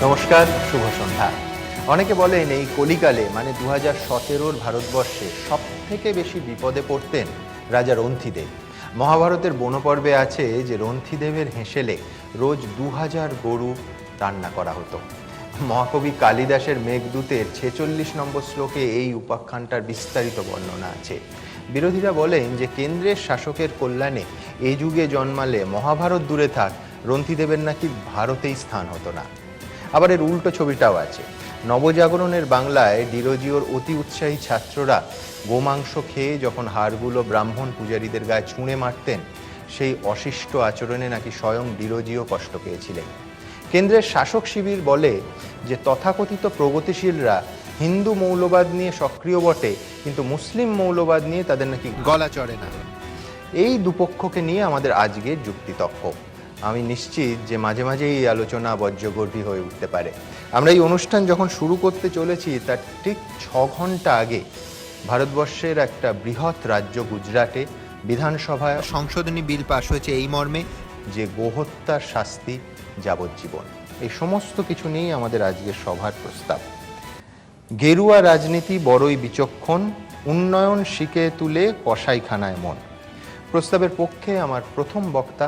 নমস্কার, শুভ সন্ধ্যা। অনেকে বলেন এই কলিকালে মানে 2017-র ভারতবর্ষে সব থেকে বেশি বিপদে পড়তেন রাজা রন্থিদেব। মহাভারতের বনপর্বে আছে যে রন্থিদেবের হেঁসেলে রোজ 2000 গরু রান্না করা হতো। মহাকবি কালিদাসের মেঘদূতের 46 নম্বর শ্লোকে এই উপাখ্যানটার বিস্তারিত বর্ণনা আছে। বিরোধীরা বলেন যে কেন্দ্রের শাসকের কল্যাণে এ যুগে জন্মালে মহাভারত দূরে থাক, রন্থিদেবের নাকি ভারতেই স্থান হতো না। আবার এর উল্টো ছবিটাও আছে। নবজাগরণের বাংলায় ডিরোজিওর অতি উৎসাহী ছাত্ররা গোমাংস খেয়ে যখন হাড়গুলো ব্রাহ্মণ পূজারীদের গায়ে ছুঁড়ে মারতেন, সেই অশিষ্ট আচরণে নাকি স্বয়ং ডিরোজিও কষ্ট পেয়েছিলেন। কেন্দ্রের শাসক শিবির বলে যে তথাকথিত প্রগতিশীলরা হিন্দু মৌলবাদ নিয়ে সক্রিয় বটে, কিন্তু মুসলিম মৌলবাদ নিয়ে তাদের নাকি গলা চড়ে না। এই দুপক্ষকে নিয়ে আমাদের আজকের যুক্তিতর্ক। আমি নিশ্চিত যে মাঝে মাঝে এই আলোচনা বজ্রগর্ভী হয়ে উঠতে পারে। আমরা এই অনুষ্ঠান যখন শুরু করতে চলেছি তার ঠিক 6 ঘন্টা আগে ভারতবর্ষের একটা বৃহৎ রাজ্য গুজরাটে বিধানসভায় সংশোধনী বিল পাশ হয়েছে এই মর্মে যে গোহত্যার শাস্তি যাবজ্জীবন। এই সমস্ত কিছু নিয়েই আমাদের আজকের সভার প্রস্তাব। গেরুয়া রাজনীতি বড়ই বিচক্ষণ, উন্নয়ন শিখে তুলে কসাইখানায় মন। প্রস্তাবের পক্ষে আমার প্রথম বক্তা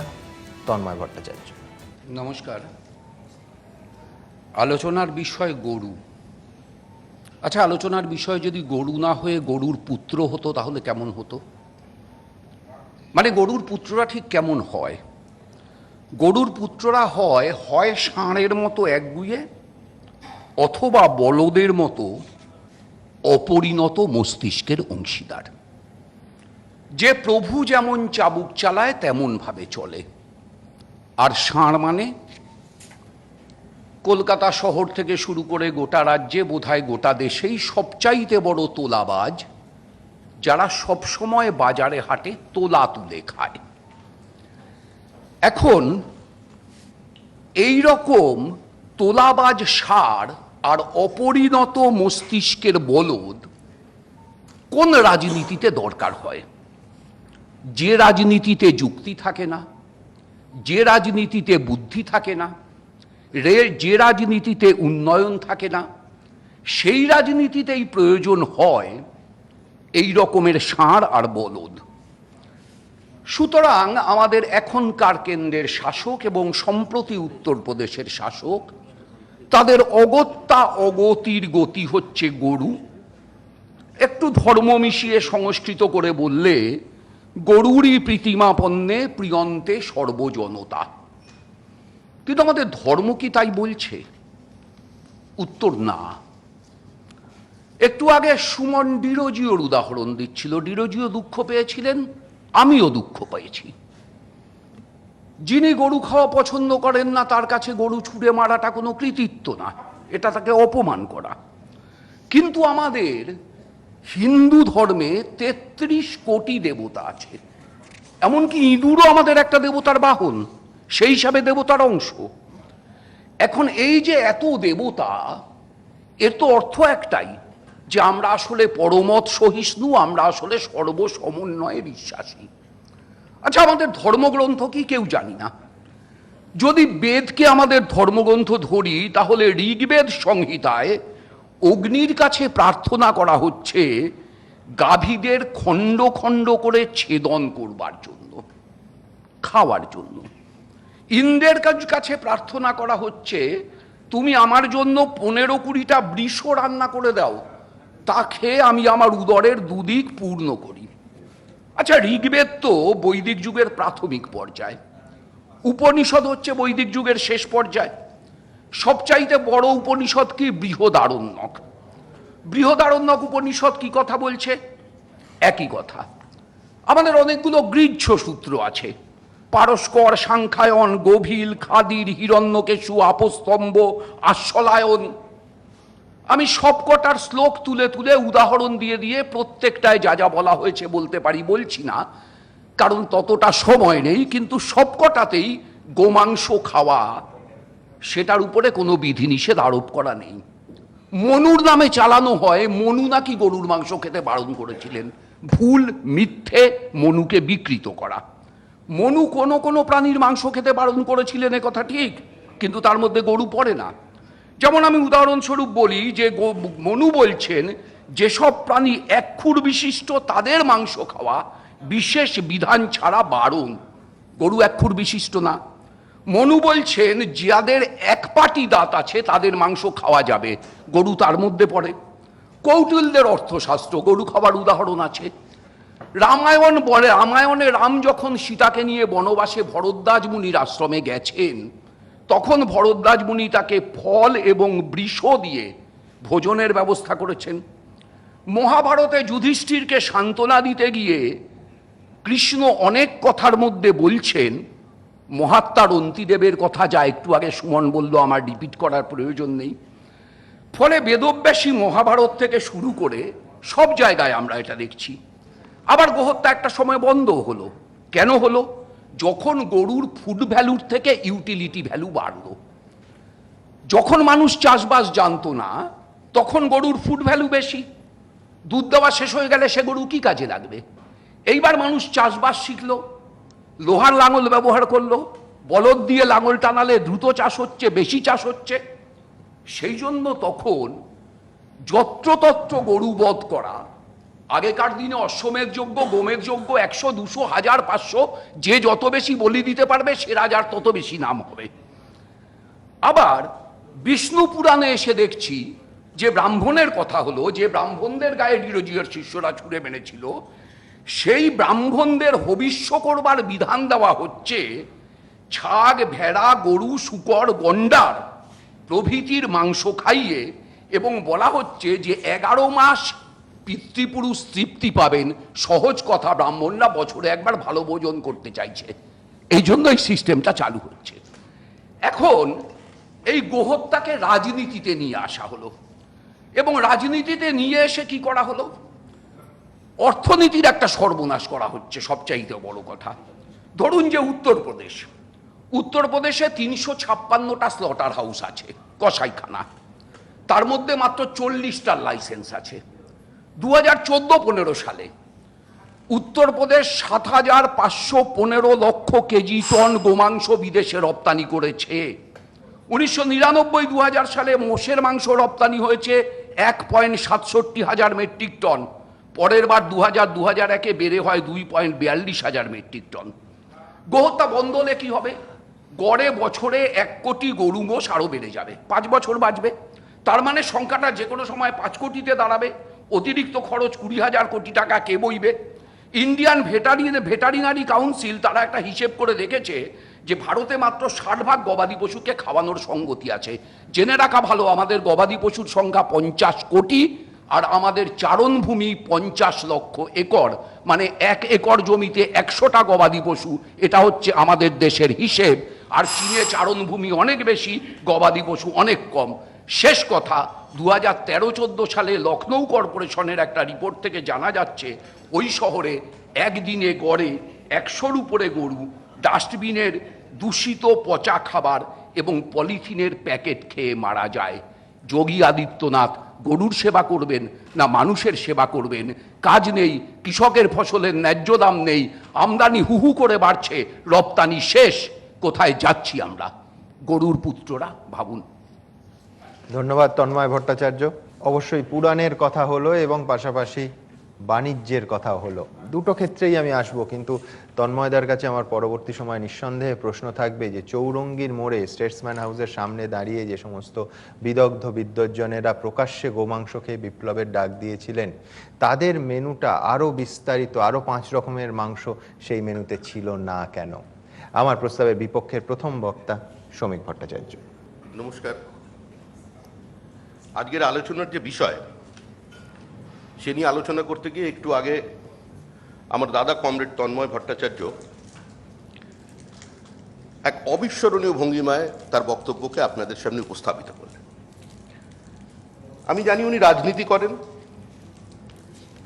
তন্ময় ভট্টাচার্য। নমস্কার। আলোচনার বিষয় গরু। আচ্ছা, আলোচনার বিষয় যদি গরু না হয়ে গরুর পুত্র হতো তাহলে কেমন হতো? মানে গরুর পুত্ররা ঠিক কেমন হয়? গরুর পুত্ররা হয় হয় ষাঁড়ের মতো একগুঁয়ে, অথবা বলদের মতো অপরিণত মস্তিষ্কের অংশীদার, যে প্রভু যেমন চাবুক চালায় তেমন ভাবে চলে। আর ষাঁড় মানে কলকাতা শহর থেকে শুরু করে গোটা রাজ্যে, বোধহয় গোটা দেশেই সবচাইতে বড় তোলাবাজ, যারা সবসময় বাজারে হাটে তোলা তুলে খায়। এখন এই রকম তোলাবাজ ষাঁড় আর অপরিণত মস্তিষ্কের বলদ কোন রাজনীতিতে দরকার হয়? যে রাজনীতিতে যুক্তি থাকে না, যে রাজনীতিতে বুদ্ধি থাকে না, যে রাজনীতিতে উন্নয়ন থাকে না, সেই রাজনীতিতেই প্রয়োজন হয় এই রকমের ষাঁড় আর বলদ। সুতরাং আমাদের এখনকার কেন্দ্রের শাসক এবং সম্প্রতি উত্তরপ্রদেশের শাসক, তাদের অগত্যা অগতির গতি হচ্ছে গরু। একটু ধর্ম মিশিয়ে সংস্কৃত করে বললে, গরুরই প্রীতিমাপন্নে প্রিয়ন্তে সর্বজনতা। কিন্তু আমাদের ধর্ম কি তাই বলছে? উত্তর না। একটু আগে সুমন ডিরোজিওর উদাহরণ দিচ্ছিল। ডিরোজিও দুঃখ পেয়েছিলেন, আমিও দুঃখ পেয়েছি। যিনি গরু খাওয়া পছন্দ করেন না তার কাছে গরু ছুঁড়ে মারাটা কোনো কৃতিত্ব না, এটা তাকে অপমান করা। কিন্তু আমাদের হিন্দু ধর্মে 33 কোটি দেবতা আছে, এমনকি ইঁদুরও আমাদের একটা দেবতার বাহন, সেই হিসাবে দেবতার অংশ। এখন এই যে এত দেবতা, এর তো অর্থ একটাই, যে আমরা আসলে পরমত সহিষ্ণু, আমরা আসলে সর্বসমন্বয়ে বিশ্বাসী। আচ্ছা, আমাদের ধর্মগ্রন্থ কি কেউ জানি না? যদি বেদকে আমাদের ধর্মগ্রন্থ ধরি, তাহলে ঋগ্বেদ সংহিতায় অগ্নির কাছে প্রার্থনা করা হচ্ছে গাভীদের খণ্ড খণ্ড করে ছেদন করবার জন্য, খাওয়ার জন্য। ইন্দ্রের কাছে প্রার্থনা করা হচ্ছে তুমি আমার জন্য 15-20টা বৃষ রান্না করে দাও, তা খেয়ে আমি আমার উদরের দুদিক পূর্ণ করি। আচ্ছা, ঋগ্বেদ তো বৈদিক যুগের প্রাথমিক পর্যায়, উপনিষদ হচ্ছে বৈদিক যুগের শেষ পর্যায়। সবচাইতে বড় উপনিষদ কি? বৃহদারণ্যক। বৃহদারণ্যক উপনিষদ কি কথা বলছে? একই কথা। আমাদের অনেকগুলো গৃহ্য সূত্র আছে, পারস্কর, সাংখ্যায়ন, গভীল, খাদির, হিরণ্যকেশু, আপস্তম্ভ, আশ্বলায়ন। আমি সবকটার শ্লোক তুলে তুলে উদাহরণ দিয়ে দিয়ে প্রত্যেকটায় যা যা বলা হয়েছে বলতে পারি, বলছি না কারণ ততটা সময় নেই। কিন্তু সবকটাতেই গোমাংস খাওয়া, সেটার উপরে কোনো বিধিনিষেধ আরোপ করা নেই। মনুর নামে চালানো হয়, মনু নাকি গরুর মাংস খেতে বারণ করেছিলেন। ভুল, মিথ্যে, মনুকে বিকৃত করা। মনু কোনো কোনো প্রাণীর মাংস খেতে বারণ করেছিলেন, এ কথা ঠিক, কিন্তু তার মধ্যে গরু পড়ে না। যেমন আমি উদাহরণস্বরূপ বলি যে মনু বলছেন যেসব প্রাণী এক খুর বিশিষ্ট তাদের মাংস খাওয়া বিশেষ বিধান ছাড়া বারণ। গরু এক খুর বিশিষ্ট না। মনু বলছেন যাদের এক পাটি দাঁত আছে তাদের মাংস খাওয়া যাবে, গরু তার মধ্যে পড়ে। কৌটিল্যের অর্থশাস্ত্র, গরু খাবার উদাহরণ আছে। রামায়ণ বলে, রামায়ণে রাম যখন সীতাকে নিয়ে বনবাসে ভরদ্বাজ মুনির আশ্রমে গেছেন, তখন ভরদ্বাজ মুনি তাকে ফল এবং বৃষ দিয়ে ভোজনের ব্যবস্থা করেছেন। মহাভারতে যুধিষ্ঠিরকে সান্ত্বনা দিতে গিয়ে কৃষ্ণ অনেক কথার মধ্যে বলছেন, মহাত্মার অন্তিদেবের কথা, যা একটু আগে সুমন বলল, আমার রিপিট করার প্রয়োজন নেই। ফলে বেদব্যাসী মহাভারত থেকে শুরু করে সব জায়গায় আমরা এটা দেখছি। আবার গোহত্যা একটা সময় বন্ধ হলো। কেন হলো? যখন গরুর ফুড ভ্যালুর থেকে ইউটিলিটি ভ্যালু বাড়লো। যখন মানুষ চাষবাস জানতো না, তখন গরুর ফুড ভ্যালু বেশি। দুধ দেওয়া শেষ হয়ে গেলে সে গরু কি কাজে লাগবে? এইবার মানুষ চাষবাস শিখলো, লোহার লাঙল ব্যবহার করলো, বলদ দিয়ে লাঙল টানালে দ্রুত চাষ হচ্ছে, বেশি চাষ হচ্ছে। সেই জন্য তখন যত্রতত্র গরু বধ করা, আগেকার দিনে অশ্বমেধ যজ্ঞ, গোমেধ যজ্ঞ 100, 200, 1000, 500, যে যত বেশি বলি দিতে পারবে সে রাজার তত বেশি নাম হবে। আবার বিষ্ণু পুরাণে এসে দেখছি যে ব্রাহ্মণের কথা হলো, যে ব্রাহ্মণদের গায়ে ডিরোজিয়ার শিষ্যরা ছুঁড়ে মেরেছিল, সেই ব্রাহ্মণদের হবিষ্য করবার বিধান দেওয়া হচ্ছে ছাগ, ভেড়া, গরু, শূকর, গন্ডার প্রভৃতির মাংস খাইয়ে, এবং বলা হচ্ছে যে 11 মাস পিতৃপুরুষ তৃপ্তি পাবেন। সহজ কথা, ব্রাহ্মণরা বছরে একবার ভালো ভোজন করতে চাইছে, এই জন্য এই সিস্টেমটা চালু হচ্ছে। এখন এই গোহত্যাকে রাজনীতিতে নিয়ে আসা হলো, এবং রাজনীতিতে নিয়ে এসে কি করা হলো? অর্থনীতির একটা সর্বনাশ করা হচ্ছে। সবচাইতে বড় কথা, ধরুন যে উত্তরপ্রদেশে 356টা স্লটার হাউস আছে, কসাইখানা। তার মধ্যে মাত্র 40টার লাইসেন্স আছে। 2014-15 সালে উত্তরপ্রদেশ 7,515 লক্ষ কেজি টন গোমাংস বিদেশে রপ্তানি করেছে। 1999-2000 সালে মোষের মাংস রপ্তানি হয়েছে 1.67 মেট্রিক টন। পরের বার 2000-2001-এ বেড়ে হয় 2.42 মেট্রিক টন। গোহত্যা বন্ধ হলে কি হবে? গড়ে বছরে 1 কোটি গরু মোষ আরো বেড়ে যাবে, 5 বছর বাঁচবে। তার মানে সংখ্যাটা যে কোনো সময় 5 কোটিতে দাঁড়াবে। অতিরিক্ত খরচ 20,000 কোটি টাকা কে বইবে? ইন্ডিয়ান ভেটারিনারি কাউন্সিল তারা একটা হিসেব করে দেখেছে যে ভারতে মাত্র 60 গবাদি পশুকে খাওয়ানোর সঙ্গতি আছে। জেনে রাখা ভালো, আমাদের গবাদি পশুর সংখ্যা 50 কোটি, আর আমাদের চারণভূমি 50 লক্ষ একর, মানে 1 একর জমিতে 100টা গবাদি পশু। এটা হচ্ছে আমাদের দেশের হিসেব। আর চীনে চারণভূমি অনেক বেশি, গবাদি পশু অনেক কম। শেষ কথা, 2013-14 সালে লখনৌ কর্পোরেশনের একটা রিপোর্ট থেকে জানা যাচ্ছে ওই শহরে একদিনে গড়ে 100-র উপরে গরু ডাস্টবিনের দূষিত পচা খাবার এবং পলিথিনের প্যাকেট খেয়ে মারা যায়। যোগী আদিত্যনাথ গরুর সেবা করবেন না মানুষের সেবা করবেন? কাজ নেই, কৃষকের ফসলের ন্যায্য দাম নেই, আমদানি হুহু করে বাড়ছে, রপ্তানি শেষ। কোথায় যাচ্ছি আমরা? গরুর পুত্ররা, ভাবুন। ধন্যবাদ তন্ময় ভট্টাচার্য। অবশ্যই পুরাণের কথা হলো এবং পাশাপাশি বাণিজ্যের কথা হলো, দুটো ক্ষেত্রেই আমি আসবো। কিন্তু তন্ময়দার কাছে আমার পরবর্তী সময় নিঃসন্দেহে প্রশ্ন থাকবে যে চৌরঙ্গীর মোড়ে স্টেটসম্যান হাউসের সামনে দাঁড়িয়ে যে সমস্ত বিদগ্ধ বিদ্বজ্জনেরা প্রকাশ্যে গোমাংস খেয়ে বিপ্লবের ডাক দিয়েছিলেন, তাদের মেনুটা আরও বিস্তারিত, আরও 5 রকমের মাংস সেই মেনুতে ছিল না কেন? আমার প্রস্তাবের বিপক্ষের প্রথম বক্তা শ্রমিক ভট্টাচার্য। নমস্কার। আজকের আলোচনার যে বিষয় সে নিয়ে আলোচনা করতে গিয়ে একটু আগে আমার দাদা কমরেড তন্ময় ভট্টাচার্য এক অবিস্মরণীয় ভঙ্গিমায় তার বক্তব্যকে আপনাদের সামনে উপস্থাপিত করলেন। আমি জানি উনি রাজনীতি করেন,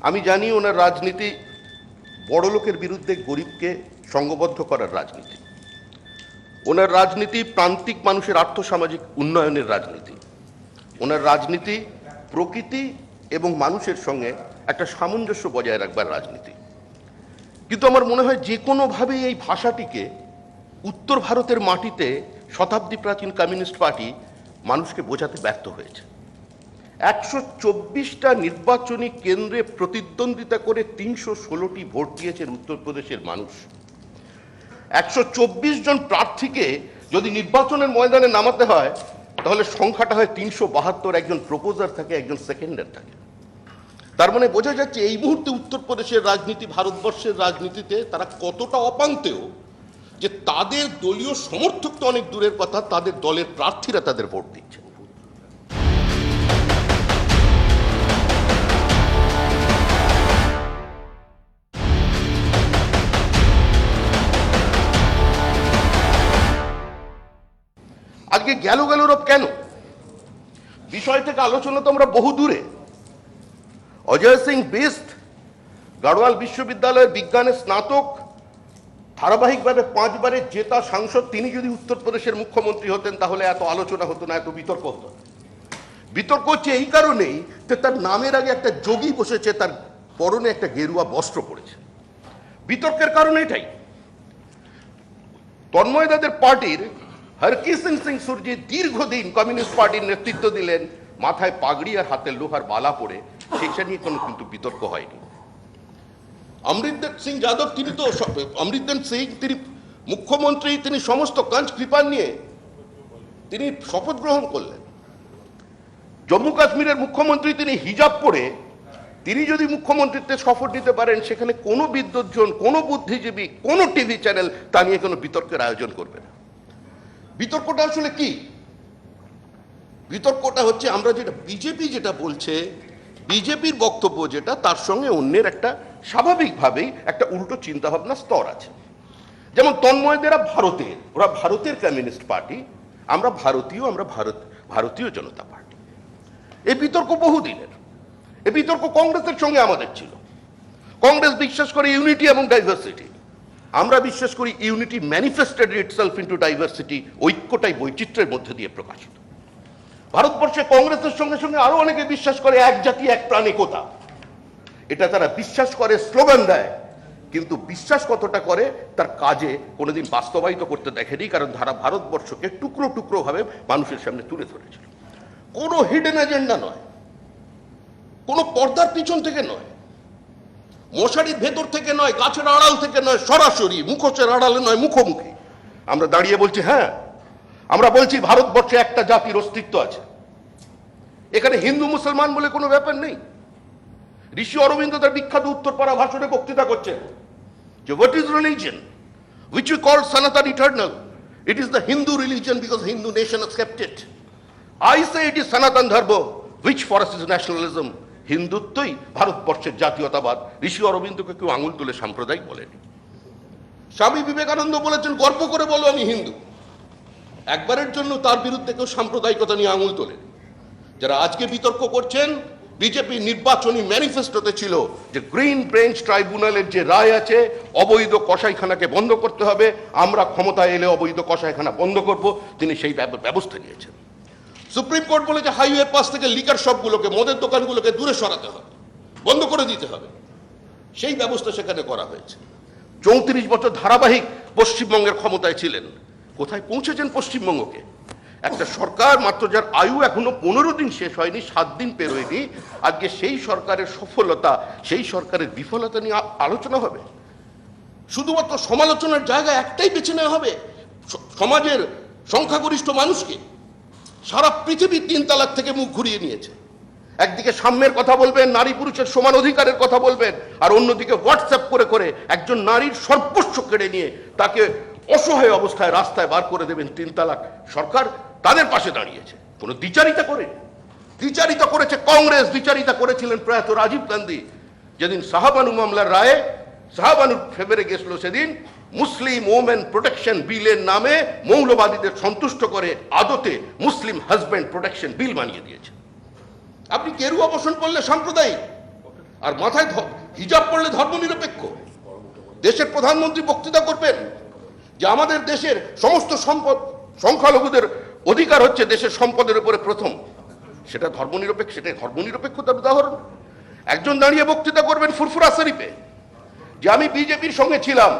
আমি জানি ওনার রাজনীতি বড়লোকের বিরুদ্ধে গরিবকে সংঘবদ্ধ করার রাজনীতি, ওনার রাজনীতি প্রান্তিক মানুষের আর্থসামাজিক উন্নয়নের রাজনীতি, ওনার রাজনীতি প্রকৃতি এবং মানুষের সঙ্গে একটা সামঞ্জস্য বজায় রাখবার রাজনীতি। কিন্তু আমার মনে হয় যে কোনোভাবেই এই ভাষাটিকে উত্তর ভারতের মাটিতে শতাব্দী প্রাচীন কমিউনিস্ট পার্টি মানুষকে বোঝাতে ব্যর্থ হয়েছে। 124টা নির্বাচনী কেন্দ্রে প্রতিদ্বন্দ্বিতা করে 316টি ভোট দিয়েছেন উত্তরপ্রদেশের মানুষ। 124 জন প্রার্থীকে যদি নির্বাচনের ময়দানে নামাতে হয় তাহলে সংখ্যাটা হয় 372, একজন প্রপোজার থাকে, একজন সেকেন্ডার থাকে। তার মানে বোঝা যাচ্ছে এই মুহূর্তে উত্তরপ্রদেশের রাজনীতি ভারতবর্ষের রাজনীতিতে তারা কতটা অপান্তেও যে তাদের দলীয় সমর্থক তো অনেক দূরের কথা, তাদের দলের প্রার্থীরা তাদের ভোট দিচ্ছে। আজকে গেল রব কেন বিষয় থেকে আলোচনা তো আমরা বহু দূরে। অজয় সিং বিস্ট গাড়োয়াল বিশ্ববিদ্যালয়ের বিজ্ঞানের স্নাতক, ধারাবাহিকভাবে 5 বারের জেতা সাংসদ, তিনি যদি উত্তরপ্রদেশের মুখ্যমন্ত্রী হতেন তাহলে এত আলোচনা হতো না, এত বিতর্ক হতো না। বিতর্ক হচ্ছে এই কারণেই যে তার নামের আগে একটা যোগী বসেছে, তার পরনে একটা গেরুয়া বস্ত্র পড়েছে। বিতর্কের কারণ এটাই। তন্ময়দাদের পার্টির হরকিষেণ সিং সুরজি দীর্ঘদিন কমিউনিস্ট পার্টির নেতৃত্ব দিলেন, মাথায় পাগড়ি আর হাতে লোহার বালা পরে, সেটা নিয়ে কোনো কিন্তু বিতর্ক হয়নি। অমৃতদর সিং যাদব, তিনি মুখ্যমন্ত্রী, তিনি সমস্ত কাঞ্চ কৃপা নিয়ে তিনি শপথ গ্রহণ করলেন। জম্মু কাশ্মীরের মুখ্যমন্ত্রী, তিনি হিজাব পরে তিনি যদি মুখ্যমন্ত্রীত্বের শপথ নিতে পারেন, সেখানে কোনো বিদ্বজ্জন, কোনো বুদ্ধিজীবী, কোনো টিভি চ্যানেল তা নিয়ে কোনো বিতর্কের আয়োজন করবে না। বিতর্কটা আসলে কি? বিতর্কটা হচ্ছে আমরা যেটা বিজেপি যেটা বলছে, বিজেপির বক্তব্য যেটা, তার সঙ্গে অন্যের একটা স্বাভাবিকভাবেই একটা উল্টো চিন্তাভাবনা স্তর আছে। যেমন তন্ময়দেরা ভারতের, ওরা ভারতের কমিউনিস্ট পার্টি, আমরা ভারতীয়, আমরা ভারতীয় জনতা পার্টি। এই বিতর্ক বহুদিনের। এই বিতর্ক কংগ্রেসের সঙ্গে আমাদের ছিল। কংগ্রেস বিশ্বাস করে ইউনিটি এবং ডাইভার্সিটি, আমরা বিশ্বাস করি unity manifested itself into diversity, ঐক্যটাই বৈচিত্র্যের মধ্যে দিয়ে প্রকাশিত। ভারতবর্ষে কংগ্রেসের সঙ্গে সঙ্গে আরো অনেকে বিশ্বাস করে এক জাতি এক প্রাণ একতা। এটা তারা বিশ্বাস করে, স্লোগান দেয়, কিন্তু বিশ্বাস কতটা করে তার কাজে কোনোদিন বাস্তবায়িত করতে দেখেনি, কারণ তারা ভারতবর্ষকে টুকরো টুকরো ভাবে মানুষের সামনে তুলে ধরেছিল। কোনো হিডেন এজেন্ডা নয়, কোনো পর্দার পিছন থেকে নয়, মশারির ভেতর থেকে নয়, গাছের আড়াল থেকে নয়, সরাসরি মুখোশের আড়ালে নয়, মুখোমুখি আমরা দাঁড়িয়ে বলছি, হ্যাঁ আমরা বলছি ভারতবর্ষে একটা জাতির অস্তিত্ব আছে। এখানে হিন্দু মুসলমান বলে কোনো ব্যাপার নেই। ঋষি অরবিন্দ তার বিখ্যাত উত্তরপাড়া ভাষণে বক্তৃতা করছেন যে what is religion which we call Sanatan eternal, it is the Hindu religion because Hindu nation has kept it. I say it is Sanatan dharma which for us is nationalism. হিন্দুত্বই ভারতবর্ষের জাতীয়তাবাদ। ঋষি অরবিন্দকে কেউ আঙুল তুলে সাম্প্রদায়িক বলেনি। স্বামী বিবেকানন্দ বলেছেন, গর্ব করে বলো আমি হিন্দু। একবারের জন্য তার বিরুদ্ধে কেউ সাম্প্রদায়িকতা নিয়ে আঙুল তোলেন। যারা আজকে বিতর্ক করছেন, বিজেপি নির্বাচনী ম্যানিফেস্টোতে ছিল যে গ্রিন বেঞ্চ ট্রাইব্যুনালের যে রায় আছে, অবৈধ কসাইখানাকে বন্ধ করতে হবে, আমরা ক্ষমতায় এলে অবৈধ কসাইখানা বন্ধ করব, তিনি সেই ব্যবস্থা নিয়েছেন। সুপ্রিম কোর্ট বলেছে হাইওয়ে পাস থেকে লিকার শপগুলোকে, মদের দোকানগুলোকে দূরে সরাতে হবে, বন্ধ করে দিতে হবে, সেই ব্যবস্থা সেখানে করা হয়েছে। 34 বছর ধারাবাহিক পশ্চিমবঙ্গের ক্ষমতায় ছিলেন, কোথায় পৌঁছেছেন পশ্চিমবঙ্গকে? একটা সরকার মাত্র যার আয়ু এখনো 15 দিন শেষ হয়নি, 7 দিন পেরোয়নি, আজকে সেই সরকারের সফলতা, সেই সরকারের বিফলতা নিয়ে আলোচনা হবে। শুধুমাত্র সমালোচনার জায়গা একটাই বেছে নেওয়া হবে, সমাজের সংখ্যাগরিষ্ঠ মানুষকে। সারা পৃথিবী 3 তালাক থেকে মুখ ঘুরিয়ে নিয়েছে। একদিকে সাম্যের কথা বলবেন, নারী পুরুষের সমান অধিকারের কথা বলবেন, আর অন্যদিকে হোয়াটসঅ্যাপ করে করে একজন নারীর সর্বস্ব কেড়ে নিয়ে তাকে অসহায় অবস্থায় রাস্তায় বার করে দেবেন। 3 তালাক সরকার তাদের পাশে দাঁড়িয়েছে, কোনো দ্বিচারিতা করে। দ্বিচারিতা করেছে কংগ্রেস, দ্বিচারিতা করেছিলেন প্রয়াত রাজীব গান্ধী। যেদিন শাহবানু মামলার রায়ে শাহবানু ফেভারে গেছিল, সেদিন মুসলিম ওমেন প্রোটেকশন বিলের নামে মৌলবাদীদের সন্তুষ্ট করে আদতে মুসলিম হাজব্যান্ড প্রোটেকশন বিল বানিয়ে দিয়েছে। আপনি গেরুয়া বসন পড়লে সাম্প্রদায়িক, আর মাথায় হিজাব পড়লে ধর্মনিরপেক্ষ। দেশের প্রধানমন্ত্রী বক্তৃতা করবেন যে আমাদের দেশের সমস্ত সম্পদ সংখ্যালঘুদের অধিকার হচ্ছে দেশের সম্পদের উপরে প্রথম, সেটা ধর্মনিরপেক্ষ, সেটাই ধর্মনিরপেক্ষতার উদাহরণ। একজন দাঁড়িয়ে বক্তৃতা করবেন ফুরফুরা শরীফে যে আমি বিজেপির সঙ্গে ছিলাম,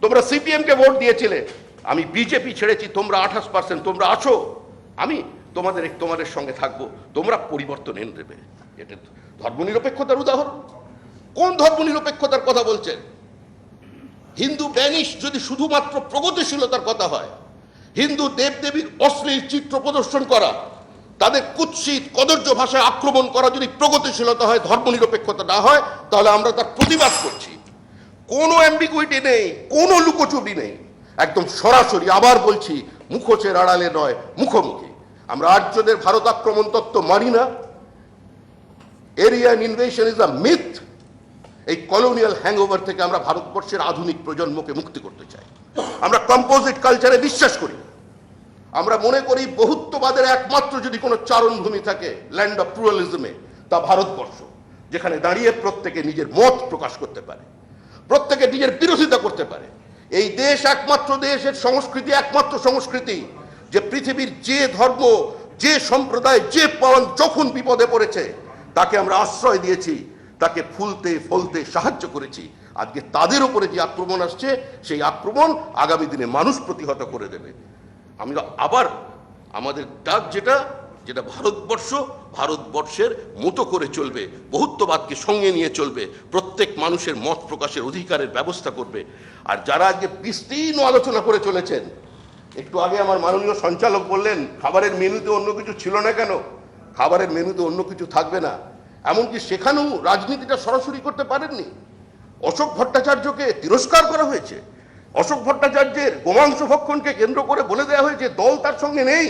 তোমরা সিপিএম কে ভোট দিয়েছিলে, আমি বিজেপি ছেড়েছি, তোমরা 28%, তোমরা আছো, আমি তোমাদের সঙ্গে থাকবো, তোমরা পরিবর্তন এনে দেবে। এটা ধর্মনিরপেক্ষতার উদাহরণ। কোন ধর্মনিরপেক্ষতার কথা বলছেন? হিন্দু ব্যানিশ যদি শুধুমাত্র প্রগতিশীলতার কথা হয়, হিন্দু দেবদেবীর অশ্লীল চিত্র প্রদর্শন করা, তাদের কুৎসিত কদর্য ভাষায় আক্রমণ করা যদি প্রগতিশীলতা হয়, ধর্মনিরপেক্ষতা না হয়, তাহলে আমরা তার প্রতিবাদ করছি। কোনো অ্যাম্বিগুইটি নেই, কোনো লুকোচুরি নেই, একদম সরাসরি, আবার বলছি, মুখোশের আড়ালে নয়, মুখোমুখি। আমরা আর্যদের ভারত আক্রমণ তত্ত্ব মানি না। এরিয়ান ইনভেশন ইজ আ মিথ। এই কলোনিয়াল হ্যাংওভার থেকে আমরা ভারতবর্ষের আধুনিক প্রজন্মকে মুক্তি করতে চাই। আমরা কম্পোজিট কালচারে বিশ্বাস করি। আমরা মনে করি বহুত্ববাদের একমাত্র যদি কোনো চারণভূমি থাকে, ল্যান্ড অফ প্লুরালিজমে, তা ভারতবর্ষ, যেখানে দাঁড়িয়ে প্রত্যেকে নিজের মত প্রকাশ করতে পারে, প্রত্যেকে নিজের বিরোধিতা করতে পারে। এই দেশ একমাত্র দেশ, এর সংস্কৃতি একমাত্র সংস্কৃতি, যে পৃথিবীর যে ধর্ম, যে সম্প্রদায়, যে পাওয়ান যখন বিপদে পড়েছে তাকে আমরা আশ্রয় দিয়েছি, তাকে ফুলতে ফলতে সাহায্য করেছি। আজকে তাদের উপরে যে আক্রমণ আসছে, সেই আক্রমণ আগামী দিনে মানুষ প্রতিহত করে দেবে। আমরা আবার আমাদের ডাক যেটা ভারতবর্ষের মতো করে চলবে, বহুত্ববাদকে সঙ্গে নিয়ে চলবে, প্রত্যেক মানুষের মত প্রকাশের অধিকারের ব্যবস্থা করবে। আর যারা আজকে বিস্তীর্ণ আলোচনা করে চলেছেন, একটু আগে আমার মাননীয় সঞ্চালক বললেন খাবারের মেনুতে অন্য কিছু ছিল না কেন? খাবারের মেনুতে অন্য কিছু থাকবে না, এমনকি সেখানেও রাজনীতিটা সরাসরি করতে পারেননি। অশোক ভট্টাচার্যকে তিরস্কার করা হয়েছে। অশোক ভট্টাচার্যের গোমাংস ভক্ষণকে কেন্দ্র করে বলে দেওয়া হয়েছে দল তার সঙ্গে নেই।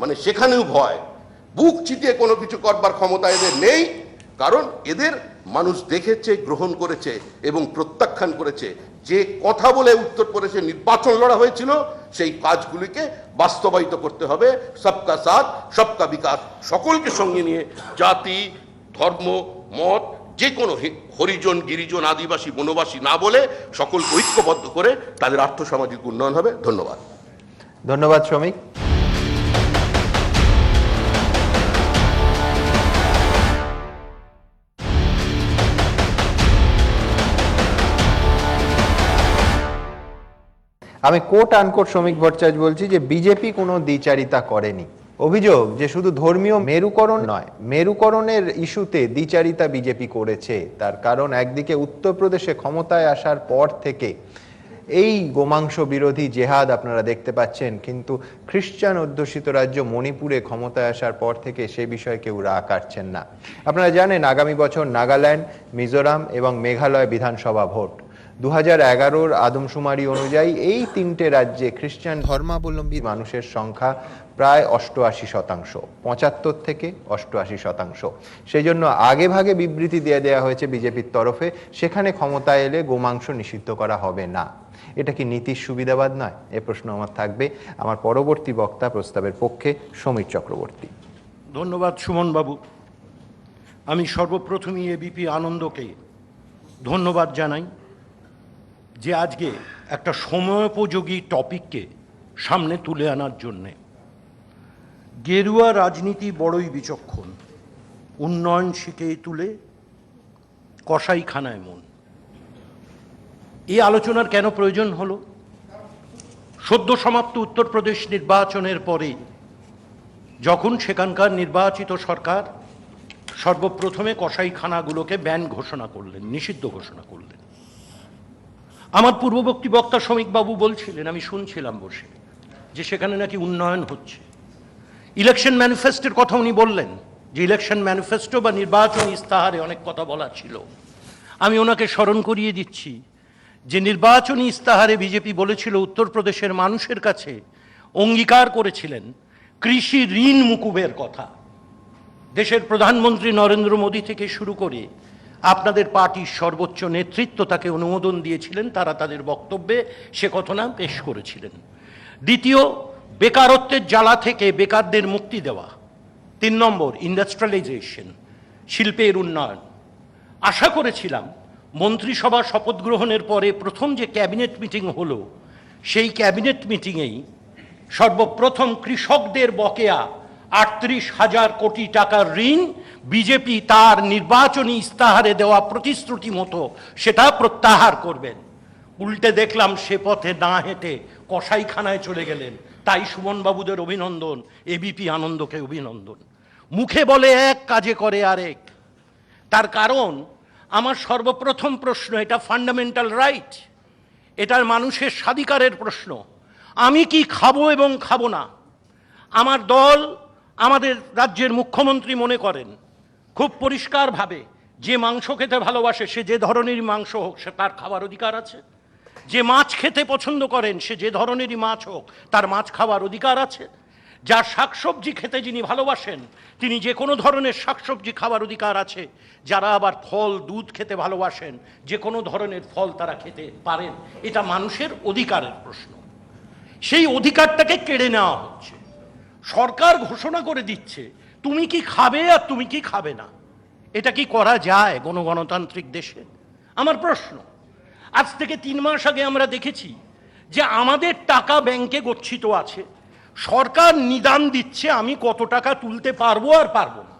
মানে সেখানেও ভয়, বুক চিতিয়ে কোনো কিছু করবার ক্ষমতা এদের নেই। কারণ এদের মানুষ দেখেছে, গ্রহণ করেছে এবং প্রত্যাখ্যান করেছে। যে কথা বলে উত্তরপ্রদেশে নির্বাচন লড়া হয়েছিল, সেই কাজগুলিকে বাস্তবায়িত করতে হবে। সবকা সাথ সবকা বিকাশ, সকলকে সঙ্গে নিয়ে, জাতি, ধর্ম, মত, যে কোনো হরিজন, গিরিজন, আদিবাসী, বনবাসী না বলে সকলকে ঐক্যবদ্ধ করে তাদের আর্থসামাজিক উন্নয়ন হবে। ধন্যবাদ। ধন্যবাদ শ্রমিক। আমি কোট আনকোট শ্রমিক ভট্টাচার্য বলছি যে বিজেপি কোনো দ্বিচারিতা করেনি। অভিযোগ যে শুধু ধর্মীয় মেরুকরণ নয়, মেরুকরণের ইস্যুতে দ্বিচারিতা বিজেপি করেছে। তার কারণ একদিকে উত্তরপ্রদেশে ক্ষমতায় আসার পর থেকে এই গোমাংস বিরোধী জেহাদ আপনারা দেখতে পাচ্ছেন, কিন্তু খ্রিস্টান অধ্যুষিত রাজ্য মণিপুরে ক্ষমতায় আসার পর থেকে সে বিষয়ে কেউ রা কাটছেন না। আপনারা জানেন আগামী বছর নাগাল্যান্ড, মিজোরাম এবং মেঘালয় বিধানসভা ভোট। 2011-র আদমশুমারি অনুযায়ী এই তিনটে রাজ্যে খ্রিস্টান ধর্মাবলম্বী মানুষের সংখ্যা প্রায় 88%, 75 থেকে 88%। সেই জন্য আগে ভাগে বিবৃতি দিয়ে দেওয়া হয়েছে বিজেপির তরফে, সেখানে ক্ষমতায় এলে গোমাংস নিষিদ্ধ করা হবে না। এটা কি নীতির সুবিধাবাদ নয়? এ প্রশ্ন আমার থাকবে। আমার পরবর্তী বক্তা প্রস্তাবের পক্ষে সমীর চক্রবর্তী। ধন্যবাদ সুমন বাবু। আমি সর্বপ্রথমই এবিপি আনন্দকে ধন্যবাদ জানাই যে আজকে একটা সময়োপযোগী টপিককে সামনে তুলে আনার জন্যে। গেরুয়া রাজনীতি বড়ই বিচক্ষণ, উন্নয়ন শিখেই তুলে কসাইখানায় মন। এই আলোচনার কেন প্রয়োজন হলো? সদ্য সমাপ্ত উত্তরপ্রদেশ নির্বাচনের পরে যখন সেখানকার নির্বাচিত সরকার সর্বপ্রথমে কসাইখানাগুলোকে ব্যান ঘোষণা করলেন, নিষিদ্ধ ঘোষণা করলেন, আমার পূর্ববর্তী বক্তা শ্রমিকবাবু বলছিলেন, আমি শুনছিলাম বসে, যে সেখানে নাকি উন্নয়ন হচ্ছে। ইলেকশন ম্যানিফেস্টোর কথা উনি বললেন, যে ইলেকশন ম্যানিফেস্টো বা নির্বাচন ইস্তাহারে অনেক কথা বলা ছিল। আমি ওনাকে স্মরণ করিয়ে দিচ্ছি যে নির্বাচনী ইস্তাহারে বিজেপি বলেছিল, উত্তরপ্রদেশের মানুষের কাছে অঙ্গীকার করেছিলেন কৃষি ঋণ মুকুবের কথা। দেশের প্রধানমন্ত্রী নরেন্দ্র মোদী থেকে শুরু করে আপনাদের পার্টির সর্বোচ্চ নেতৃত্ব তাকে অনুমোদন দিয়েছিলেন, তারা তাদের বক্তব্যে সে ঘটনা পেশ করেছিলেন। দ্বিতীয়, বেকারত্বের জ্বালা থেকে বেকারদের মুক্তি দেওয়া। 3 নম্বর, ইন্ডাস্ট্রিয়ালাইজেশন, শিল্পের উন্নয়ন। আশা করেছিলাম মন্ত্রিসভা শপথ গ্রহণের পরে প্রথম যে ক্যাবিনেট মিটিং হলো, সেই ক্যাবিনেট মিটিংয়েই সর্বপ্রথম কৃষকদের বকেয়া 38,000 কোটি টাকার ঋণ বিজেপি তার নির্বাচনী ইস্তাহারে দেওয়া প্রতিশ্রুতি মতো সেটা প্রত্যাহার করবেন। উল্টে দেখলাম সে পথে না হেঁটে কসাইখানায় চলে গেলেন। তাই সুমনবাবুদের অভিনন্দন, এবিপি আনন্দকে অভিনন্দন। মুখে বলে এক, কাজে করে আরেক। তার কারণ আমার সর্বপ্রথম প্রশ্ন, এটা ফান্ডামেন্টাল রাইট, এটার মানুষের স্বাধিকারের প্রশ্ন। আমি কি খাবো এবং খাবো না, আমার দল, আমাদের রাজ্যের মুখ্যমন্ত্রী মনে করেন খুব পরিষ্কারভাবে, যে মাংস খেতে ভালোবাসে সে যে ধরনেরই মাংস হোক সে তার খাবার অধিকার আছে, যে মাছ খেতে পছন্দ করেন সে যে ধরনেরই মাছ হোক তার মাছ খাওয়ার অধিকার আছে, যার শাকসবজি খেতে যিনি ভালোবাসেন তিনি যে কোনো ধরনের শাকসবজি খাওয়ার অধিকার আছে, যারা আবার ফল দুধ খেতে ভালোবাসেন যে কোনো ধরনের ফল তারা খেতে পারেন। এটা মানুষের অধিকারের প্রশ্ন। সেই অধিকারটাকে কেড়ে নেওয়া হচ্ছে। সরকার ঘোষণা করে দিচ্ছে তুমি কি খাবে আর তুমি কি খাবে না। এটা কি করা যায় কোনো গণতান্ত্রিক দেশে? আমার প্রশ্ন। আজ থেকে 3 মাস আগে আমরা দেখেছি যে আমাদের টাকা ব্যাংকে গচ্ছিত আছে, সরকার নিদান দিচ্ছে আমি কত টাকা তুলতে পারবো আর পারবো না।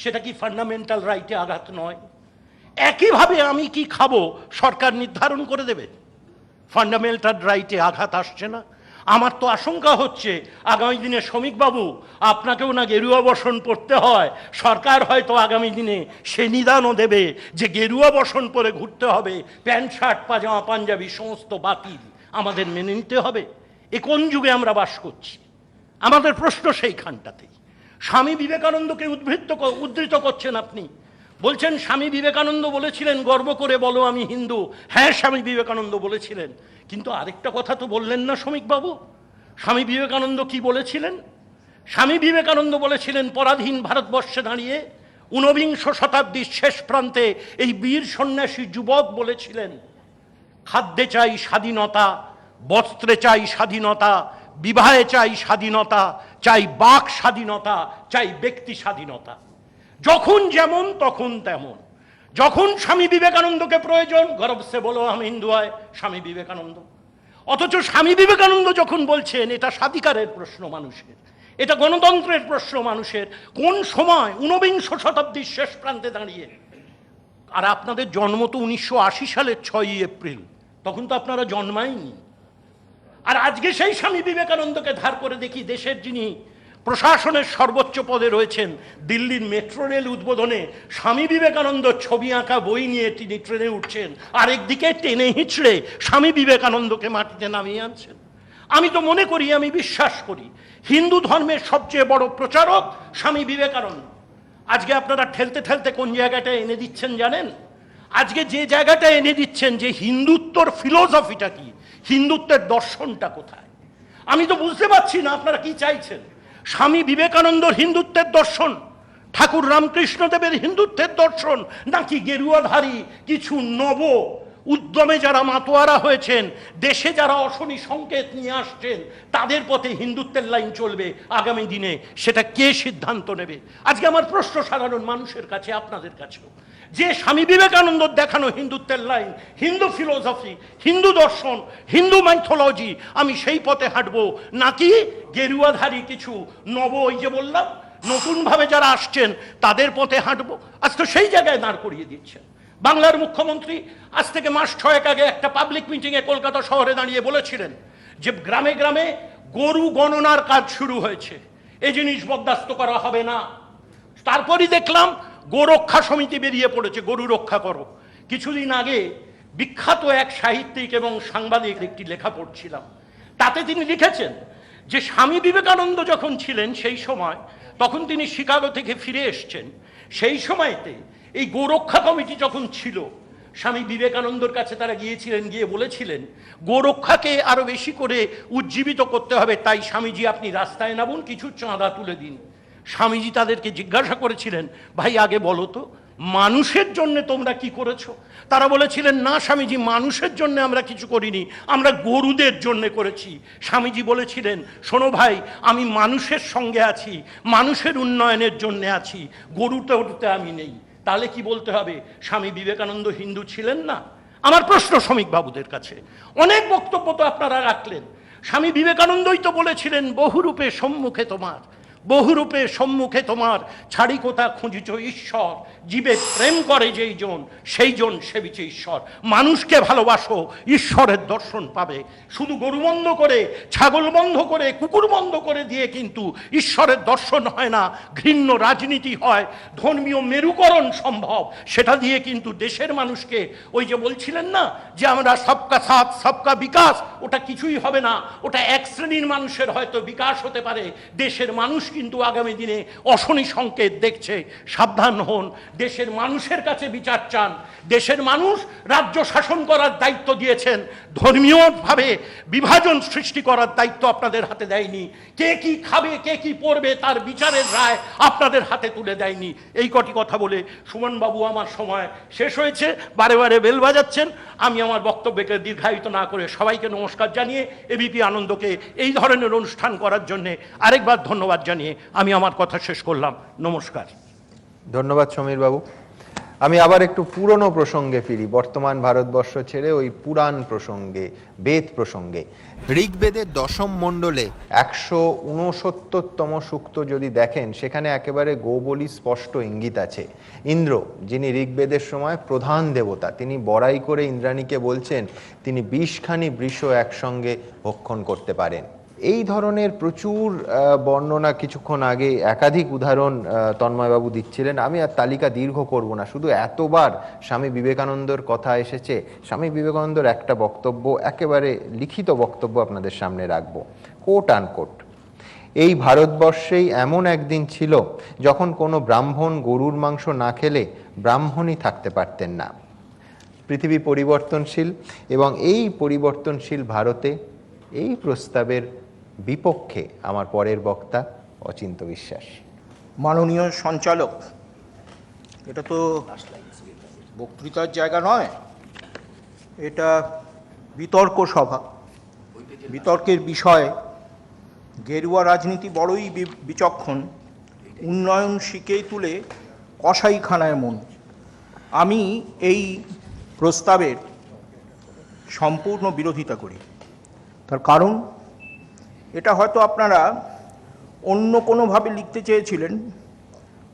সেটা কি ফান্ডামেন্টাল রাইটে আঘাত নয়? একইভাবে আমি কি খাবো সরকার নির্ধারণ করে দেবে। ফান্ডামেন্টাল রাইটে আঘাত আসছে না? আমার তো আশঙ্কা হচ্ছে আগামী দিনে শ্রমিকবাবু আপনাকেও না গেরুয়া বসন পরতে হয়, সরকার হয়তো আগামী দিনে সে নিদানও দেবে যে গেরুয়া বসন পরে ঘুরতে হবে, প্যান্ট শার্ট পাজামা পাঞ্জাবি সমস্ত বাতিল, আমাদের মেনে নিতে হবে। এ কোন যুগে আমরা বাস করছি? আমাদের প্রশ্ন সেইখানটাতেই। স্বামী বিবেকানন্দকে উদ্ধৃত করছেন আপনি, বলছেন স্বামী বিবেকানন্দ বলেছিলেন গর্ব করে বলো আমি হিন্দু। হ্যাঁ, স্বামী বিবেকানন্দ বলেছিলেন, কিন্তু আরেকটা কথা তো বললেন না শ্রমিকবাবু। স্বামী বিবেকানন্দ কি বলেছিলেন? স্বামী বিবেকানন্দ বলেছিলেন পরাধীন ভারতবর্ষে দাঁড়িয়ে ঊনবিংশ শতাব্দীর শেষ প্রান্তে এই বীর সন্ন্যাসী যুবক বলেছিলেন, খাদ্যে চাই স্বাধীনতা, বস্ত্রে চাই স্বাধীনতা, বিবাহে চাই স্বাধীনতা, চাই বাক স্বাধীনতা, চাই ব্যক্তি স্বাধীনতা। যখন যেমন তখন তেমন। যখন স্বামী বিবেকানন্দকে প্রয়োজন, গর্ব সে বলো আমি হিন্দু হয় স্বামী বিবেকানন্দ। অথচ স্বামী বিবেকানন্দ যখন বলছেন এটা স্বাধিকারের প্রশ্ন মানুষের, এটা গণতন্ত্রের প্রশ্ন মানুষের, কোন সময়? ঊনবিংশ শতাব্দীর শেষ প্রান্তে দাঁড়িয়ে। আর আপনাদের জন্ম তো 1980 সালের 6ই এপ্রিল, তখন তো আপনারা জন্মায়নি। আর আজকে সেই স্বামী বিবেকানন্দকে ধার করে দেখি দেশের যিনি প্রশাসনের সর্বোচ্চ পদে রয়েছেন, দিল্লির মেট্রো রেল উদ্বোধনে স্বামী বিবেকানন্দ ছবি আঁকা বই নিয়ে তিনি ট্রেনে উঠছেন, আরেকদিকে টেনে হিঁচড়ে স্বামী বিবেকানন্দকে মাটিতে নামিয়ে আনছেন। আমি তো মনে করি, আমি বিশ্বাস করি হিন্দু ধর্মের সবচেয়ে বড় প্রচারক স্বামী বিবেকানন্দ। আজকে আপনারা ঠেলতে ঠেলতে কোন জায়গাটা এনে দিচ্ছেন জানেন? আজকে যে জায়গাটা এনে দিচ্ছেন যে হিন্দুত্বর ফিলোসফিটা কি, হিন্দুত্বের দর্শনটা কোথায়। আমি তো বুঝতে পারছি না আপনারা কি চাইছেন। স্বামী বিবেকানন্দর হিন্দুত্বের দর্শন, ঠাকুর রামকৃষ্ণদেবের হিন্দুত্বের দর্শন, নাকি গেরুয়াধারী কিছু নব উদ্যমে যারা মাতোয়ারা হয়েছেন, দেশে যারা অশনি সংকেত নিয়ে আসছেন তাদের পথে হিন্দুত্বের লাইন চলবে আগামী দিনে? সেটা কে সিদ্ধান্ত নেবে? আজকে আমার প্রশ্ন সাধারণ মানুষের কাছে, আপনাদের কাছেও, যে স্বামী বিবেকানন্দর দেখানো হিন্দুত্বের লাইন, হিন্দু ফিলোসফি, হিন্দু দর্শন, হিন্দু মাইথোলজি, আমি সেই পথে হাঁটবো, নাকি গেরুয়াধারী কিছু নব, ওই যে বললাম নতুনভাবে যারা আসছেন তাদের পথে হাঁটবো? আজ তো সেই জায়গায় দাঁড় করিয়ে দিচ্ছেন। বাংলার মুখ্যমন্ত্রী আজ থেকে মাস 6 আগে একটা পাবলিক মিটিংয়ে কলকাতা শহরে দাঁড়িয়ে বলেছিলেন যে গ্রামে গ্রামে গরু গণনার কাজ শুরু হয়েছে, এই জিনিস বরদাস্ত করা হবে না। তারপরই দেখলাম গোরক্ষা সমিতি বেরিয়ে পড়েছে, গরু রক্ষা করো। কিছুদিন আগে বিখ্যাত এক সাহিত্যিক এবং সাংবাদিক একটি লেখা পড়ছিলাম, তাতে তিনি লিখেছেন যে স্বামী বিবেকানন্দ যখন ছিলেন সেই সময়, তখন তিনি শিকাগো থেকে ফিরে এসছেন, সেই সময়তে এই গোরক্ষা কমিটি যখন ছিল, স্বামী বিবেকানন্দর কাছে তারা গিয়েছিলেন, গিয়ে বলেছিলেন গোরক্ষাকে আরো বেশি করে উজ্জীবিত করতে হবে, তাই স্বামীজি আপনি রাস্তায় নামুন, কিছু চাঁদা তুলে দিন। স্বামীজি তাদেরকে জিজ্ঞাসা করেছিলেন, ভাই আগে বলো তো মানুষের জন্য তোমরা কি করেছো? তারা বলেছিলেন, না স্বামীজি, মানুষের জন্য আমরা কিছু করিনি, আমরা গরুদের জন্য করেছি। স্বামীজি বলেছিলেন, শোনো ভাই, আমি মানুষের সঙ্গে আছি, মানুষের উন্নয়নের জন্য আছি, গরুতে উঠতে আমি নেই। তাহলে কি বলতে হবে? স্বামী বিবেকানন্দ হিন্দু ছিলেন না? আমার প্রশ্ন শ্রমিক বাবুদের কাছে। অনেক বক্তব্য তো আপনারা রাখলেন, স্বামী বিবেকানন্দই তো বলেছিলেন বহুরূপে সম্মুখে তোমার, বহুরূপে সম্মুখে তোমার ছাড়ি কোথা খুঁজিছ ঈশ্বর, জীবে প্রেম করে যেই জন সেই জন সেবিছে ঈশ্বর। মানুষকে ভালোবাসো, ঈশ্বরের দর্শন পাবে। শুধু গরু বন্ধ করে, ছাগল বন্ধ করে, কুকুর বন্ধ করে দিয়ে কিন্তু ঈশ্বরের দর্শন হয় না, ঘৃণ্য রাজনীতি হয়, ধর্মীয় মেরুকরণ সম্ভব, সেটা দিয়ে কিন্তু দেশের মানুষকে, ওই যে বলছিলেন না যে আমরা সবকা সাথ সবকা বিকাশ, ওটা কিছুই হবে না, ওটা এক শ্রেণীর মানুষের হয়তো বিকাশ হতে পারে। দেশের মানুষ কিন্তু আগামী দিনে অশনি সংকেত দেখছে, সাবধান হন। দেশের মানুষের কাছে বিচার চান। দেশের মানুষ রাজ্য শাসন করার দায়িত্ব দিয়েছেন, ধর্মীয়ভাবে বিভাজন সৃষ্টি করার দায়িত্ব আপনাদের হাতে দেয়নি। কে কি খাবে, কে কি পড়বে, তার বিচারের রায় আপনাদের হাতে তুলে দেয়নি। এই কটি কথা বলে সুমনবাবু, আমার সময় শেষ হয়েছে, বারে বারে বেল বাজাচ্ছেন। আমি আমার বক্তব্যকে দীর্ঘায়িত না করে সবাইকে নমস্কার জানিয়ে এবিপি আনন্দকে এই ধরনের অনুষ্ঠান করার জন্য আরেকবার ধন্যবাদ জানিয়ে আমি আমার কথা শেষ করলাম। নমস্কার। ধন্যবাদ সমীর বাবু। আমি আবার একটু পুরনো প্রসঙ্গে ফিরি, বর্তমান ভারতবর্ষ ছেড়ে ওই পুরাণ প্রসঙ্গে, বেদ প্রসঙ্গে। ঋগ্বেদের দশম মণ্ডলে 169তম সূক্ত যদি দেখেন, সেখানে একেবারে গোবলি স্পষ্ট ইঙ্গিত আছে। ইন্দ্র, যিনি ঋগ্বেদের সময় প্রধান দেবতা, তিনি বড়াই করে ইন্দ্রাণীকে বলছেন তিনি 20খানি বৃষ একসঙ্গে ভক্ষণ করতে পারেন। এই ধরনের প্রচুর বর্ণনা কিছুক্ষণ আগে একাধিক উদাহরণ তন্ময়বাবু দিচ্ছিলেন। আমি আর তালিকা দীর্ঘ করব না, শুধু এতবার স্বামী বিবেকানন্দর কথা এসেছে, স্বামী বিবেকানন্দর একটা বক্তব্য, একেবারে লিখিত বক্তব্য আপনাদের সামনে রাখব, কোট আনকোট। এই ভারতবর্ষেই এমন একদিন ছিল যখন কোনো ব্রাহ্মণ গরুর মাংস না খেলে ব্রাহ্মণই থাকতে পারতেন না। পৃথিবী পরিবর্তনশীল, এবং এই পরিবর্তনশীল ভারতে এই প্রস্তাবের বিপক্ষে আমার পরের বক্তা অচিন্ত বিশ্বাস। মাননীয় সঞ্চালক, এটা তো বক্তৃতার জায়গা নয়, এটা বিতর্ক সভা। বিতর্কের বিষয় গেরুয়া রাজনীতি বড়ই বিচক্ষণ, উন্নয়ন শিখেই তুলে কসাইখানায় মন। আমি এই প্রস্তাবের সম্পূর্ণ বিরোধিতা করি। তার কারণ, এটা হয়তো আপনারা অন্য কোনোভাবে লিখতে চেয়েছিলেন,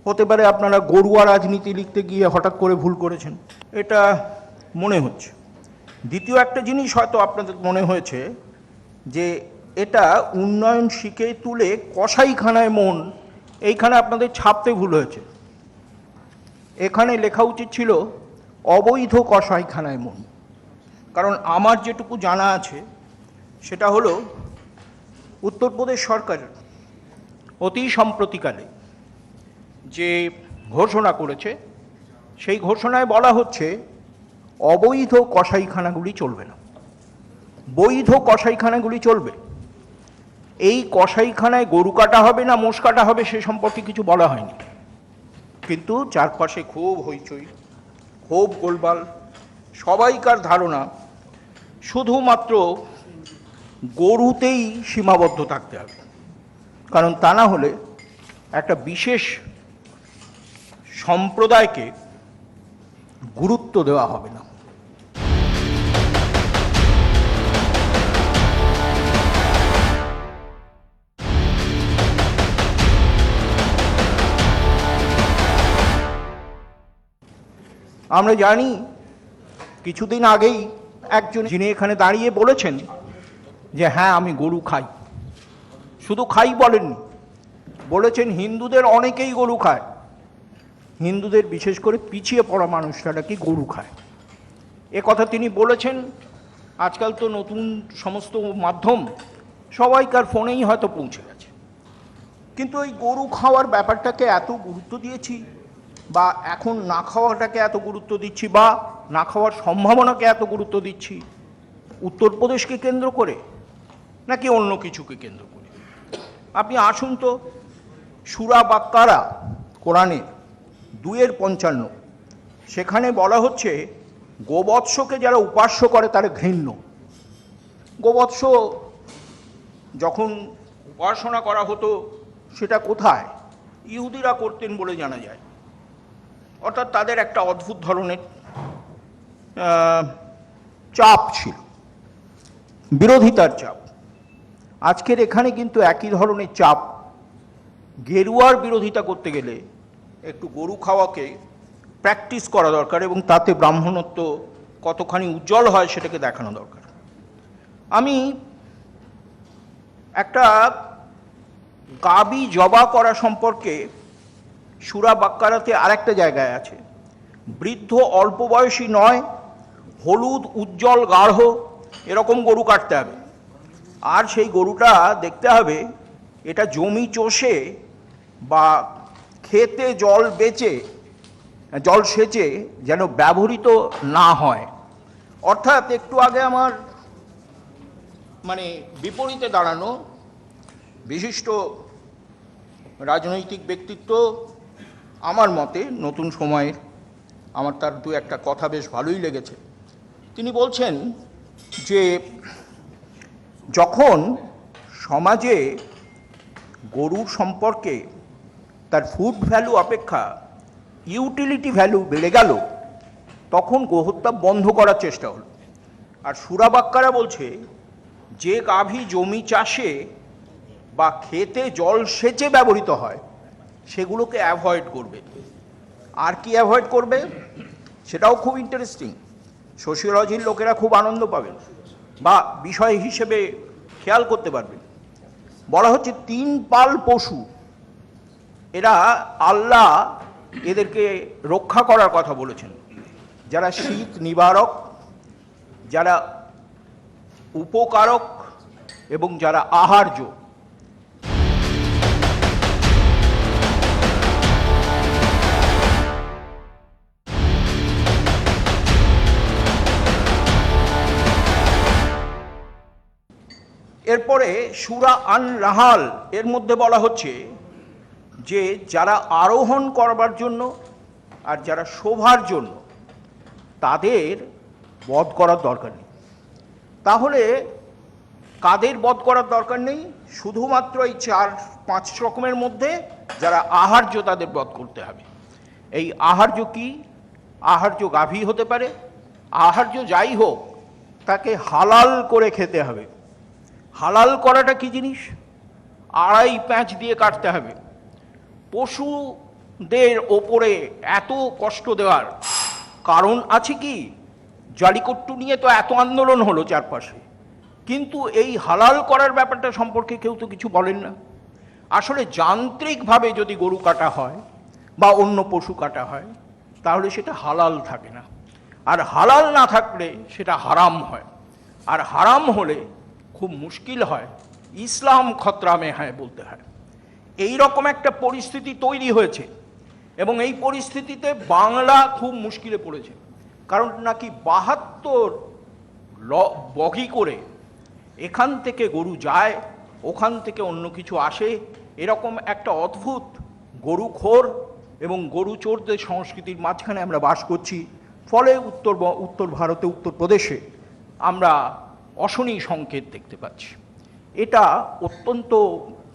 হতে পারে আপনারা গরুয়া রাজনীতি লিখতে গিয়ে হঠাৎ করে ভুল করেছেন, এটা মনে হচ্ছে। দ্বিতীয় একটা জিনিস হয়তো আপনাদের মনে হয়েছে যে এটা উন্নয়ন শিখে তুলে কসাইখানায় মন, এইখানে আপনাদের ছাপতে ভুল হয়েছে। এখানে লেখা উচিত ছিল অবৈধ কসাইখানায় মন। কারণ আমার যেটুকু জানা আছে সেটা হলো উত্তরপ্রদেশ সরকার অতি সম্প্রতিকালে যে ঘোষণা করেছে, সেই ঘোষণায় বলা হচ্ছে অবৈধ কসাইখানাগুলি চলবে না, বৈধ কসাইখানাগুলি চলবে। এই কসাইখানায় গরু কাটা হবে না মোষ কাটা হবে সে সম্পর্কে কিছু বলা হয়নি, কিন্তু চারপাশে খুব হইচই, খুব গোলমাল। সবাইকার ধারণা শুধুমাত্র গরুতেই সীমাবদ্ধ থাকতে হবে, কারণ তা না হলে একটা বিশেষ সম্প্রদায়কে গুরুত্ব দেওয়া হবে না। আমরা জানি কিছুদিন আগেই একজন, যিনি এখানে দাঁড়িয়ে বলেছেন যে হ্যাঁ আমি গরু খাই, শুধু খাই বলেননি, বলেছেন হিন্দুদের অনেকেই গরু খায়, হিন্দুদের বিশেষ করে পিছিয়ে পড়া মানুষরা নাকি গরু খায়। এ কথা তিনি বলেছেন। আজকাল তো নতুন সমস্ত মাধ্যম সবাইকার ফোনেই হয়তো পৌঁছে গেছে, কিন্তু এই গরু খাওয়ার ব্যাপারটাকে এত গুরুত্ব দিয়েছি, বা এখন না খাওয়াটাকে এত গুরুত্ব দিচ্ছি, বা না খাওয়ার সম্ভাবনাকে এত গুরুত্ব দিচ্ছি উত্তরপ্রদেশকে কেন্দ্র করে নাকি অন্য কিছুকে কেন্দ্র করে? আপনি আসুন তো, সূরা বাকারা কোরআনের 2:55, সেখানে বলা হচ্ছে গোবৎসকে যারা উপাস্য করে তারা ঘৃণ্য। গোবৎস যখন উপাসনা করা হতো সেটা কোথায়? ইহুদিরা করতেন বলে জানা যায়। অর্থাৎ তাদের একটা অদ্ভুত ধরনের চাপ ছিল, বিরোধিতার চাপ। আজকের এখানে কিন্তু একই ধরনের চাপ গেরুয়ার বিরোধিতা করতে গেলে একটু গরু খাওয়াকে প্র্যাকটিস করা দরকার এবং তাতে ব্রাহ্মণত্ব কতখানি উজ্জ্বল হয় সেটাকে দেখানো দরকার। আমি একটা গাবি জবা করা সম্পর্কে সূরা বাক্কারাতে আরেকটা জায়গায় আছে, বৃদ্ধ অল্প বয়সী নয়, হলুদ উজ্জ্বল গাঢ় এরকম গরু কাটতে হবে, আর সেই গরুটা দেখতে হবে এটা জমি চষে বা খেতে জল সেচে যেন ব্যবহৃত না হয়। অর্থাৎ একটু আগে আমার বিপরীতে দাঁড়ানো বিশিষ্ট রাজনৈতিক ব্যক্তিত্ব, আমার মতে নতুন সময়ের, আমার তার দু একটা কথা বেশ ভালোই লেগেছে। তিনি বলছেন যে যখন সমাজে গরুর সম্পর্কে তার ফুড ভ্যালু অপেক্ষা ইউটিলিটি ভ্যালু বেড়ে গেল, তখন গোহত্যা বন্ধ করার চেষ্টা হলো। আর সূরা বাক্কারা বলছে যে গাভী জমি চাষে বা খেতে জল সেচে ব্যবহৃত হয় সেগুলোকে অ্যাভয়েড করবে। আর কি অ্যাভয়েড করবে সেটাও খুব ইন্টারেস্টিং, সোশিওলজির লোকেরা খুব আনন্দ পাবেন বা বিষয় হিসেবে খেয়াল করতে পারবেন। বলা হচ্ছে 3 পাল পশু, এরা আল্লাহ এদেরকে রক্ষা করার কথা বলেছেন, যারা শীত নিবারক, যারা উপকারক এবং যারা আহার্য। এরপরে সূরা আন-নাহাল এর মধ্যে বলা হচ্ছে যে যারা আরোহণ করবার জন্য আর যারা শোভার জন্য তাদের বধ করার দরকার নেই। তাহলে কাদের বধ করার দরকার নেই? শুধুমাত্র এই 4-5 রকমের মধ্যে যারা আহার্য তাদের বধ করতে হবে। এই আহার্য কি? আহার্য গাভী হতে পারে, আহার্য যাই হোক তাকে হালাল করে খেতে হবে। হালাল করাটা কি জিনিস? 2.5 প্যাঁচ দিয়ে কাটতে হবে। পশুদের ওপরে এত কষ্ট দেওয়ার কারণ আছে কি? জালিকট্টু নিয়ে তো এত আন্দোলন হলো চারপাশে, কিন্তু এই হালাল করার ব্যাপারটা সম্পর্কে কেউ তো কিছু বলেন না। আসলে যান্ত্রিকভাবে যদি গরু কাটা হয় বা অন্য পশু কাটা হয় তাহলে সেটা হালাল থাকে না, আর হালাল না থাকলে সেটা হারাম হয়, আর হারাম হলে খুব মুশকিল হয়, ইসলাম খতরা মে হ্যায় বলতে হয়। এই রকম একটা পরিস্থিতি তৈরি হয়েছে এবং এই পরিস্থিতিতে বাংলা খুব মুশকিলে পড়েছে, কারণ নাকি 72 বগি করে এখান থেকে গরু যায়, ওখান থেকে অন্য কিছু আসে, এরকম একটা অদ্ভুত গরুখোর এবং গরু চোরদের সংস্কৃতির মাঝখানে আমরা বাস করছি। ফলে উত্তর ভারতে, উত্তরপ্রদেশে আমরা অশনি সংকেত দেখতে পাচ্ছি। এটা অত্যন্ত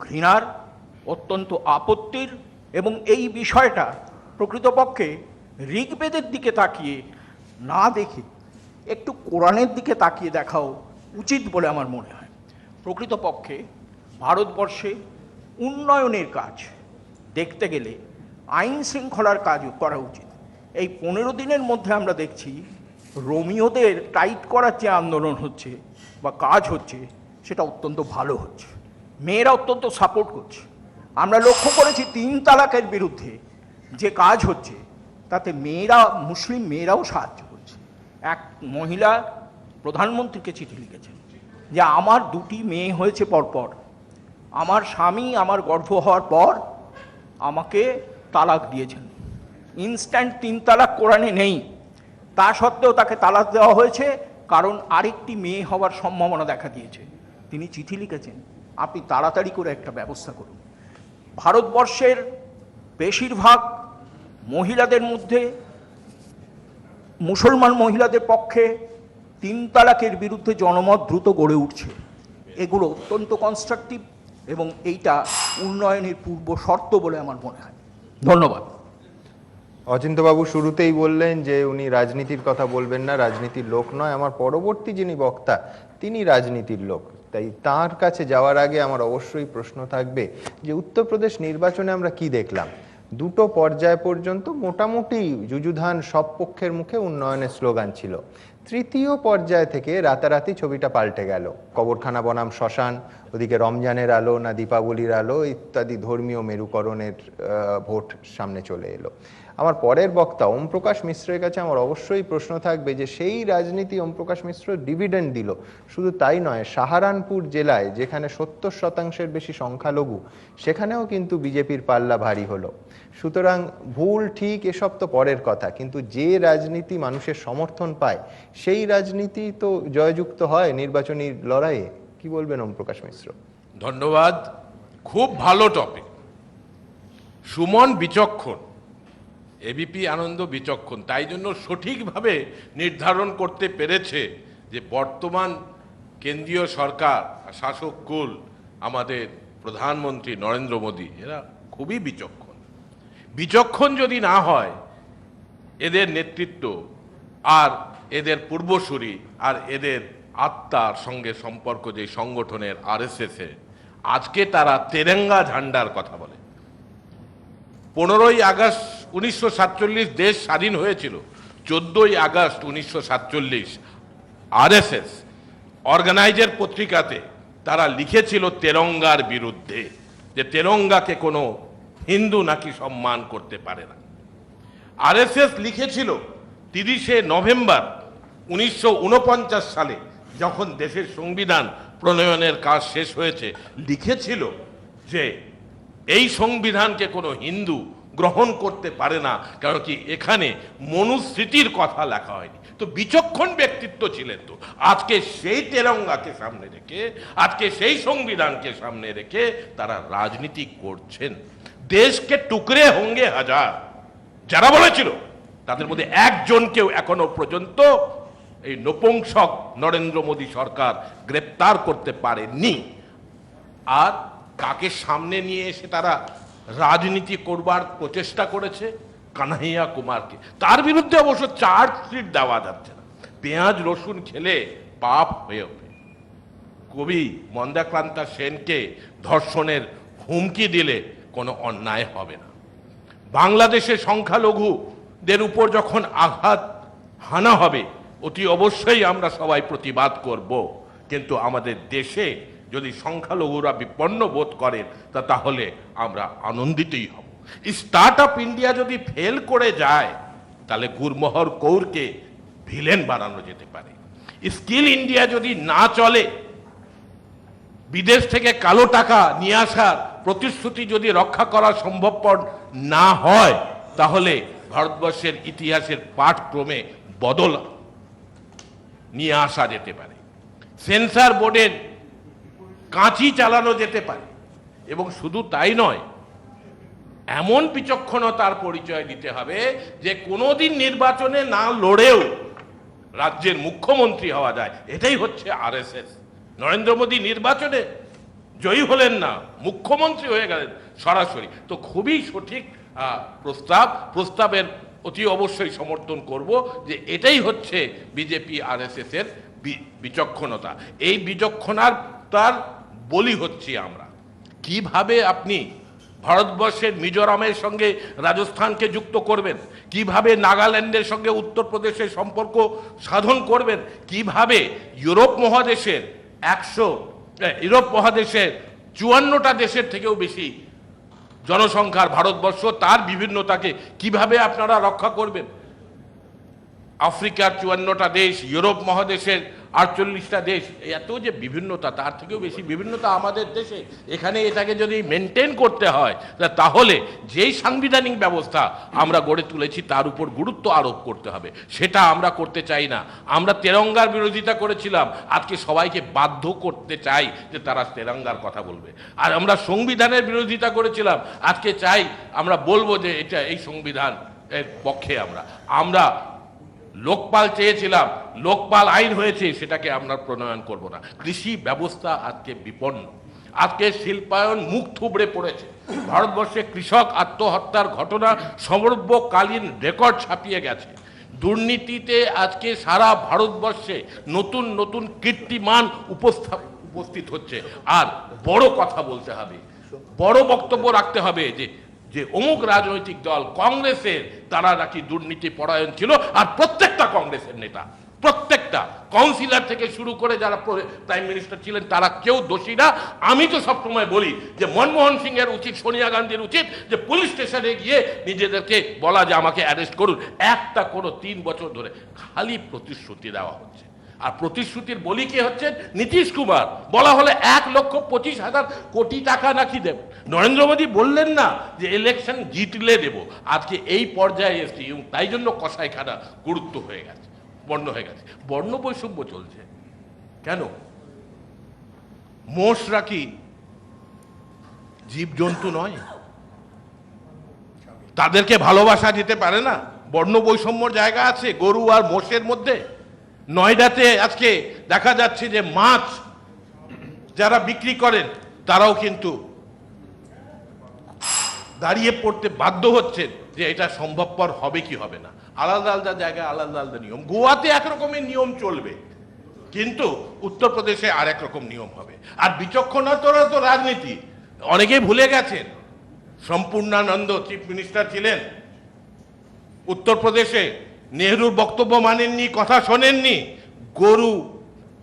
ঘৃণার, অত্যন্ত আপত্তির, এবং এই বিষয়টা প্রকৃতপক্ষে ঋগ্বেদের দিকে তাকিয়ে না দেখে একটু কোরআনের দিকে তাকিয়ে দেখাও উচিত বলে আমার মনে হয়। প্রকৃতপক্ষে ভারতবর্ষে উন্নয়নের কাজ দেখতে গেলে আইন শৃঙ্খলার কাজও করা উচিত। এই 15 দিনের মধ্যে আমরা দেখছি রোমিওদের টাইট করার যে আন্দোলন হচ্ছে বা কাজ হচ্ছে সেটা অত্যন্ত ভালো হচ্ছে, মেয়েরা অত্যন্ত সাপোর্ট করছে। আমরা লক্ষ্য করেছি 3 তালাকের বিরুদ্ধে যে কাজ হচ্ছে তাতে মেয়েরা, মুসলিম মেয়েরাও সাহায্য করছে। এক মহিলা প্রধানমন্ত্রীকে চিঠি লিখেছেন যে আমার 2টি মেয়ে হয়েছে পরপর, আমার স্বামী আমার গর্ভ হওয়ার পর আমাকে তালাক দিয়েছেন। ইনস্ট্যান্ট 3 তালাক কোরআনে নেই, তা সত্ত্বেও তাকে তালাক দেওয়া হয়েছে কারণ আরেকটি মেয়ে হওয়ার সম্ভাবনা দেখা দিয়েছে। তিনি চিঠি লিখেছেন আপনি তাড়াতাড়ি করে একটা ব্যবস্থা করুন। ভারতবর্ষের বেশিরভাগ মহিলাদের মধ্যে, মুসলমান মহিলাদের পক্ষে 3 তালাকের বিরুদ্ধে জনমত দ্রুত গড়ে উঠছে। এগুলো অত্যন্ত কনস্ট্রাকটিভ এবং এইটা উন্নয়নের পূর্ব শর্ত বলে আমার মনে হয়। ধন্যবাদ। অচিন্ত্যবাবু শুরুতেই বললেন যে উনি রাজনীতির কথা বলবেন না, রাজনীতির লোক নয়। আমার পরবর্তী যিনি বক্তা তিনি রাজনীতির লোক। তাই তার কাছে যাওয়ার আগে আমার অবশ্যই প্রশ্ন থাকবে যে উত্তরপ্রদেশ নির্বাচনে আমরা কি দেখলাম? দুটো পর্যায় পর্যন্ত মোটামুটি যুযুধান, সব পক্ষের মুখে উন্নয়নের স্লোগান ছিল। তৃতীয় পর্যায় থেকে রাতারাতি ছবিটা পাল্টে গেল। কবরখানা বনাম শ্মশান, ওদিকে রমজানের আলো না দীপাবলির আলো ইত্যাদি ধর্মীয় মেরুকরণের ভোট সামনে চলে এলো। আমার পরের বক্তা ওম প্রকাশ মিশ্রের কাছে আমার অবশ্যই প্রশ্ন থাকবে যে সেই রাজনীতি ওম প্রকাশ মিশ্র ডিভিডেন্ড দিল। শুধু তাই নয়, সাহারানপুর জেলায় যেখানে 70% বেশি সংখ্যালঘু, সেখানেও কিন্তু বিজেপির পাল্লা ভারী হলো। সুতরাং ভুল ঠিক এসব তো পরের কথা, কিন্তু যে রাজনীতি মানুষের সমর্থন পায় সেই রাজনীতি তো জয়যুক্ত হয় নির্বাচনী লড়াইয়ে। কি বলবেন ওম প্রকাশ মিশ্র? ধন্যবাদ, খুব ভালো টপিক। সুমন বিচক্ষণ, এবিপি আনন্দ বিচক্ষণ, তাই জন্য সঠিকভাবে নির্ধারণ করতে পেরেছে যে বর্তমান কেন্দ্রীয় সরকার শাসক কুল আমাদের প্রধানমন্ত্রী নরেন্দ্র মোদী এরা খুবই বিচক্ষণ। বিচক্ষণ যদি না হয়, এদের নেতৃত্ব আর এদের পূর্বসূরি আর এদের আত্মার সঙ্গে সম্পর্ক যে সংগঠনের আরএসএস এর, আজকে তারা তেরেঙ্গা ঝান্ডার কথা বলে। 15ই আগস্ট 1947 দেশ স্বাধীন হয়েছিল। 14ই আগস্ট 1947 আরএসএস অর্গানাইজার পত্রিকাতে তারা লিখেছিল তেরঙ্গার বিরুদ্ধে, যে তেরঙ্গাকে কোনো হিন্দু নাকি সম্মান করতে পারে না। আরএসএস লিখেছিল 30শে নভেম্বর 1949 সালে, যখন দেশের সংবিধান প্রণয়নের কাজ শেষ হয়েছে, লিখেছিল যে এই সংবিধানকে কোনো হিন্দু গ্রহণ করতে পারে না, কারণ কি এখানে মনুস্মৃতির কথা লেখা হয়নি। তো বিচক্ষণ ব্যক্তিত্ব ছিলেন। তো আজকে সেই তেরঙ্গাকে সামনে রেখে, আজকে সেই সংবিধানকে সামনে রেখে তারা রাজনীতি করছেন। দেশকে টুকরে হোঙ্গে হাজার যারা বলেছিল, তাদের মধ্যে একজনকেও এখনো পর্যন্ত এই নপুংসক নরেন্দ্র মোদী সরকার গ্রেপ্তার করতে পারেনি। আর কাকে সামনে নিয়ে এসে তারা রাজনীতি করবার প্রচেষ্টা করেছে? কানহাইয়া কুমারকে। তার বিরুদ্ধে অবশ্য চার্জশিট দেওয়া যাচ্ছে না। পেঁয়াজ রসুন খেলে পাপ হয়ে ওঠে। কবি মন্দাক্রান্তা সেনকে ধর্ষণের হুমকি দিলে কোনো অন্যায় হবে না। বাংলাদেশের সংখ্যালঘুদের উপর যখন আঘাত হানা হবে, অতি অবশ্যই আমরা সবাই প্রতিবাদ করব। কিন্তু আমাদের দেশে যদি সংখ্যালঘুরা বিপন্ন বোধ করেন, তাহলে আমরা আনন্দিতই হব। স্টার্ট আপ ইন্ডিয়া যদি ফেল করে যায়, তাহলে গুরমোহর কৌরকে ভিলেন বানানো যেতে পারে। স্কিল ইন্ডিয়া যদি না চলে, বিদেশ থেকে কালো টাকা নিয়ে আসার প্রতিশ্রুতি যদি রক্ষা করা সম্ভবপর না হয়, তাহলে ভারতবর্ষের ইতিহাসের পাঠক্রমে বদল নিয়ে আসা যেতে পারে। সেন্সর বোর্ডের কাঁচি চালানো যেতে পারে। এবং শুধু তাই নয়, এমন বিচক্ষণতার পরিচয় দিতে হবে যে কোনোদিন নির্বাচনে না লড়েও রাজ্যের মুখ্যমন্ত্রী হওয়া যায়। এটাই হচ্ছে আরএসএস। নরেন্দ্র মোদী নির্বাচনে জয়ী হলেন না, মুখ্যমন্ত্রী হয়ে গেলেন সরাসরি। তো খুবই সঠিক প্রস্তাবের অতি অবশ্যই সমর্থন করব যে এটাই হচ্ছে বিজেপি আরএসএস এর বিচক্ষণতা। এই বিচক্ষণতার বলি হচ্ছি আমরা। কিভাবে আপনি ভারতবর্ষের মিজোরামের সঙ্গে রাজস্থানকে যুক্ত করবেন, কিভাবে নাগাল্যান্ডের সঙ্গে উত্তরপ্রদেশের সম্পর্ক সাধন করবেন, কিভাবে ইউরোপ মহাদেশের 54টা দেশের থেকেও বেশি জনসংখ্যার ভারতবর্ষ, তার বিভিন্নতাকে কিভাবে আপনারা রক্ষা করবেন। আফ্রিকার 54টা দেশ, ইউরোপ মহাদেশের 48টা দেশ, এত যে বিভিন্নতা, তার থেকেও বেশি বিভিন্নতা আমাদের দেশে। এখানে এটাকে যদি মেনটেন করতে হয়, তাহলে যেই সাংবিধানিক ব্যবস্থা আমরা গড়ে তুলেছি তার উপর গুরুত্ব আরোপ করতে হবে। সেটা আমরা করতে চাই না। আমরা তেরঙ্গার বিরোধিতা করেছিলাম, আজকে সবাইকে বাধ্য করতে চাই যে তারা তেরঙ্গার কথা বলবে। আর আমরা সংবিধানের বিরোধিতা করেছিলাম, আজকে চাই আমরা বলবো যে এটা এই সংবিধান এর পক্ষে। আমরা লোকপাল চেয়েছিলাম, লোকপাল আইন হয়েছে, সেটাকে আমরা প্রণয়ন করব না। কৃষি ব্যবস্থা আজকে বিপন্ন, আজকে শিল্পায়ন মুখ থুবড়ে পড়েছে। ভারতবর্ষে কৃষক আত্মহত্যার ঘটনা সর্বকালীন রেকর্ড ছাপিয়ে গেছে। দুর্নীতিতে আজকে সারা ভারতবর্ষে নতুন নতুন কীর্তিমান উপস্থিত হচ্ছে আর বড় কথা বলতে হবে, বড় বক্তব্য রাখতে হবে যে যে অমুক রাজনৈতিক দল কংগ্রেসের তারা নাকি দুর্নীতি পরায়ণ ছিল, আর প্রত্যেকটা কংগ্রেসের নেতা, প্রত্যেকটা কাউন্সিলর থেকে শুরু করে যারা প্রাইম মিনিস্টার ছিলেন তারা কেউ দোষী না। আমি তো সবসময় বলি যে মনমোহন সিং এর উচিত, সোনিয়া গান্ধীর উচিত যে পুলিশ স্টেশনে গিয়ে নিজেদেরকে বলা যে আমাকে অ্যারেস্ট করুন। একটা কোনো 3 বছর ধরে খালি প্রতিশ্রুতি দেওয়া হচ্ছে, আর প্রতিশ্রুতির বলি কে হচ্ছে নীতিশ কুমার। বলা হলে 1,25,000 কোটি টাকা নাকি দেব। নরেন্দ্র মোদী বললেন না যে ইলেকশন জিতলে দেব। আজকে এই পর্যায়ে এসছি এবং তাই জন্য কসাইখানা গুরুত্ব হয়ে গেছে, বর্ণ হয়ে গেছে, বর্ণ বৈষম্য চলছে। কেন? মোষরা কি জীবজন্তু নয়? তাদেরকে ভালোবাসা দিতে পারে না? বর্ণ বৈষম্যর জায়গা আছে গরু আর মোষের মধ্যে। নয়ডাতে আজকে দেখা যাচ্ছে যে মাছ যারা বিক্রি করেন তারাও কিন্তু দাঁড়িয়ে পড়তে বাধ্য হচ্ছেন যে এটা সম্ভবপর হবে কি হবে না। আলাদা আলাদা জায়গায় আলাদা আলাদা নিয়ম। গোয়াতে একরকমের নিয়ম চলবে, কিন্তু উত্তরপ্রদেশে আর এক রকম নিয়ম হবে। আর বিচক্ষণতার তো রাজনীতি অনেকেই ভুলে গেছেন। সম্পূর্ণানন্দ চিফ মিনিস্টার ছিলেন উত্তরপ্রদেশে, নেহরুর বক্তব্য মানেননি, কথা শোনেননি। গরু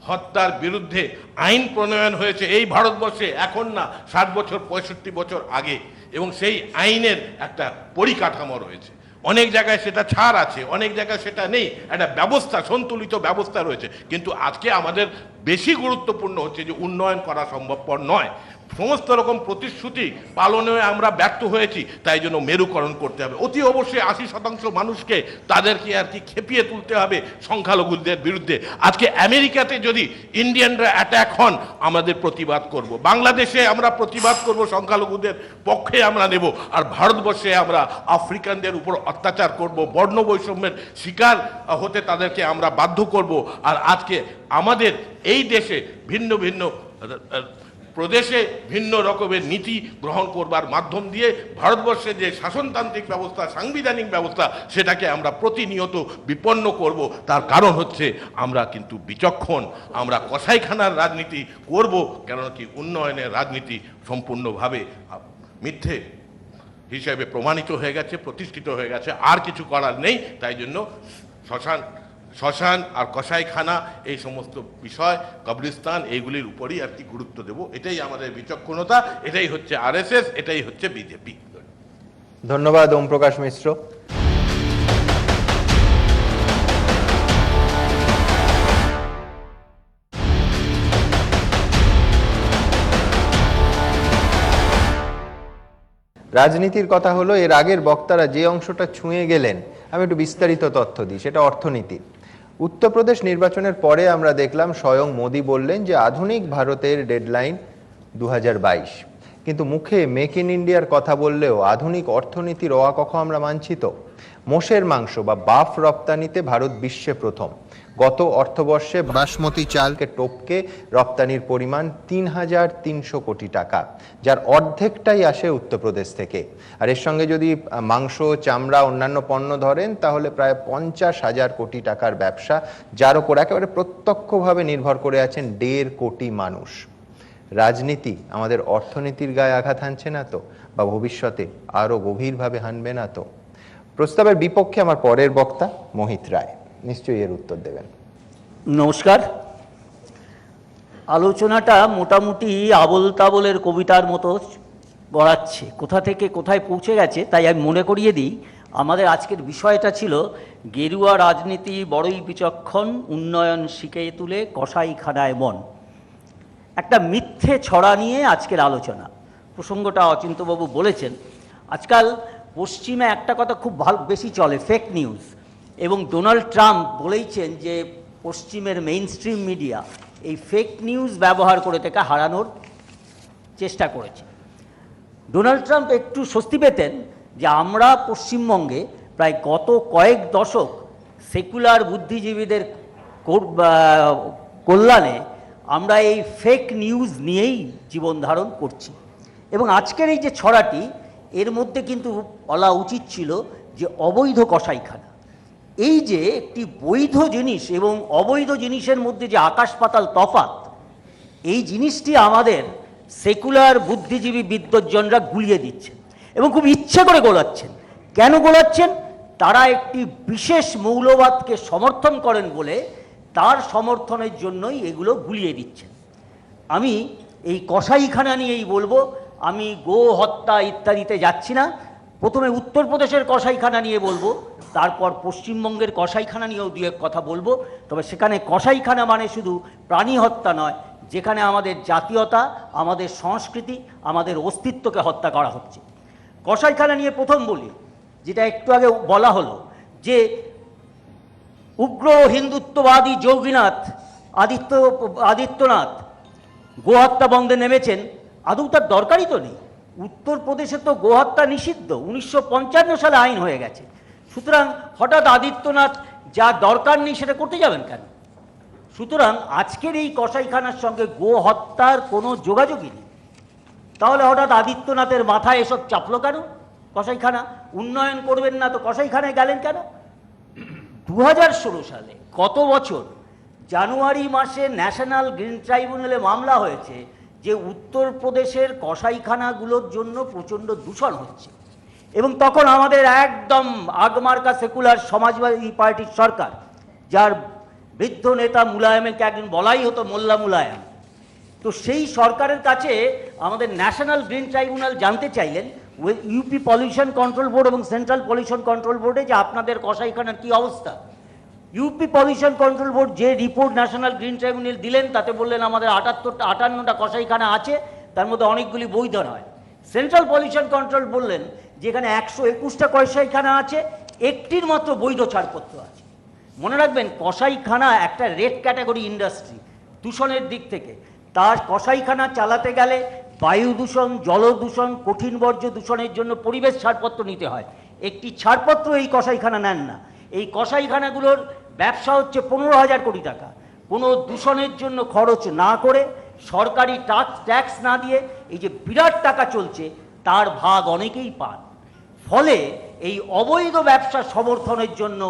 হত্যার বিরুদ্ধে আইন প্রণয়ন হয়েছে এই ভারতবর্ষে, এখন না 60 বছর 65 বছর আগে, এবং সেই আইনের একটা পরিকাঠামো রয়েছে। অনেক জায়গায় সেটা ছাড় আছে, অনেক জায়গায় সেটা নেই, একটা ব্যবস্থা, সন্তুলিত ব্যবস্থা রয়েছে। কিন্তু আজকে আমাদের বেশি গুরুত্বপূর্ণ হচ্ছে যে উন্নয়ন করা সম্ভবপর নয়। সমস্ত রকম প্রতিশ্রুতি পালনে আমরা ব্যর্থ হয়েছি, তাই জন্য মেরুকরণ করতে হবে। অতি অবশ্যই 80% মানুষকে তাদেরকে আর কি খেপিয়ে তুলতে হবে সংখ্যালঘুদের বিরুদ্ধে। আজকে আমেরিকাতে যদি ইন্ডিয়ানরা অ্যাট্যাক হন আমাদের প্রতিবাদ করব, বাংলাদেশে আমরা প্রতিবাদ করব, সংখ্যালঘুদের পক্ষে আমরা নেব, আর ভারতবর্ষে আমরা আফ্রিকানদের উপর অত্যাচার করব, বর্ণ বৈষম্যের শিকার হতে তাদেরকে আমরা বাধ্য করব। আর আজকে আমাদের এই দেশে ভিন্ন ভিন্ন প্রদেশে ভিন্ন রকমের নীতি গ্রহণ করবার মাধ্যম দিয়ে ভারতবর্ষের যে শাসনতান্ত্রিক ব্যবস্থা, সাংবিধানিক ব্যবস্থা, সেটাকে আমরা প্রতিনিয়ত বিপন্ন করব। তার কারণ হচ্ছে আমরা কিন্তু বিচক্ষণ, আমরা কসাইখানার রাজনীতি করব, কেননা কি উন্নয়নের রাজনীতি সম্পূর্ণভাবে মিথ্যে হিসেবে প্রমাণিত হয়ে গেছে, প্রতিষ্ঠিত হয়ে গেছে, আর কিছু করার নেই। তাই জন্য শ্মশান আর কসাইখানা এই সমস্ত বিষয়, কবরস্থান, এইগুলির উপরই আর কি গুরুত্ব দেব। এটাই আমাদের বিচক্ষণতা, এটাই হচ্ছে আরএসএস, এটাই হচ্ছে বিজেপি। ধন্যবাদ ওম প্রকাশ মিশ্র। রাজনীতির কথা হলো, এর আগের বক্তারা যে অংশটা ছুঁয়ে গেলেন আমি একটু বিস্তারিত তথ্য দিই, সেটা অর্থনীতি। উত্তরপ্রদেশ নির্বাচনের পরে আমরা দেখলাম স্বয়ং মোদি বললেন যে আধুনিক ভারতের ডেডলাইন 2022, কিন্তু মুখে মেক ইন ইন্ডিয়ার কথা বললেও আধুনিক অর্থনীতির অকখ আমরা মানছি তো। মোষের মাংস বা বাফ রপ্তানিতে ভারত বিশ্বে প্রথম। গত অর্থবর্ষে বাসমতি চালকে টপকে রপ্তানির পরিমাণ 3,300 কোটি টাকা, যার অর্ধেকটাই আসে উত্তরপ্রদেশ থেকে। আর এর সঙ্গে যদি মাংস, চামড়া, অন্যান্য পণ্য ধরেন তাহলে প্রায় 50,000 কোটি টাকার ব্যবসা, যার উপর একেবারে প্রত্যক্ষভাবে নির্ভর করে আছেন 1.5 কোটি মানুষ। রাজনীতি আমাদের অর্থনীতির গায়ে আঘাত হানছে না তো, বা ভবিষ্যতে আরও গভীরভাবে হানবে না তো? প্রস্তাবের বিপক্ষে আমার পরের বক্তা মোহিত রায় নিশ্চয়ই এর উত্তর দেবেন। নমস্কার। আলোচনাটা মোটামুটি আবোল তাবোলের কবিতার মতো গড়াচ্ছে, কোথা থেকে কোথায় পৌঁছে গেছে। তাই আমি মনে করিয়ে দিই, আমাদের আজকের বিষয়টা ছিল গেরুয়া রাজনীতি বড়ই বিচক্ষণ, উন্নয়ন শিখে তুলে কসাইখানায় মন। একটা মিথ্যে ছড়া নিয়ে আজকের আলোচনা। প্রসঙ্গটা অচিন্তবাবু বলেছেন, আজকাল পশ্চিমে একটা কথা খুব বেশি চলে, ফেক নিউজ। এবং ডোনাল্ড ট্রাম্প বলেইছেন যে পশ্চিমের মেইন স্ট্রিম মিডিয়া এই ফেক নিউজ ব্যবহার করে থেকে হারানোর চেষ্টা করেছে। ডোনাল্ড ট্রাম্প একটু স্বস্তি পেতেন যে আমরা পশ্চিমবঙ্গে প্রায় গত কয়েক দশক সেকুলার বুদ্ধিজীবীদের কল্যাণে আমরা এই ফেক নিউজ নিয়েই জীবন ধারণ করছি। এবং আজকের এই যে ছড়াটি, এর মধ্যে কিন্তু বলা উচিত ছিল যে অবৈধ কসাইখানা। এই যে একটি বৈধ জিনিস এবং অবৈধ জিনিসের মধ্যে যে আকাশ পাতাল তফাৎ, এই জিনিসটি আমাদের সেকুলার বুদ্ধিজীবী বিদ্বজ্জনরা গুলিয়ে দিচ্ছেন এবং খুব ইচ্ছে করে গোলাচ্ছেন। কেন গোলাচ্ছেন? তারা একটি বিশেষ মৌলবাদকে সমর্থন করেন বলে তার সমর্থনের জন্যই এগুলো গুলিয়ে দিচ্ছেন। আমি এই কসাইখানা নিয়েই বলবো, আমি গো হত্যা ইত্যাদিতে যাচ্ছি না। প্রথমে উত্তরপ্রদেশের কসাইখানা নিয়ে বলবো, তারপর পশ্চিমবঙ্গের কসাইখানা নিয়েও দু এক কথা বলবো। তবে সেখানে কসাইখানা মানে শুধু প্রাণী হত্যা নয়, যেখানে আমাদের জাতীয়তা, আমাদের সংস্কৃতি, আমাদের অস্তিত্বকে হত্যা করা হচ্ছে। কসাইখানা নিয়ে প্রথম বলি, যেটা একটু আগে বলা হলো যে উগ্র হিন্দুত্ববাদী যোগীনাথ আদিত্যনাথ গোহত্যা বন্ধে নেমেছেন, আদৌ তার দরকারই তো নেই। উত্তরপ্রদেশে তো গোহত্যা নিষিদ্ধ, 1955 সালে আইন হয়ে গেছে। সুতরাং হঠাৎ আদিত্যনাথ যা দরকার নেই সেটা করতে যাবেন কেন? সুতরাং আজকের এই কসাইখানার সঙ্গে গো হত্যার কোনো যোগাযোগই নেই। তাহলে হঠাৎ আদিত্যনাথের মাথায় এসব চাপলো কেন? কসাইখানা উন্নয়ন করবেন না তো কসাইখানায় গেলেন কেন? 2016 সালে, গত বছর জানুয়ারি মাসে ন্যাশনাল গ্রিন ট্রাইব্যুনালে মামলা হয়েছে যে উত্তরপ্রদেশের কসাইখানাগুলোর জন্য প্রচণ্ড দূষণ হচ্ছে, এবং তখন আমাদের একদম আগমার্কা সেকুলার সমাজবাদী পার্টির সরকার, যার বৃদ্ধ নেতা মুলায়মকে একদিন বলাই হতো মোল্লা মুলায়ম, তো সেই সরকারের কাছে আমাদের ন্যাশনাল গ্রিন ট্রাইব্যুনাল জানতে চাইলেন ইউপি পলিউশন কন্ট্রোল বোর্ড এবং সেন্ট্রাল পলিউশন কন্ট্রোল বোর্ডে যে আপনাদের কসাইখানার কী অবস্থা। ইউপি পলিউশন কন্ট্রোল বোর্ড যে রিপোর্ট ন্যাশনাল গ্রিন ট্রাইব্যুনাল দিলেন তাতে বললেন আমাদের 58টা কসাইখানা আছে, তার মধ্যে অনেকগুলি বৈধ নয়। সেন্ট্রাল পলিউশন কন্ট্রোল বললেন যেখানে 121টা কসাইখানা আছে, একটির মাত্র বৈধ ছাড়পত্র আছে। মনে রাখবেন, কসাইখানা একটা রেড ক্যাটাগরি ইন্ডাস্ট্রি দূষণের দিক থেকে। তার কসাইখানা চালাতে গেলে বায়ু দূষণ, জল দূষণ, কঠিন বর্জ্য দূষণের জন্য পরিবেশ ছাড়পত্র নিতে হয়। একটি ছাড়পত্র এই কসাইখানা নেন না। এই কসাইখানাগুলোর ব্যবসা হচ্ছে 15,000 কোটি টাকা। কোনো দূষণের জন্য খরচ না করে, সরকারি ট্যাক্স না দিয়ে এই যে বিরাট টাকা চলছে তার ভাগ অনেকেই পান। ফলে এই অবৈধ ব্যবসা সমর্থনের জন্য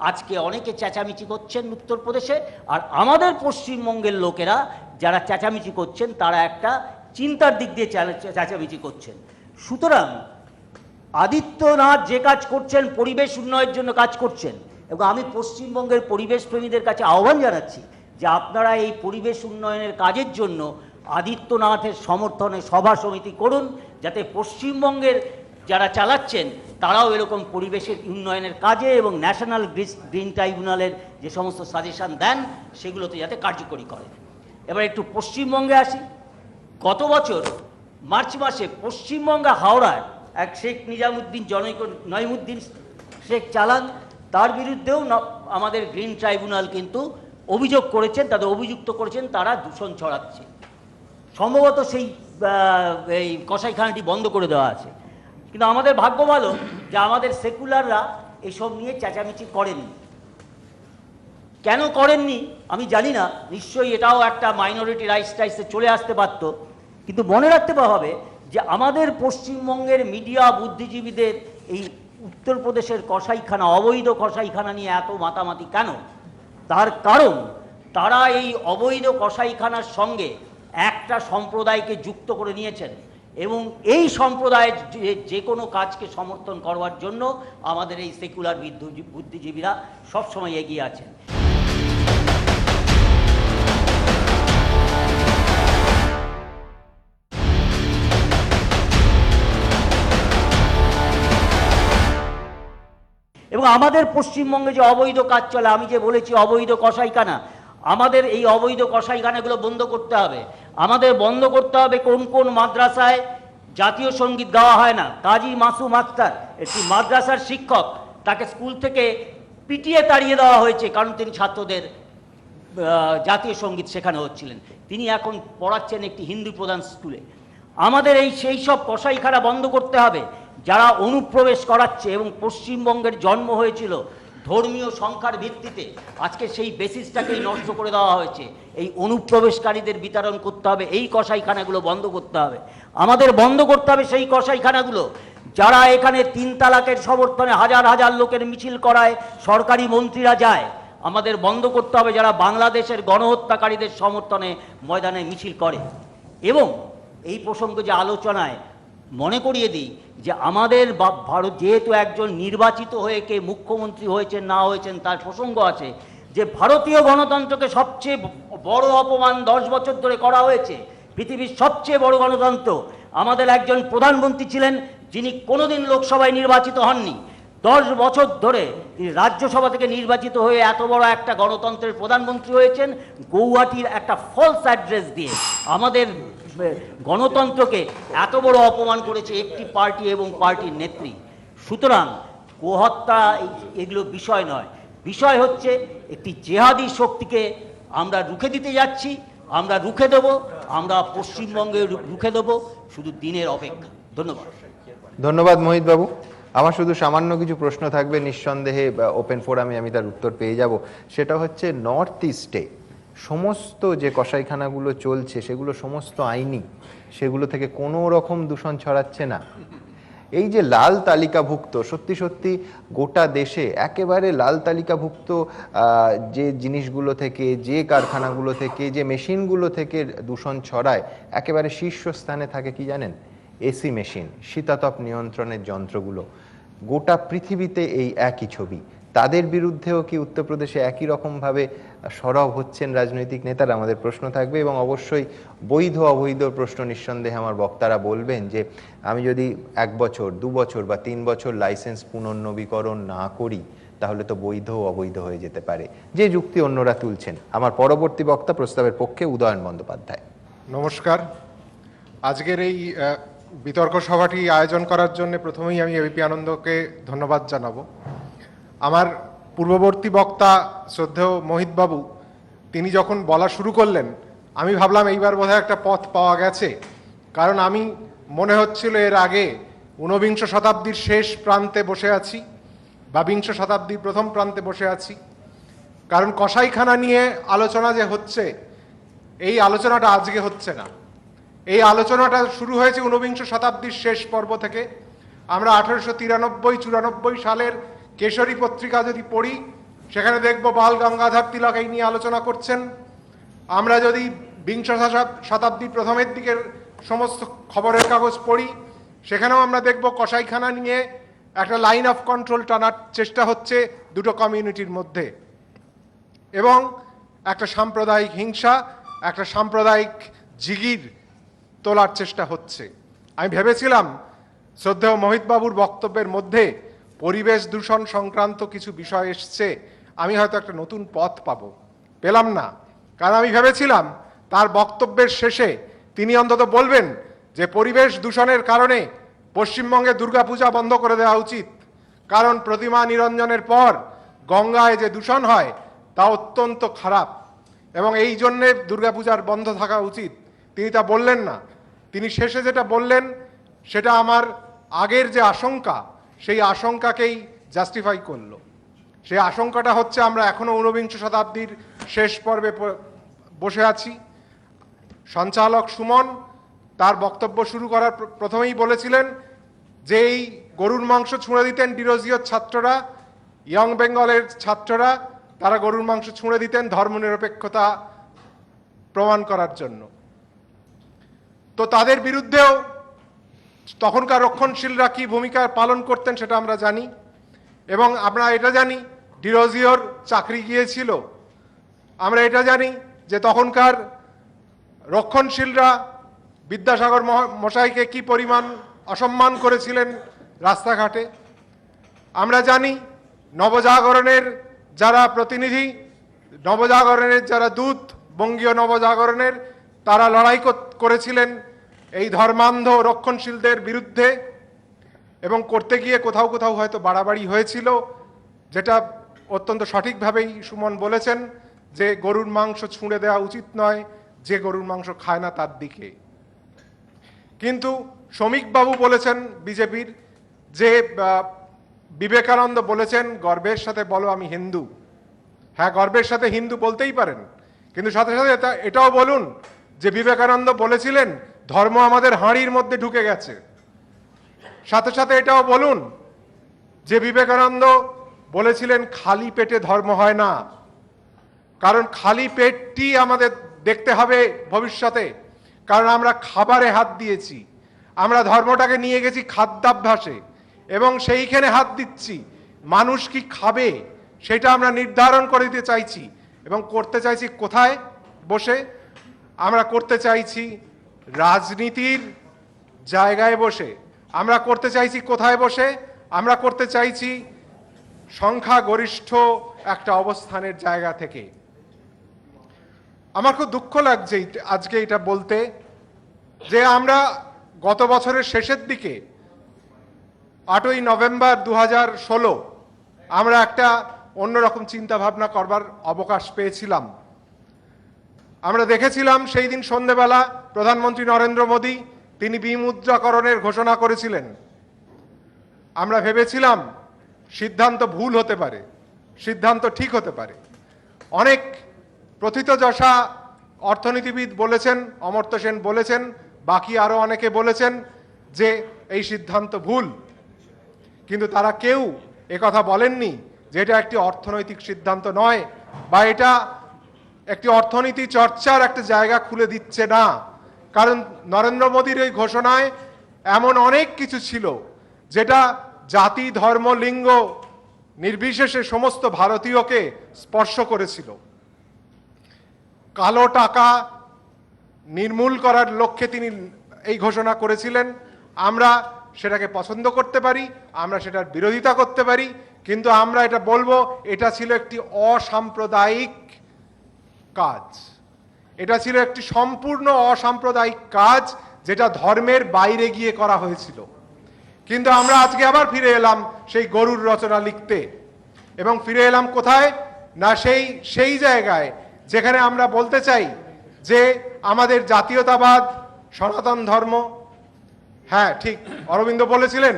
আজকে অনেকে চেঁচামেচি করছেন উত্তরপ্রদেশে, আর আমাদের পশ্চিমবঙ্গের লোকেরা যারা চেঁচামেচি করছেন তারা একটা চিন্তার দিক দিয়ে চেঁচামেচি করছেন। সুতরাং আদিত্যনাথ যে কাজ করছেন পরিবেশ উন্নয়নের জন্য কাজ করছেন, এবং আমি পশ্চিমবঙ্গের পরিবেশ প্রেমীদের কাছে আহ্বান জানাচ্ছি যে আপনারা এই পরিবেশ উন্নয়নের কাজের জন্য আদিত্যনাথের সমর্থনে সভা সমিতি করুন, যাতে পশ্চিমবঙ্গের যারা চালাচ্ছেন তারাও এরকম পরিবেশের উন্নয়নের কাজে এবং ন্যাশনাল গ্রিন ট্রাইব্যুনালের যে সমস্ত সাজেশন দেন সেগুলোতে যাতে কার্যকরী করে। এবার একটু পশ্চিমবঙ্গে আসি। গত বছর মার্চ মাসে পশ্চিমবঙ্গে হাওড়ায় এক শেখ নিজামুদ্দিন নঈমুদ্দিন শেখ চালান, তার বিরুদ্ধেও আমাদের গ্রিন ট্রাইব্যুনাল কিন্তু অভিযোগ করেছেন, তাদের অভিযুক্ত করেছেন তারা দূষণ ছড়াচ্ছে। সম্ভবত সেই এই কসাইখানাটি বন্ধ করে দেওয়া আছে। কিন্তু আমাদের ভাগ্য ভালো যে আমাদের সেকুলাররা এসব নিয়ে চেঁচামেচি করেনি। কেন করেননি আমি জানি না, নিশ্চয়ই এটাও একটা মাইনরিটি রাইটসে চলে আসতে পারত। কিন্তু মনে রাখতে হবে যে আমাদের পশ্চিমবঙ্গের মিডিয়া বুদ্ধিজীবীদের এই উত্তরপ্রদেশের কসাইখানা, অবৈধ কসাইখানা নিয়ে এত মাতামাতি কেন? তার কারণ তারা এই অবৈধ কসাইখানার সঙ্গে একটা সম্প্রদায়কে যুক্ত করে নিয়েছেন, এবং এই সম্প্রদায়ের যে কোনো কাজকে সমর্থন করবার জন্য আমাদের এই সেকুলার বুদ্ধিজীবীরা সবসময় এগিয়ে আছেন। এবং আমাদের পশ্চিমবঙ্গে যে অবৈধ কাজ চলে, আমি যে বলেছি অবৈধ কসাইখানা, আমাদের এই অবৈধ কসাইখানাগুলো বন্ধ করতে হবে। আমাদের বন্ধ করতে হবে কোন কোন মাদ্রাসায় জাতীয় সঙ্গীত গাওয়া হয় না। কাজী মাসুম আক্তার একটি মাদ্রাসার শিক্ষক, তাকে স্কুল থেকে পিটিয়ে তাড়িয়ে দেওয়া হয়েছে কারণ তিনি ছাত্রদের জাতীয় সঙ্গীত শেখানো হচ্ছিলেন। তিনি এখন পড়াচ্ছেন একটি হিন্দু প্রধান স্কুলে। আমাদের সেই সব কসাইখানা বন্ধ করতে হবে যারা অনুপ্রবেশ করাচ্ছে, এবং পশ্চিমবঙ্গের জন্ম হয়েছিল ধর্মীয় সংখ্যার ভিত্তিতে, আজকে সেই বেসিসটাকেই নষ্ট করে দেওয়া হয়েছে। এই অনুপ্রবেশকারীদের বিতরণ করতে হবে, এই কসাইখানাগুলো বন্ধ করতে হবে। আমাদের বন্ধ করতে হবে সেই কসাইখানাগুলো যারা এখানে 3 তালাকের সমর্থনে হাজার হাজার লোকের মিছিল করায় সরকারি মন্ত্রীরা যায়। আমাদের বন্ধ করতে হবে যারা বাংলাদেশের গণহত্যাকারীদের সমর্থনে ময়দানে মিছিল করে। এবং এই প্রসঙ্গে যে আলোচনায় মনে করিয়ে দিই যে আমাদের ভারত যেহেতু একজন নির্বাচিত হয়ে কে মুখ্যমন্ত্রী হয়েছেন না হয়েছেন তার প্রসঙ্গ আছে, যে ভারতীয় গণতন্ত্রকে সবচেয়ে বড় অপমান 10 বছর ধরে করা হয়েছে। পৃথিবীর সবচেয়ে বড় গণতন্ত্র, আমাদের একজন প্রধানমন্ত্রী ছিলেন যিনি কোনোদিন লোকসভায় নির্বাচিত হননি, 10 বছর ধরে তিনি রাজ্যসভা থেকে নির্বাচিত হয়ে এত বড় একটা গণতন্ত্রের প্রধানমন্ত্রী হয়েছেন গৌহাটির একটা ফলস অ্যাড্রেস দিয়ে। আমাদের গণতন্ত্রকে এত বড় অপমান করেছে একটি পার্টি এবং পার্টির নেত্রী। সুতরাং গোহত্যা এগুলো বিষয় নয়, বিষয় হচ্ছে একটি জেহাদি শক্তিকে আমরা রুখে দিতে যাচ্ছি, আমরা রুখে দেব, আমরা পশ্চিমবঙ্গে রুখে দেব, শুধু দিনের অপেক্ষা। ধন্যবাদ। ধন্যবাদ মোহিত বাবু। আমার শুধু সামান্য কিছু প্রশ্ন থাকবে, নিঃসন্দেহে ওপেন ফোরামে আমি তার উত্তর পেয়ে যাব। সেটা হচ্ছে নর্থ ইস্টে সমস্ত যে কসাইখানাগুলো চলছে সেগুলো সমস্ত আইনি, সেগুলো থেকে কোনো রকম দূষণ ছড়াচ্ছে না। এই যে লাল তালিকাভুক্ত, সত্যি সত্যি গোটা দেশে একেবারে লাল তালিকাভুক্ত যে জিনিসগুলো থেকে, যে কারখানাগুলো থেকে, যে মেশিনগুলো থেকে দূষণ ছড়ায়, একেবারে শীর্ষস্থানে থাকে কি জানেন? এসি মেশিন, শীতাতপ নিয়ন্ত্রণের যন্ত্রগুলো। গোটা পৃথিবীতে এই একই ছবি। তাদের বিরুদ্ধেও কি উত্তরপ্রদেশে একই রকমভাবে সরব হচ্ছেন রাজনৈতিক নেতারা? আমাদের প্রশ্ন থাকবে। এবং অবশ্যই বৈধ অবৈধ প্রশ্ন নিঃসন্দেহে আমার বক্তারা বলবেন যে আমি যদি 1 বছর 2 বছর বা 3 বছর লাইসেন্স পুনর্নবীকরণ না করি তাহলে তো বৈধ অবৈধ হয়ে যেতে পারে, যে যুক্তি অন্যরা তুলছেন। আমার পরবর্তী বক্তা প্রস্তাবের পক্ষে উদয়ন বন্দ্যোপাধ্যায়। নমস্কার। আজকের এই বিতর্ক সভাটি আয়োজন করার জন্য প্রথমেই আমি এবিপি আনন্দকে ধন্যবাদ জানাবো। আমার পূর্ববর্তী বক্তা শ্রদ্ধেয় মোহিত বাবু তিনি যখন বলা শুরু করলেন আমি ভাবলাম এইবার বোধহয় একটা পথ পাওয়া গেছে, কারণ আমি মনে হচ্ছিল এর আগে 19বিংশ শতাব্দীর শেষ প্রান্তে বসে আছি বা 20 শতাব্দীর প্রথম প্রান্তে বসে আছি। কারণ কসাইখানা নিয়ে আলোচনা যে হচ্ছে, এই আলোচনাটা আজকে হচ্ছে না, এই আলোচনাটা শুরু হয়েছে 19বিংশ শতাব্দীর শেষ পর্ব থেকে। আমরা 1893-94 সালের কেশরী পত্রিকা যদি পড়ি সেখানে দেখব বাল গঙ্গাধর তিলক এই নিয়ে আলোচনা করছেন। আমরা যদি 20 শতাব্দীর প্রথমের দিকের সমস্ত খবরের কাগজ পড়ি সেখানেও আমরা দেখব কসাইখানা নিয়ে একটা লাইন অফ কন্ট্রোল টানার চেষ্টা হচ্ছে দুটো কমিউনিটির মধ্যে, এবং একটা সাম্প্রদায়িক হিংসা, একটা সাম্প্রদায়িক জিগির তোলার চেষ্টা হচ্ছে। আমি ভেবেছিলাম শ্রদ্ধেয় মোহিত বাবুর বক্তব্যের মধ্যে পরিবেশ দূষণ সংক্রান্ত কিছু বিষয় এসছে, আমি হয়তো একটা নতুন পথ পাবো, পেলাম না। কারণ আমি ভেবেছিলাম তার বক্তব্যের শেষে তিনি অন্তত বলবেন যে পরিবেশ দূষণের কারণে পশ্চিমবঙ্গে দুর্গাপূজা বন্ধ করে দেওয়া উচিত, কারণ প্রতিমা নিরঞ্জনের পর গঙ্গায় যে দূষণ হয় তা অত্যন্ত খারাপ এবং এই জন্যে দুর্গাপূজার বন্ধ থাকা উচিত। তিনি তা বললেন না। তিনি শেষে যেটা বললেন সেটা আমার আগের যে আশঙ্কা সেই আশঙ্কাকেই জাস্টিফাই করলো। সেই আশঙ্কাটা হচ্ছে আমরা এখনো 19বিংশ শতাব্দীর শেষ পর্বে বসে আছি। সঞ্চালক সুমন তার বক্তব্য শুরু করার প্রথমেই বলেছিলেন যে এই গরুর মাংস ছুঁড়ে দিতেন ডিরোজিওর ছাত্ররা, ইয়ং বেঙ্গলের ছাত্ররা, তারা গরুর মাংস ছুঁড়ে দিতেন ধর্মনিরপেক্ষতা প্রমাণ করার জন্য। তো তাদের বিরুদ্ধেও তখনকার রক্ষণশীলরা কি ভূমিকা পালন করতেন সেটা আমরা জানি, এবং আমরা এটা জানি ডিরোজিওর চাকরি গিয়েছিল। আমরা এটা জানি যে তখনকার রক্ষণশীলরা বিদ্যাসাগর মশাইকে কি পরিমাণ অসম্মান করেছিলেন রাস্তাঘাটে। আমরা জানি নবজাগরণের যারা প্রতিনিধি, নবজাগরণের যারা দূত, বঙ্গীয় নবজাগরণের, তারা লড়াই করেছিলেন এই ধর্মান্ধ রক্ষণশীলদের বিরুদ্ধে, এবং করতে গিয়ে কোথাও কোথাও হয়তো বাড়াবাড়ি হয়েছিল, যেটা অত্যন্ত সঠিকভাবেই সুমন বলেছেন যে গরুর মাংস ছুঁড়ে দেওয়া উচিত নয়, যে গরুর মাংস খায় না তার দিকে। কিন্তু শ্রমিকবাবু বলেছেন বিজেপির যে বিবেকানন্দ বলেছেন গর্বের সাথে বলো আমি হিন্দু। হ্যাঁ, গর্বের সাথে হিন্দু বলতেই পারেন, কিন্তু সাথে সাথে এটাও বলুন যে বিবেকানন্দ বলেছিলেন ধর্ম আমাদের হাঁড়ির মধ্যে ঢুকে গেছে। সাথে সাথে এটাও বলুন যে বিবেকানন্দ বলেছিলেন খালি পেটে ধর্ম হয় না, কারণ খালি পেটটি আমাদের দেখতে হবে ভবিষ্যতে, কারণ আমরা খাবারে হাত দিয়েছি, আমরা ধর্মটাকে নিয়ে গেছি খাদ্যাভ্যাসে, এবং সেইখানে হাত দিচ্ছি। মানুষ কি খাবে সেটা আমরা নির্ধারণ করে দিতে চাইছি, এবং করতে চাইছি কোথায় বসে? আমরা করতে চাইছি রাজনীতির জায়গায় বসে। আমরা করতে চাইছি কোথায় বসে? আমরা করতে চাইছি সংখ্যাগরিষ্ঠ একটা অবস্থানের জায়গা থেকে। আমার খুব দুঃখ লাগছে আজকে এটা বলতে, যে আমরা গত বছরের শেষের দিকে 8ই নভেম্বর 2016 আমরা একটা অন্যরকম চিন্তা ভাবনা করবার অবকাশ পেয়েছিলাম। আমরা দেখেছিলাম সেই দিন সন্ধ্যেবেলা প্রধানমন্ত্রী নরেন্দ্র মোদী তিনি বিমুদ্রাকরণের ঘোষণা করেছিলেন। আমরা ভেবেছিলাম সিদ্ধান্ত ভুল হতে পারে, সিদ্ধান্ত ঠিক হতে পারে। অনেক প্রথিতযশা অর্থনীতিবিদ বলেছেন, অমর্ত্য সেন বলেছেন, বাকি আরো অনেকে বলেছেন যে এই সিদ্ধান্ত ভুল, কিন্তু তারা কেউ একথা বলেননি যে এটা একটি অর্থনৈতিক সিদ্ধান্ত নয়, বা এটা একটি অর্থনীতি চর্চার একটা জায়গা খুলে দিচ্ছে না। কারণ নরেন্দ্র মোদীর এই ঘোষণায় এমন অনেক কিছু ছিল যেটা জাতি, ধর্ম, লিঙ্গ নির্বিশেষে সমস্ত ভারতীয়কে স্পর্শ করেছিল। কালো টাকা নির্মূল করার লক্ষ্যে তিনি এই ঘোষণা করেছিলেন। আমরা সেটাকে পছন্দ করতে পারি, আমরা সেটার বিরোধিতা করতে পারি, কিন্তু আমরা এটা বলবো এটা ছিল একটি অসাম্প্রদায়িক কাজ। এটা ছিল একটি সম্পূর্ণ অসাম্প্রদায়িক কাজ, যেটা ধর্মের বাইরে গিয়ে করা হয়েছিল। কিন্তু আমরা আজকে আবার ফিরে এলাম সেই গরুর রচনা লিখতে, এবং ফিরে এলাম কোথায়? না সেই জায়গায় যেখানে আমরা বলতে চাই যে আমাদের জাতীয়তাবাদ, সনাতন ধর্ম, হ্যাঁ ঠিক অরবিন্দ বলেছিলেন,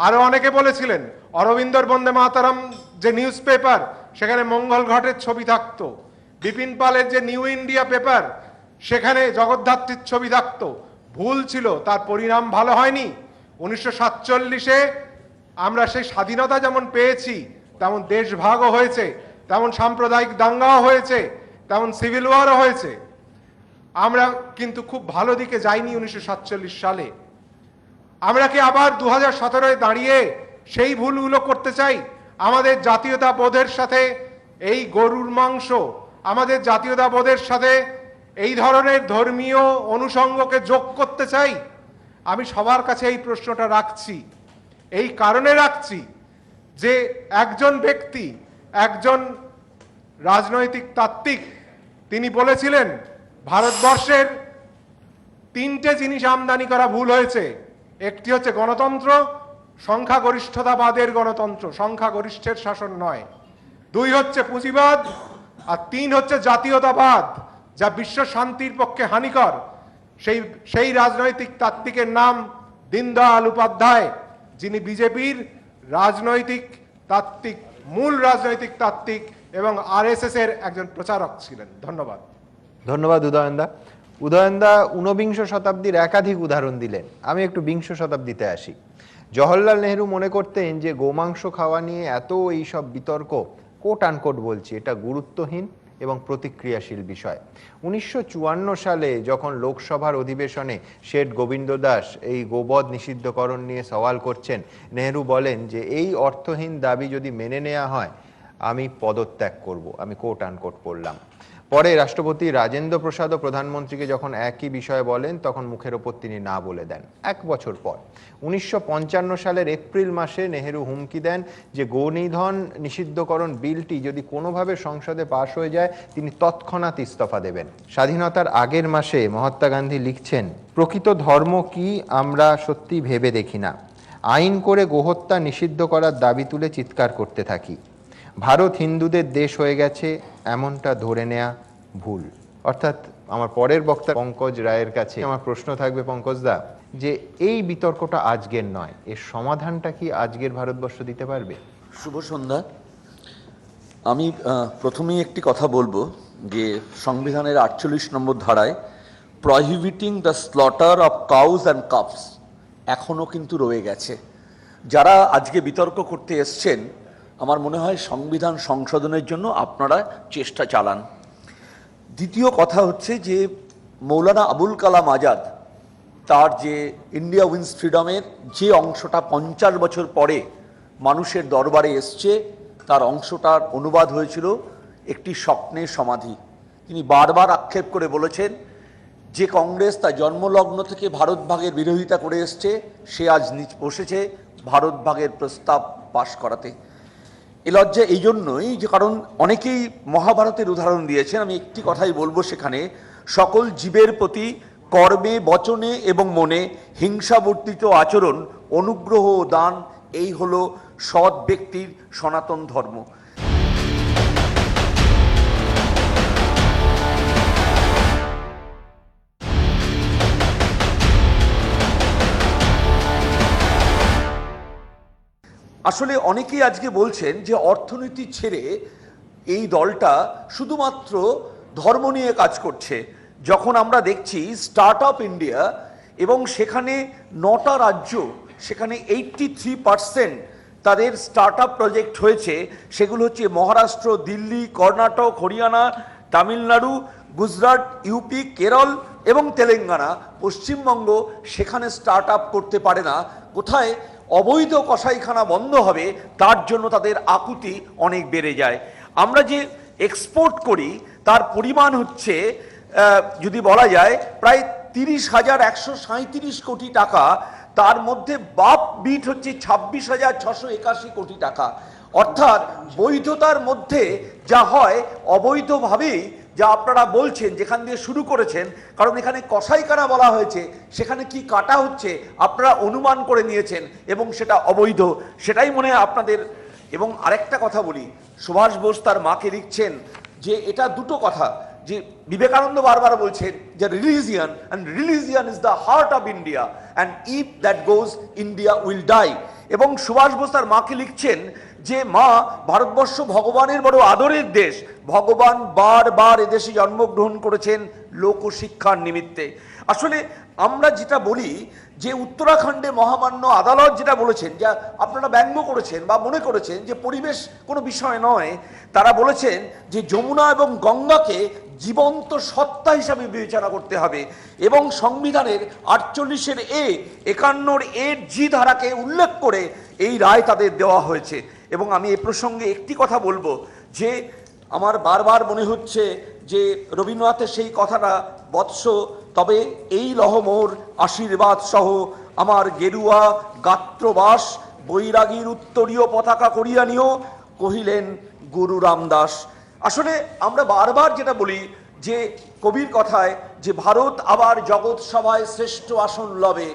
আরো অনেকে বলেছিলেন। অরবিন্দর বন্দে মাতারাম যে নিউজ পেপার, সেখানে মঙ্গল ঘটের ছবি থাকতো। বিপিন পালের যে নিউ ইন্ডিয়া পেপার, সেখানে জগদ্ধাত্রীর ছবি থাকতো। ভুল ছিল, তার পরিণাম ভালো হয়নি। 1947-এ আমরা সেই স্বাধীনতা যেমন পেয়েছি, তেমন দেশভাগও হয়েছে, তেমন সাম্প্রদায়িক দাঙ্গাও হয়েছে, তেমন সিভিল ওয়ারও হয়েছে। আমরা কিন্তু খুব ভালো দিকে যাইনি 1947 সালে। আমরা কি আবার 2017-এ দাঁড়িয়ে সেই ভুলগুলো করতে চাই? আমাদের জাতীয়তা বোধের সাথে এই গরুর মাংস, আমাদের জাতীয়তা বোধের সাথে এই ধরনের ধর্মীয় অনুষঙ্গকে যোগ করতে চাই? আমি সবার কাছে এই প্রশ্নটা রাখছি। এই কারণে রাখছি যে একজন ব্যক্তি, একজন রাজনৈতিক তাত্ত্বিক, তিনি বলেছিলেন ভারতবর্ষের 3টে জিনিস আমদানি করা ভুল হয়েছে। একটি হচ্ছে গণতন্ত্র, সংখ্যাগরিষ্ঠতাবাদের গণতন্ত্র, সংখ্যাগরিষ্ঠের শাসন নয়। 2 হচ্ছে পুঁজিবাদ, আর 3 হচ্ছে জাতীয়তাবাদ, যা বিশ্ব শান্তির পক্ষে হানিকর। সেই রাজনৈতিক তাত্ত্বিকের নাম দীনদয়াল উপাধ্যায়, যিনি বিজেপির রাজনৈতিক তাত্ত্বিক, মূল রাজনৈতিক তাত্ত্বিক এবং আরএসএস এর একজন প্রচারক ছিলেন। ধন্যবাদ। ধন্যবাদ উদয়নদা। উদয়নদা 19বিংশ শতাব্দীর একাধিক উদাহরণ দিলেন। আমি একটু বিংশ শতাব্দীতে আসি। জওহরলাল নেহরু মনে করতেন যে গোমাংস খাওয়া নিয়ে এত এইসব বিতর্ক, কোট আনকোট বলছি, এটা গুরুত্বহীন এবং প্রতিক্রিয়াশীল বিষয়। 1954 সালে যখন লোকসভার অধিবেশনে শেঠ গোবিন্দ দাস এই গোবধ নিষিদ্ধকরণ নিয়ে সওয়াল করছেন, নেহরু বলেন যে এই অর্থহীন দাবি যদি মেনে নেওয়া হয় আমি পদত্যাগ করব। আমি কোট আনকোট পড়লাম। পরে রাষ্ট্রপতি রাজেন্দ্র প্রসাদও প্রধানমন্ত্রীকে যখন একই বিষয়ে বলেন, তখন মুখের ওপর তিনি না বলে দেন। 1 বছর পর 1955 সালের এপ্রিল মাসে নেহেরু হুমকি দেন যে গোনিধন নিষিদ্ধকরণ বিলটি যদি কোনোভাবে সংসদে পাশ হয়ে যায় তিনি তৎক্ষণাৎ ইস্তফা দেবেন। স্বাধীনতার আগের মাসে মহাত্মা গান্ধী লিখছেন, প্রকৃত ধর্ম কি আমরা সত্যি ভেবে দেখি না, আইন করে গোহত্যা নিষিদ্ধ করার দাবি তুলে চিৎকার করতে থাকি। ভারত হিন্দুদের দেশ হয়ে গেছে এমনটা ধরে নেয়া ভুল। অর্থাৎ আমার পরের বক্তা পঙ্কজ রায়ের কাছে আমার প্রশ্ন থাকবে, পঙ্কজদা, যে এই বিতর্কটা আজকের নয়, এর সমাধানটা কি আজকের ভারতবর্ষ দিতে পারবে? শুভ সন্ধ্যা। আমি প্রথমেই একটি কথা বলবো যে সংবিধানের 48 নম্বর ধারায় প্রহিবিটিং the slaughter of cows and cups এখনও কিন্তু রয়ে গেছে। যারা আজকে বিতর্ক করতে এসছেন, আমার মনে হয় সংবিধান সংশোধনের জন্য আপনারা চেষ্টা চালান। দ্বিতীয় কথা হচ্ছে যে মৌলানা আবুল কালাম আজাদ তার যে ইন্ডিয়া উইন্স ফ্রিডমের যে অংশটা 50 বছর পরে মানুষের দরবারে এসছে, তার অংশটার অনুবাদ হয়েছিল একটি স্বপ্নের সমাধি। তিনি বারবার আক্ষেপ করে বলেছেন যে কংগ্রেস তার জন্মলগ্ন থেকে ভারত ভাগের বিরোধিতা করে এসছে, সে আজ বসেছে ভারত ভাগের প্রস্তাব পাশ করাতে। এ লজ্জা এই জন্যই যে কারণ অনেকেই মহাভারতের উদাহরণ দিয়েছেন, আমি একটি কথাই বলবো, সেখানে সকল জীবের প্রতি কর্মে, বচনে এবং মনে হিংসাবর্তিত আচরণ, অনুগ্রহ ও দান, এই হলো সৎ ব্যক্তির সনাতন ধর্ম। আসলে অনেকেই আজকে বলছেন যে অর্থনীতি ছেড়ে এই দলটা শুধুমাত্র ধর্ম নিয়ে কাজ করছে, যখন আমরা দেখছি স্টার্ট আপ ইন্ডিয়া এবং সেখানে 9টা রাজ্য, সেখানে 83% তাদের স্টার্ট আপ প্রজেক্ট হয়েছে, সেগুলো হচ্ছে মহারাষ্ট্র, দিল্লি, কর্ণাটক, হরিয়ানা, তামিলনাড়ু, গুজরাট, ইউপি, কেরল এবং তেলেঙ্গানা। পশ্চিমবঙ্গ সেখানে স্টার্ট আপ করতে পারে না। কোথায় অবৈধ কসাইখানা বন্ধ হবে তার জন্য তাদের আকুতি অনেক বেড়ে যায়। আমরা যে এক্সপোর্ট করি তার পরিমাণ হচ্ছে যদি বলা যায় প্রায় 30,137 কোটি টাকা, তার মধ্যে বাপ বিট হচ্ছে 26,681 কোটি টাকা। অর্থাৎ বৈধতার মধ্যে যা হয়, অবৈধভাবেই যা আপনারা বলছেন যেখান দিয়ে শুরু করেছেন, কারণ এখানে কসাইখানা বলা হয়েছে, সেখানে কি কাটা হচ্ছে আপনারা অনুমান করে নিয়েছেন এবং সেটা অবৈধ, সেটাই মনে হয় আপনাদের। এবং আরেকটা কথা বলি, সুভাষ বোস তার মাকে লিখছেন যে এটা দুটো কথা, যে বিবেকানন্দ বারবার বলছেন যে religion is the heart of India and if that goes India will die. এবং সুভাষ বোস তার মাকে লিখছেন যে মা, ভারতবর্ষ ভগবানের বড় আদরের দেশ, ভগবান বারবার এদেশে জন্মগ্রহণ করেছেন লোকশিক্ষার নিমিত্তে। আসলে আমরা যেটা বলি যে উত্তরাখণ্ডে মহামান্য আদালত যেটা বলেছেন, যা আপনারা ব্যঙ্গ করেছেন বা মনে করেছেন যে পরিবেশ কোনো বিষয় নয়, তারা বলেছেন যে যমুনা এবং গঙ্গাকে জীবন্ত সত্তা হিসাবে বিবেচনা করতে হবে এবং সংবিধানের 48-এর এ, 51-র এর জি ধারাকে উল্লেখ করে এই রায় তাদের দেওয়া হয়েছে। এবং আমি এ প্রসঙ্গে একটি কথা বলবো যে আমার বারবার মনে হচ্ছে যে রবীন্দ্রনাথের সেই কথাটা, বৎস তবে এই লহমোর আশীর্বাদ সহ আমার গেরুয়া গাত্রবাস, বৈরাগীর উত্তরীয় পতাকা করিয়া নিও, কহিলেন গুরু রামদাস। আসলে আমরা বারবার যেটা বলি যে কবির কথায় যে ভারত আবার জগৎ সভায় শ্রেষ্ঠ আসন লবে,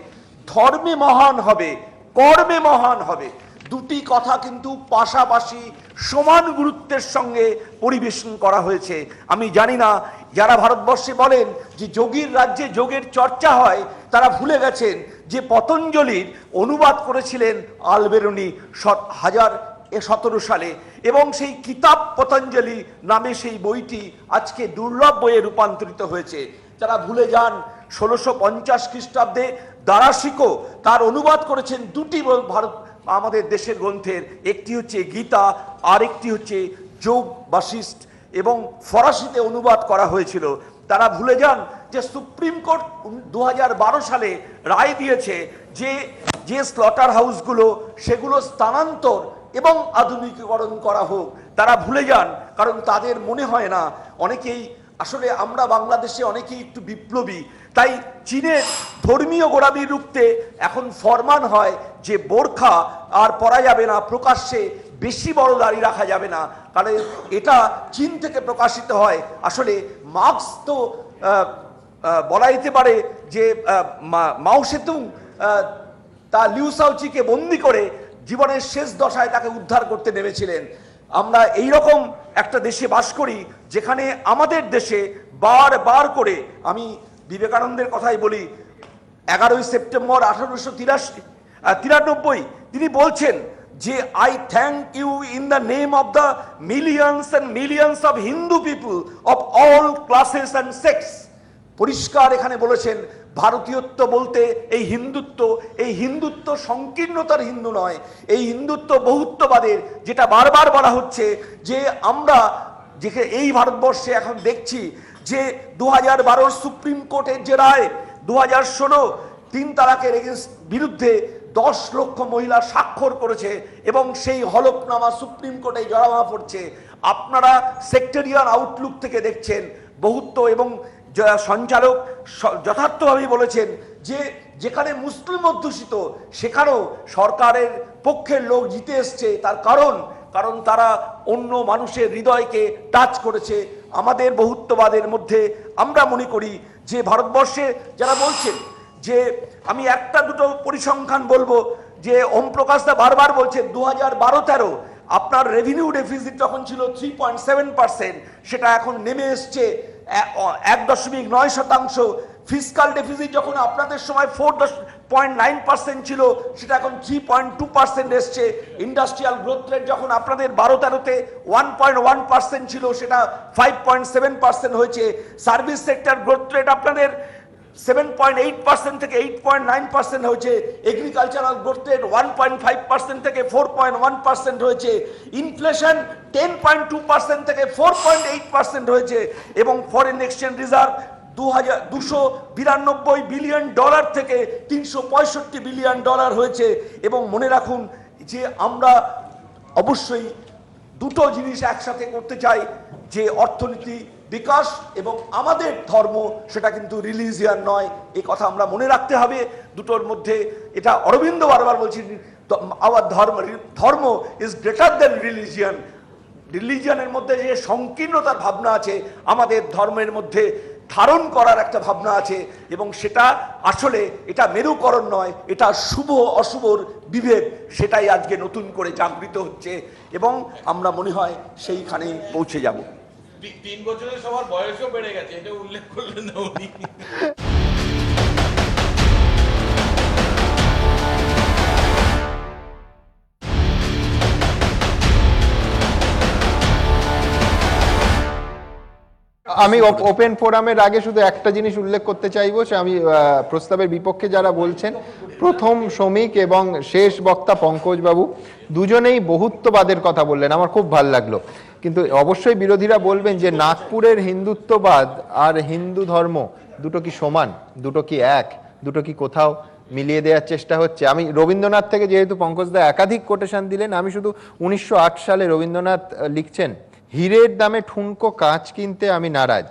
ধর্মে মহান হবে, কর্মে মহান হবে, দুটি কথা কিন্তু পাশাপাশি সমান গুরুত্বের সঙ্গে পরিবেশন করা হয়েছে। আমি জানি না যারা ভারতবর্ষে বলেন যে যোগীর রাজ্যে যোগের চর্চা হয়, তারা ভুলে গেছেন যে পতঞ্জলির অনুবাদ করেছিলেন আলবেরুনি 1017 সালে, এবং সেই কিতাব পতঞ্জলি নামে সেই বইটি আজকে দুর্লভ বইয়ে রূপান্তরিত হয়েছে। তারা ভুলে যান 1650 খ্রিস্টাব্দে দারাশিকো তার অনুবাদ করেছেন দুটি ভারত আমাদের দেশের গ্রন্থের, একটি হচ্ছে গীতা, আরেকটি হচ্ছে যোগ বাশিষ্ঠ, এবং ফরাসিতে অনুবাদ করা হয়েছিল। তারা ভুলে যান যে সুপ্রিম কোর্ট 2012 সালে রায় দিয়েছে যে যে স্লটার হাউসগুলো সেগুলো স্থানান্তর এবং আধুনিকীকরণ করা হোক। তারা ভুলে যান, কারণ তাদের মনে হয় না, অনেকেই আসলে আমরা বাংলাদেশে অনেকেই একটু বিপ্লবী, তাই চীনের ধর্মীয় গোড়ামি রুখতে এখন ফরমান হয় যে বোরখা আর পরা যাবে না, প্রকাশ্যে বেশি বড় দাড়ি রাখা যাবে না, কারণ এটা চীন থেকে প্রকাশিত হয়। আসলে মার্কস তো বলা যেতে পারে যে মাও সেতুং তা লিউ সাওচিকে বন্দি করে জীবনের শেষ দশায় তাকে উদ্ধার করতে নেমেছিলেন। আমরা এই রকম একটা দেশে বাস করি যেখানে আমাদের দেশে বারবার করে, আমি বিবেকানন্দের কথাই বলি, 11ই সেপ্টেম্বর 1893 তিনি বলছেন যে I thank you in the name of the millions and millions of Hindu people of all classes and sex. পরিষ্কার এখানে বলেছেন ভারতীয়ত্ব বলতে এই হিন্দুত্ব সংকীর্ণতার হিন্দু নয়, এই হিন্দুত্ব বহুত্ববাদের, যেটা বারবার বলা হচ্ছে যে আমরা যে এই ভারতবর্ষে এখন দেখছি যে 2012 সুপ্রিম কোর্টের যে রায় 2016 3 তালাকের বিরুদ্ধে 10 লক্ষ মহিলা স্বাক্ষর করেছে এবং সেই হলফনামা সুপ্রিম কোর্টে জমা পড়ছে। আপনারা সেক্টরিয়াল আউটলুক থেকে দেখছেন, বহুত্ব এবং সঞ্চালক যথার্থভাবেই বলেছেন যে যেখানে মুসলিম অধ্যুষিত সেখানেও সরকারের পক্ষের লোক জিতে এসছে। তার কারণ তারা অন্য মানুষের হৃদয়কে টাচ করেছে। আমাদের বহুত্ববাদের মধ্যে আমরা মনে করি যে ভারতবর্ষে যারা বলছেন যে, আমি একটা দুটো পরিসংখ্যান বলবো, যে ওম প্রকাশ দা বারবার বলছেন 2012-13 আপনার রেভিনিউ ডেফিসিট যখন ছিল 3.7%, সেটা এখন নেমে এসছে 1.9%। ফিসকাল ডেফিসিট যখন আপনাদের সময় 4.9% ছিল, সেটা এখন 3.2% এসছে। ইন্ডাস্ট্রিয়াল গ্রোথ রেট যখন আপনাদের 12-13-তে 1.1% ছিল, সেটা 5.7% হয়েছে। সার্ভিস সেক্টর গ্রোথ রেট আপনাদের 7.8% থেকে 8.9% হয়েছে। এগ্রিকালচারাল গ্রোথ রেট 1.5% থেকে 4.1% হয়েছে। ইনফ্লেশন 10.2% থেকে 4.8% হয়েছে এবং ফরেন এক্সচেঞ্জ রিজার্ভ $292 বিলিয়ন থেকে $365 বিলিয়ন হয়েছে। এবং মনে রাখুন যে আমরা অবশ্যই দুটো জিনিস একসাথে করতে চাই, যে অর্থনীতি বিকাশ এবং আমাদের ধর্ম, সেটা কিন্তু রিলিজিয়ান নয়। এই কথা আমরা মনে রাখতে হবে দুটোর মধ্যে। এটা অরবিন্দ বারবার বলছেন, আওয়ার ধর্ম ইজ গ্রেটার দেন রিলিজিয়ান। রিলিজিয়ানের মধ্যে যে সংকীর্ণতার ভাবনা আছে, আমাদের ধর্মের মধ্যে ধারণ করার একটা ভাবনা আছে এবং সেটা আসলে এটা মেরুকরণ নয়, এটা শুভ অশুভর বিভেদ। সেটাই আজকে নতুন করে জাগৃত হচ্ছে এবং আমরা মনে হয় সেইখানে পৌঁছে যাব। 3 বছরের সবার বয়সও বেড়ে গেছে, এটা উল্লেখ করলেন না উনি। আমি ওপেন ফোরামের আগে শুধু একটা জিনিস উল্লেখ করতে চাইবো, সে আমি প্রস্তাবের বিপক্ষে যারা বলছেন, প্রথম শ্রমিক এবং শেষ বক্তা পঙ্কজ বাবু দুজনেই বহুত্ববাদের কথা বললেন, আমার খুব ভালো লাগলো। কিন্তু অবশ্যই বিরোধীরা বলবেন যে নাগপুরের হিন্দুত্ববাদ আর হিন্দু ধর্ম দুটো কি সমান, দুটো কি এক, দুটো কি কোথাও মিলিয়ে দেওয়ার চেষ্টা হচ্ছে। আমি রবীন্দ্রনাথ থেকে, যেহেতু পঙ্কজদা একাধিক কোটেশন দিলেন, আমি শুধু 1908 সালে রবীন্দ্রনাথ লিখছেন, হীরের দামে ঠুনকো কাঁচ কিনতে আমি নারাজ,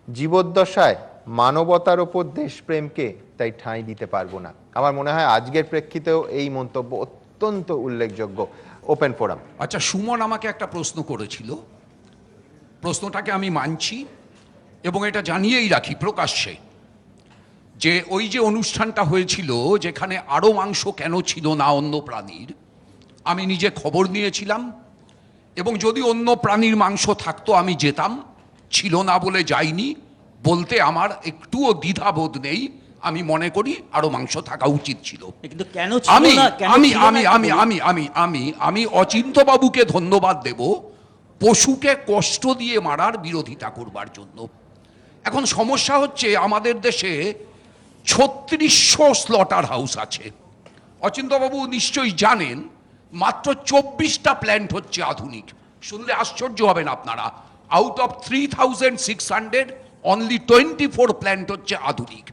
জীবদ্দশায় মানবতার ওপর দেশপ্রেমকে তাই ঠাঁই দিতে পারবো না। আমার মনে হয় আজকের প্রেক্ষিতেও এই মন্তব্য অত্যন্ত উল্লেখযোগ্য। Open forum. আচ্ছা, সুমন আমাকে একটা প্রশ্ন করেছিল, প্রশ্নটাকে আমি মানছি এবং এটা জানিয়েই রাখি প্রকাশ্যে, যে ওই যে অনুষ্ঠানটা হয়েছিল যেখানে আরও মাংস কেন ছিল না অন্য প্রাণীর, আমি নিজে খবর নিয়েছিলাম এবং যদি অন্য প্রাণীর মাংস থাকতো আমি যেতাম, ছিল না বলে যাইনি, বলতে আমার একটুও দ্বিধাবোধ নেই। আমি মনে করি আরো মাংস থাকা উচিত ছিল। কিন্তু কেন ছিল না, আমি অচিন্ত্যবাবুকে ধন্যবাদ দেব পশুকে কষ্ট দিয়ে মারার বিরোধিতা করবার জন্য। এখন সমস্যা হচ্ছে আমাদের দেশে 3600 স্লটার হাউস আছে। অচিন্ত্যবাবু নিশ্চয়ই জানেন মাত্র 24টা প্ল্যান্ট হচ্ছে আধুনিক। শুনলে আশ্চর্য হবেন আপনারা, আউট অফ 3600 অনলি 24 প্ল্যান্ট হচ্ছে আধুনিক।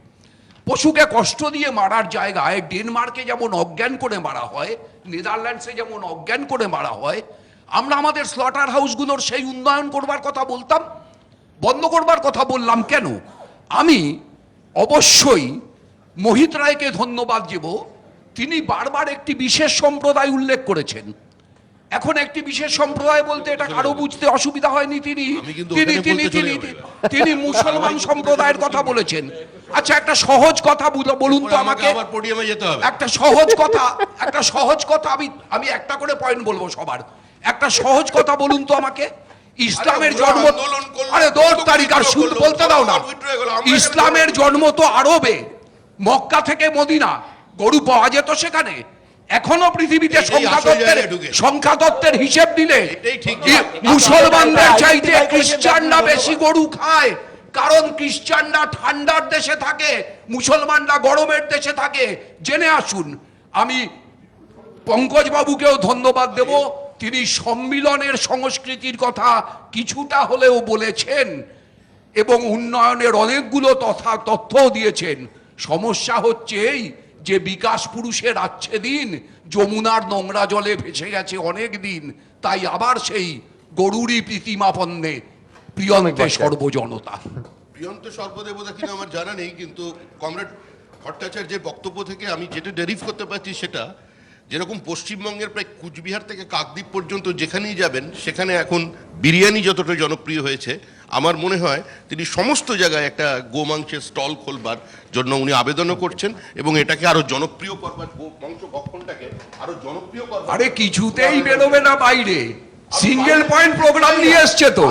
পশুকে কষ্ট দিয়ে মারার জায়গায় ডেনমার্কে যেমন অজ্ঞান করে মারা হয়, নেদারল্যান্ডসে যেমন অজ্ঞান করে মারা হয়, আমরা আমাদের স্লটার হাউসগুলোর সেই উন্নয়ন করবার কথা বলতাম, বন্ধ করবার কথা বললাম কেন? আমি অবশ্যই মোহিত রায়কে ধন্যবাদ দেব, তিনি বারবার একটি বিশেষ সম্প্রদায় উল্লেখ করেছেন। এখন একটি বিশেষ সম্প্রদায় বলতে এটা কারো বুঝতে অসুবিধা হয়নি, তিনি মুসলমান সম্প্রদায়ের কথা বলেছেন। আচ্ছা, একটা সহজ কথা বলুন তো আমাকে, একটা সহজ কথা আমি একটা করে পয়েন্ট বলবো সবার। একটা সহজ কথা বলুন তো আমাকে, ইসলামের জন্ম, আরে 10 তারিখ আর শুন বলতে দাও না, ইসলামের জন্ম তো আরবে, মক্কা থেকে মদিনা, গরু পাওয়া যেত সেখানে। এখনো পৃথিবীতে সংখ্যাতত্ত্বের হিসেব দিলে মুসলমানদের চাইতে খ্রিস্টানরা বেশি গরু খায়, কারণ খ্রিস্টানরা ঠান্ডার দেশে থাকে, মুসলমানরা গরমের দেশে থাকে। জেনে আসুন। আমি পঙ্কজ বাবুকেও ধন্যবাদ দেব, তিনি সম্মিলনের সংস্কৃতির কথা কিছুটা হলেও বলেছেন। এবং উন্নয়নের অনেকগুলো তথ্যও দিয়েছেন। সমস্যা হচ্ছে এই যে বিকাশ পুরুষের আচ্ছে দিন যমুনার নোংরা জলে ভেসে গেছে অনেক দিন, তাই আবার সেই গরুরই প্রীতিমা পণ্যে প্রিয়ন্তে সর্বজনতা। প্রিয়ন্ত সর্বদেবতা কিনা আমার জানা নেই, কিন্তু কমরেড ভট্টাচার্যের বক্তব্য থেকে আমি যেটা ডেরিভ করতে পারছি সেটা, যেরকম পশ্চিমবঙ্গের প্রায় কুচবিহার থেকে কাকদ্বীপ পর্যন্ত যেখানেই যাবেন সেখানে এখন বিরিয়ানি যতটা জনপ্রিয় হয়েছে, আমার মনে হয় তিনি সমস্ত জায়গায় একটা গোমাংসের স্টল খোলবার জন্য উনি আবেদনও করছেন এবং এটাকে আরো জনপ্রিয় করবার, গোমাংস ভক্ষণটাকে আরো জনপ্রিয় করবার। আরে কিছুতেই বেরোবে না বাইরে, সিঙ্গেল পয়েন্ট প্রোগ্রাম নিয়ে এসছে তো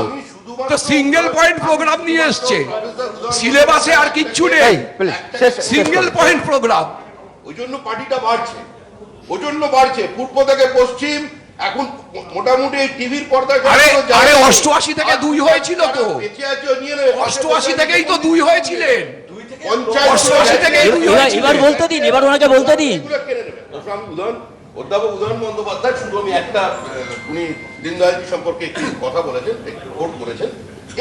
সিঙ্গেল পয়েন্ট প্রোগ্রাম নিয়ে এসছে, সিলেবাসে আর কিচ্ছু নেই, সিঙ্গেল পয়েন্ট প্রোগ্রাম। ওই জন্য পার্টিটা বাড়ছে, ওই জন্য বাড়ছে পূর্ব থেকে পশ্চিম। এখন মোটামুটি এই টিভির পর্দায় আরে 88 থেকে 2 হয়েছিল তো, 88 থেকেই তো 2 হয়েছিলেন, 88 থেকেই 2 হয়েছিল। এবার বলতে দিন, এবার ওনাকে বলতে দিন। অধ্যাপক উদয়ন বন্দ্যোপাধ্যায় শুধু আমি একটা, উনি দীনদয়ালজি সম্পর্কে একটি কথা বলেছেন, একটু কোট করেছেন,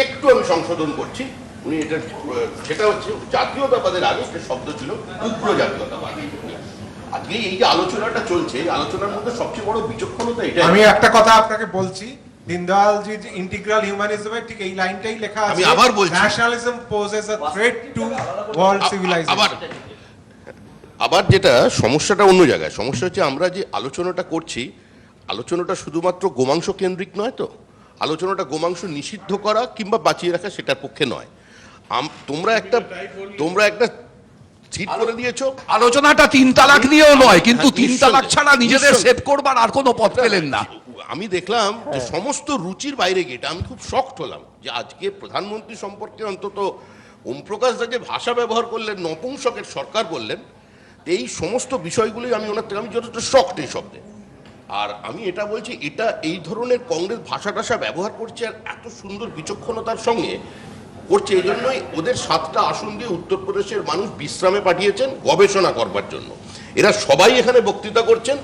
একটু আমি সংশোধন করছি। উনি এটা, সেটা হচ্ছে জাতীয়তাবাদের আগে একটা শব্দ ছিল উগ্র জাতীয়তাবাদ। আজকে এই যে আলোচনাটা চলছে, এই আলোচনার মধ্যে সবচেয়ে বড় বিচক্ষণতা এটা। আমি একটা কথা আপনাকে বলছি, দীনদয়ালজির ইন্টিগ্রাল হিউম্যানিজমে ঠিক এই লাইনটাই লেখা আছে। আমি আবার বলছি, nationalism poses a threat to world civilisation. আবার যেটা সমস্যাটা অন্য জায়গায়, সমস্যা হচ্ছে আমরা যে আলোচনাটা করছি, আলোচনাটা শুধুমাত্র গোমাংস কেন্দ্রিক নয় তো, আলোচনাটা গোমাংস নিষিদ্ধ করা কিংবা বাঁচিয়ে রাখা সেটার পক্ষে নয়। তোমরা একটা ঠিক করে দিয়েছো। আলোচনাটা 3 তালাক নিয়েও নয়, কিন্তু 3 তালাক ছাড়া নিজেদের সেভ করবার আর কোনো পথ পেলেন না। আমি দেখলাম যে সমস্ত রুচির বাইরে গিয়ে এটা আমি খুব শকড হলাম যে আজকে প্রধানমন্ত্রী সম্পর্কে অন্তত ওম প্রকাশ দা যে ভাষা ব্যবহার করলেন, নপুংসকের সরকার বললেন, এই সমস্ত বিষয়গুলি আমি ওনার থেকে আমি যথেষ্ট শকড এই শব্দে। আর আমি এটা বলছি, এটা এই ধরনের কংগ্রেস ভাষা টাষা ব্যবহার করছে আর এত সুন্দর বিচক্ষণতার সঙ্গে করছে, এই জন্যই ওদের 7টা আসন দিয়ে উত্তরপ্রদেশের মানুষ বিশ্রামে পাঠিয়েছেন গবেষণা করবার জন্য। এরা সবাই এখানে বক্তৃতা করছেন,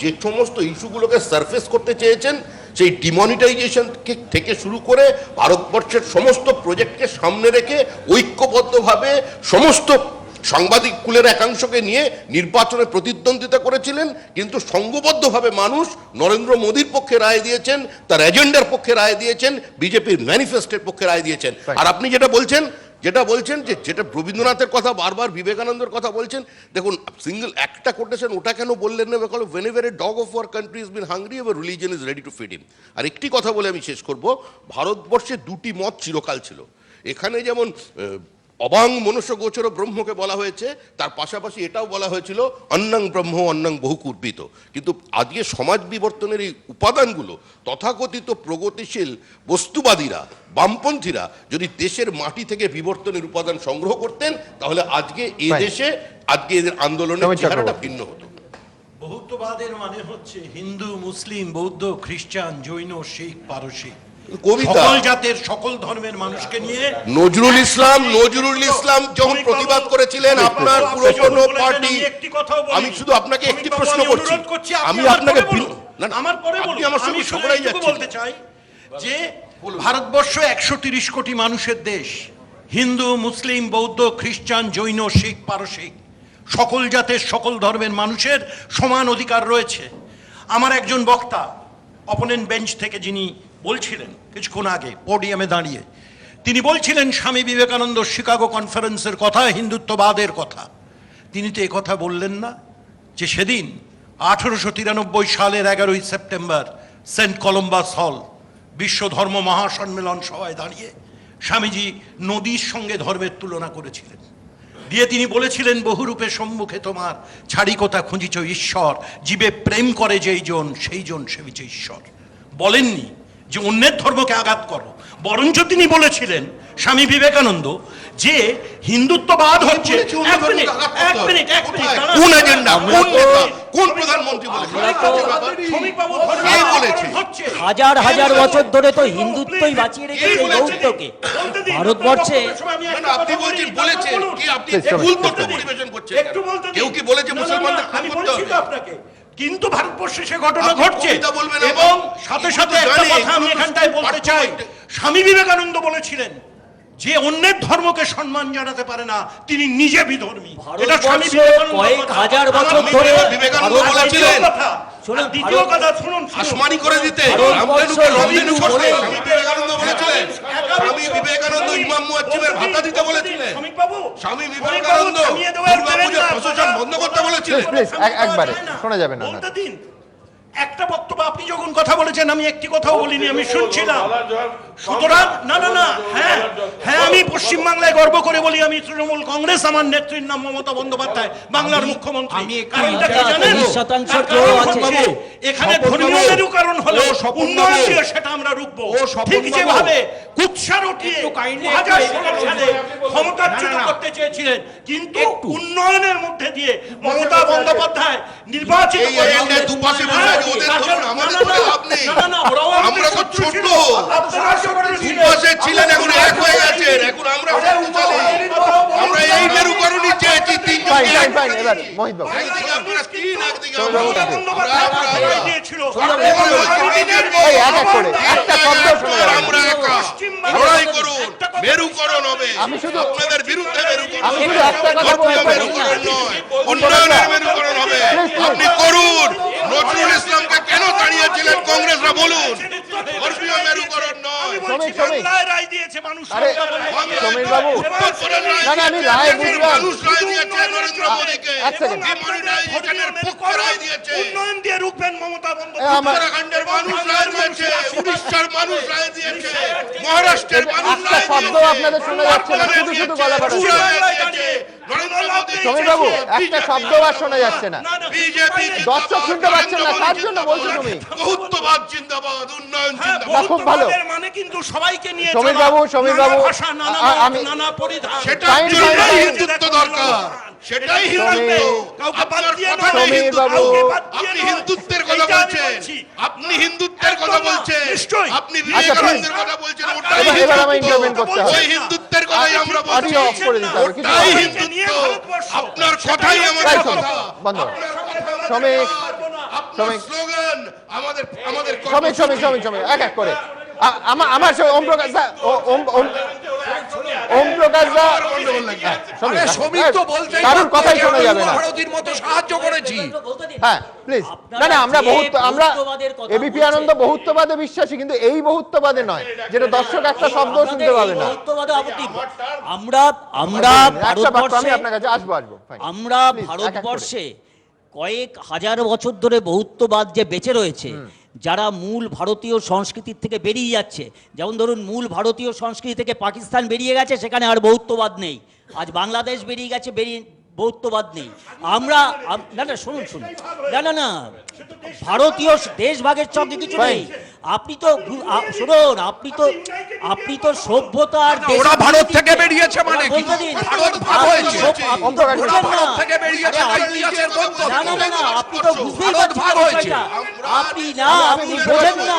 যে সমস্ত ইস্যুগুলোকে সারফেস করতে চেয়েছেন, সেই ডিমনিটাইজেশন থেকে শুরু করে ভারতবর্ষের সমস্ত প্রজেক্টকে সামনে রেখে ঐক্যবদ্ধভাবে সমস্ত সাংবাদিক কুলের একাংশকে নিয়ে নির্বাচনে প্রতিদ্বন্দ্বিতা করেছিলেন, কিন্তু সংঘবদ্ধভাবে মানুষ নরেন্দ্র মোদীর পক্ষে রায় দিয়েছেন, তার এজেন্ডার পক্ষে রায় দিয়েছেন, বিজেপির ম্যানিফেস্টোর পক্ষে রায় দিয়েছেন। আর আপনি যেটা বলছেন যে যেটা রবীন্দ্রনাথের কথা বারবার বিবেকানন্দের কথা বলছেন, দেখুন সিঙ্গেল একটা কোটেশন ওটা কেন বললেন না, whenever a dog of our country has been hungry, our religion is ready to feed him। আর একটি কথা বলে আমি শেষ করব, ভারতবর্ষে 2টি মত চিরকাল ছিল। এখানে যেমন অবাং মনুষ্য গোচর ব্রহ্মকে বলা হয়েছে, তার পাশাপাশি এটাও বলা হয়েছিল অন্নং ব্রহ্ম অন্নং বহুকুর্বিত। কিন্তু আজকে সমাজ বিবর্তনের এই উপাদানগুলো তথাকথিত প্রগতিশীল বস্তুবাদীরা, বামপন্থীরা যদি দেশের মাটি থেকে বিবর্তনের উপাদান সংগ্রহ করতেন, তাহলে আজকে এই দেশে আজকে এদের আন্দোলনের চেহারাটা ভিন্ন হতো। বহুত্ববাদের মানে হচ্ছে হিন্দু, মুসলিম, বৌদ্ধ, খ্রিস্টান, জৈন, শিখ, পারসী, কবিতা, সকল জাতের সকল ধর্মের মানুষকে নিয়ে। নজরুল ইসলাম যখন প্রতিবাদ করেছিলেন আপনার পুরনো পার্টি, আমি শুধু আপনাকে একটি প্রশ্ন করছি, আমি আপনাকে আমার পরে বলুন, আমি শুধু এইটুকু বলতে চাই যে ভারতবর্ষ 130 কোটি মানুষের দেশ, হিন্দু, মুসলিম, বৌদ্ধ, খ্রিস্টান, জৈন, শিখ, পারসী, সকল জাতের সকল ধর্মের মানুষের সমান অধিকার রয়েছে। আমার একজন বক্তা অপোনেন্ট বেঞ্চ থেকে যিনি বলছিলেন কিছুক্ষণ আগে পোডিয়ামে দাঁড়িয়ে, তিনি বলছিলেন স্বামী বিবেকানন্দ শিকাগো কনফারেন্সের কথা, হিন্দুত্ববাদের কথা। তিনি তো কথা বললেন না যে সেদিন 1893 সালের 11ই সেপ্টেম্বর সেন্ট কলম্বাস হল বিশ্ব ধর্ম মহাসম্মেলন সভায় দাঁড়িয়ে স্বামীজি নদীর সঙ্গে ধর্মের তুলনা করেছিলেন, দিয়ে তিনি বলেছিলেন বহুরূপে সম্মুখে তোমার ছাড়ি কথা খুঁজিছ ঈশ্বর, জীবে প্রেম করে যেই জন সেই জন সেবিছে ঈশ্বর। বলেননি যে অন্যের ধর্মকে আঘাত করো, বরঞ্চ তিনি বলেছিলেন স্বামী বিবেকানন্দ যে হিন্দুত্ববাদ হচ্ছে কোন এজেন্ডা, কোন নেতা, কোন প্রধানমন্ত্রী বলেছেন? হাজার হাজার বছর ধরে তো হিন্দুত্বই বাঁচিয়ে রেখেছে বৌদ্ধকে ভারতবর্ষে। আপনি বলছেন বলেছেন কি, আপনি ভুল তথ্য পরিবেশন করছেন। কেউ কি বলেছে মুসলমানদের খুন করতে হবে? কিন্তু ভারতবর্ষে সে ঘটনা ঘটছে। এবং সাথে সাথে একটা কথা আমি এখানটায় বলতে চাই, স্বামী বিবেকানন্দ বলেছিলেন যে অন্যের ধর্মকে সম্মান জানাতে পারে না তিনি নিজে বিধর্মী। এটা স্বামী ভারতবর্ষে বিবেকানন্দ কয়েক কথা। হাজার আমার বছর ধরে বিবেকানন্দ ভারত- বলেছিলেন। শুনুন, দ্বিতীয় ভারত- কথা শুনুন, আসমানি করে দিতে ভারতবর্ষ রামধেনু করতে বলে- স্বামী বিবেকানন্দ বলেছিলেন। স্বামী বিবেকানন্দ ইমাম মুয়াজ্জিমের ভাতা দিতে বলেছিলেন। শ্রমিকবাবু, স্বামী বিবেকানন্দ থামিয়ে দেওয়ার দুর্গা দেবেন পুজোর না। প্রশাসন বন্ধ করতে বলেছিলেন। প্লিজ একবারে শোনা যাবে না। বলতে দিন। একটা বক্তব্য আপনি যখন কথা বলেছেন আমি একটি কথাও বলিনি, আমি শুনছিলাম। সুতরাং না না না, হ্যাঁ হ্যাঁ, আমি পশ্চিমবাংলায় গর্ব করে বলি আমি তৃণমূল কংগ্রেস, আমার নেত্রীর নাম মমতা বন্দ্যোপাধ্যায়, বাংলার মুখ্যমন্ত্রী। কারণটা কি জানেন? 30% তার জোর কারণ আছে। হচ্ছে এখানে ধর্মীয় মেরুকরণ হলো উন্নয়ন দিয়ে সেটা আমরা রুখবো। ঠিক যেভাবে কুৎসা রটিয়ে 2016 সালে ক্ষমতাচ্যুত করতে চেয়েছিলেন, কিন্তু উন্নয়নের মধ্যে দিয়ে মমতা বন্দ্যোপাধ্যায় নির্বাচিত এই এজেন্ডায় দুপাশে বসে আছে, ওদের ধরুন, আমাদের করে লাভ নেই। আমরা তো ছোট, দুপাশে ছিলেন, এখন এক হয়ে গেছেন, এখন আমরা শক্তিশালী। আমরা এই মেরুকরণই চেয়েছি, তিনজন ফাইন এবার মোহিত বাবু। একদিকে আপনারা তিন, একদিকে চন্দ্রবাবু আমরা। কাছে। এই এক এক করে একটা শব্দ শোনা যাবে না। আমরা একা লড়াই করুন, মেরুকরণ হবে। আমি শুধু- আপনাদের বিরুদ্ধে মেরুকরণ আমি হবে। শুধু একটা কথা ধর্মীয় বলতে পারি। মেরুকরণ নয়, উন্নয়নের মেরুকরণ হবে। আপনি করুন। নজরুল ইসলামকে কেন তাড়িয়েছিলেন কংগ্রেসরা বলুন? ধর্মীয় মেরুকরণ নয়। আরে সমীর বাবু, না না আমি রায় বুঝলাম। মানুষ রায় দিয়েছে নরেন্দ্র মোদীকে। এক সেকেন্ড। ডিমনিটাইজেশনের পক্ষে রায় দিয়েছে। উন্নয়ন দিয়ে রুখবেন মমতা আমার বন্দ্যোপাধ্যায়। উত্তরাখণ্ডের মানুষ রায় দিয়েছে, উড়িষ্যার মানুষ রায় দিয়েছে, মহারাষ্ট্রের মানুষ একটা রায় শব্দ দিয়েছে, আপনাদের শোনা যাচ্ছে না, শুধু শুধু গলা ফাটাচ্ছেন। নরেন্দ্র মোদী সমীর বাবু একটা শব্দ আর শোনা যাচ্ছে না। বিজেপি দর্শক শুনতে পাচ্ছেন না, কার জন্য বলছো তুমি? বহুত্ববাদ জিন্দাবাদ, উন্নয়ন হ্যাঁ, জিন্দাবাদ। খুব ভালো। বহুত্ববাদের মানে কিন্তু সবাইকে নিয়ে সমীর চলা, বাবু, সমীর নানা বাবু, ভাষা, নানা আ- মত, আমি- নানা পরিধান। সেটার ফাইন, জন্যই ফাইন, হিন্দুত্ব দরকার, সেটাই হিন্দুত্ব। কাউকে বাদ আপনার দিয়ে কথা নয়, নেই সমীর হিন্দুত্ব। বাবু। কাউকে বাদ দিয়ে আপনি নয়। হিন্দুত্বের কথা এইটা আমি বলছেন, বলছি। আপনি হিন্দুত্বের কথা একদম না, বলছেন, নিশ্চয়ই। আপনি আচ্ছা, বিবেকানন্দের please। কথা বলছেন, ওটাই এবার আমার হিন্দুত্ব। intervene করতে হবে। ওই হিন্দুত্বের কথাই আমরা বলছি। অডিও অফ করে দিতে হবে, কিছু ওটাই হবে না। হিন্দুত্ব। আপনার কথাই আমাদের তাই তো, কথা। বন্ধ। সমীর, আপনার সমীর। স্লোগান আমাদের আমাদের সমীর এক এক করে আমার সঙ্গে ওম প্রকাশ দা ওম প্রকাশ দা হ্যাঁ, শ্রমিক তো বলতেই কারোর কথাই শোনা যাবে না। ভারতীর মতো সাহায্য করেছি। হ্যাঁ প্লিজ, না না আমরা আমরা এবিপি আনন্দ বহুত্ববাদে বিশ্বাসী, কিন্তু এই বহুত্ববাদে নয় যেটা দর্শক একটা শব্দ শুনতে পাবে না। আমরা আমরা একটা বাক্য আমি ভারতবর্ষে আপনার কাছে আসবো fine. আমরা Please, এক এক করে। ভারতবর্ষে কয়েক হাজার বছর ধরে বহুত্ববাদ যে বেঁচে রয়েছে, যারা মূল ভারতীয় সংস্কৃতির থেকে বেরিয়ে যাচ্ছে, যেমন ধরুন মূল ভারতীয় সংস্কৃতি থেকে পাকিস্তান বেরিয়ে গেছে, সেখানে আর বহুত্ববাদ নেই। আজ বাংলাদেশ বেরিয়ে গেছে, বহুত্ববাদ নেই। আমরা না না শুনুন শুনুন, না না না, ভারতীয় দেশভাগের সঙ্গে কিছু নেই। আপনি তো শুনুন, আপনি তো সভ্যতা আর ওরা ভারত থেকে বেরিয়েছে মানে কি? বলতে দিন। ভারত ভাগ হয়েছে। ওরা ভারত থেকে বেরিয়েছে, ইতিহাসের বন্ধ। না না না না, আপনি তো বুঝতেই ভারত পারছেন ভাগ না হয়েছে। বিষয়টা। আপনি বোঝেন না।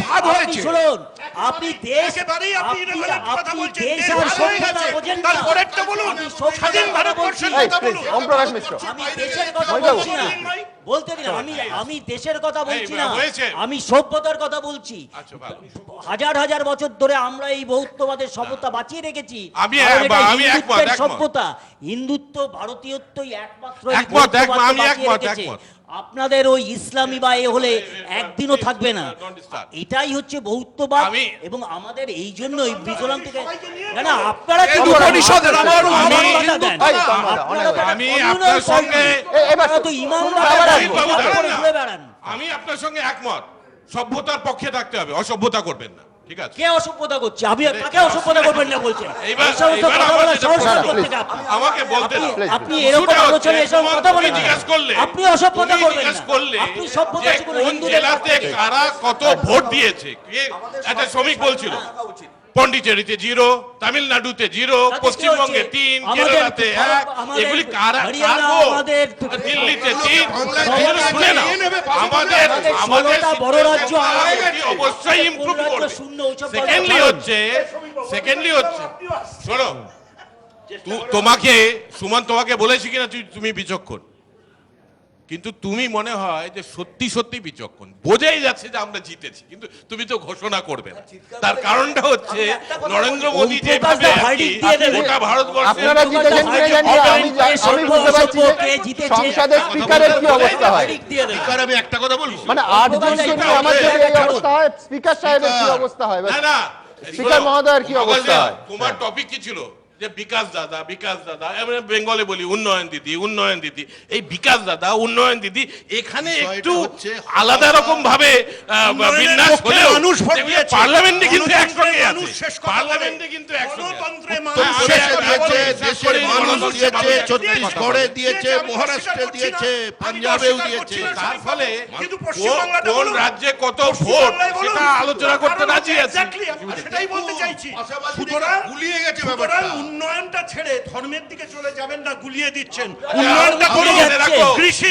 ভাগ আপনি হয়েছে। শুনুন, আপনি দেশ একেবারেই আপনি irrelevant কথা বলছেন। দেশ দেশ আর ভাগ হয়ে সভ্যতা গেছে। বোঝেন না। তারপরেরটা বলুন। আমি সভ্যতার স্বাধীন কথা ভারতবর্ষের বলছি। কথা বলুন। ওম প্রকাশ মিশ্র, আমি দেশের কথা মহিলা বলছি না, বলতে দিন। আমি দেশের কথা বলছি না, হয়েছে। আমি সভ্যতার কথা বলছি। আচ্ছা, ভালো। হাজার হাজার বছর ধরে আমরা এই বহুত্ববাদের সভ্যতা বাঁচিয়ে রেখেছি। আমি কারণ এটা আমি হিন্দুত্বের একমত। সভ্যতা, হিন্দুত্ব ভারতীয়ত্বই একমাত্র এই একমত, বহুত্ববাদকে আমি বাঁচিয়ে একমত, রেখেছে। একমত। আপনাদের ওই ইসলামী বা এ হলে একদিনও থাকবে না। এটাই হচ্ছে বহুত্ববাদ। এবং আমাদের এই জন্যই মিজোরাম থেকে না না, আপনারা কি এই উপনিষদের আমার আমার আমি কথা দেন। এই তো আমরা, আপনারা তো আমি communal আপনার সঙ্গে party। এবার আপনারা তো ইমামরা আবার বেড়ান, আসবো। ইমাম করে ঘুরে বেড়ান। আমি আপনার সঙ্গে একমত, সভ্যতার পক্ষে থাকতে হবে, অসভ্যতা করবেন না, ঠিক আছে? কে অসভ্যতা করছে? আমি কাকে অসভ্যতা করবেন না বলছেন? এইবার- এই সমস্ত এইবার কথা আমার বলার যেটা সাহস প্রশ্ন, কোথা থেকে আপনার? আমাকে বলতে দাও। আপনি- আপনি শুনে এরকম হচ্ছে, আলোচনায় এসব কথা বলেন তুমি না। জিজ্ঞেস করলে, আপনি অসভ্যতা তুমি করবেন জিজ্ঞেস না। করলে আপনি সভ্যতা যে শিখুন, কোন হিন্দুদের জেলাতে পক্ষে। কারা কত ভোট দিয়েছে, একটা শ্রমিক বলছিল পন্ডিচেরিতে 0, তামিলনাড়ুতে 0, তাতে কি পশ্চিমবঙ্গে হচ্ছে? 3, আমাদের কেরালাতে 1, আমাদের এগুলি কারা হরিয়ানা, কার ভোট? আমাদের দিল্লিতে 3, আমাদের শুনে না, আমাদের আমাদের আমাদের 16টা বড় রাজ্য, আমাদের অবশ্যই ইমপ্রুভ রাজ্য করবে। শূন্য, ওইসব বলার সেকেন্ডলি কারণ। হচ্ছে শোনো, তোমাকে সুমন তোমাকে বলেছি কিনা তুমি বিচক্ষণ? কিন্তু তুমি মনে হয় যে সত্যি সত্যি বিচক্ষণ, বোঝাই যাচ্ছে যে আমরা জিতেছি, কিন্তু তুমি তো ঘোষণা করবে না। তার কারণটা হচ্ছে নরেন্দ্র মোদী যেভাবে আর কি গোটা ভারতবর্ষে আপনারা জিতেছেন কিনা জানি না, আমি বুঝতে পারছি যে সংসদের স্পিকারের কি অবস্থা হয়। স্পিকার, আমি একটা কথা বলবো, মানে 8 জনকে নিয়ে আমার যদি এই অবস্থা হয়, স্পিকার সাহেবের কি অবস্থা হয়? না না, স্পিকার মহোদয়ের কি অবস্থা হয়? তোমার টপিক কি ছিল? যে বিকাশ দাদা, আমরা বেঙ্গলে বলি উন্নয়ন দিদি, এই বিকাশ দাদা, উন্নয়ন দিদি, এখানে একটু আলাদা রকম ভাবে বিন্যাস হলেও পার্লামেন্টে কিন্তু একসঙ্গে আছে, পার্লামেন্টে কিন্তু একসঙ্গে দেশের মানুষ দিয়েছে, ছত্তিশগড়ে দিয়েছে, মহারাষ্ট্রে দিয়েছে, পাঞ্জাবেও দিয়েছে। তার ফলে কোন রাজ্যে কত ভোট সেটা আলোচনা করতে রাজি আছে। সেটাই বলতে চাইছি। গুলিয়ে গেছে ব্যাপারটা। উন্নয়নটা ছেড়ে ধর্মের দিকে চলে যাবেন না, গুলিয়ে দিচ্ছেন। উন্নয়নটা করুন, কৃষি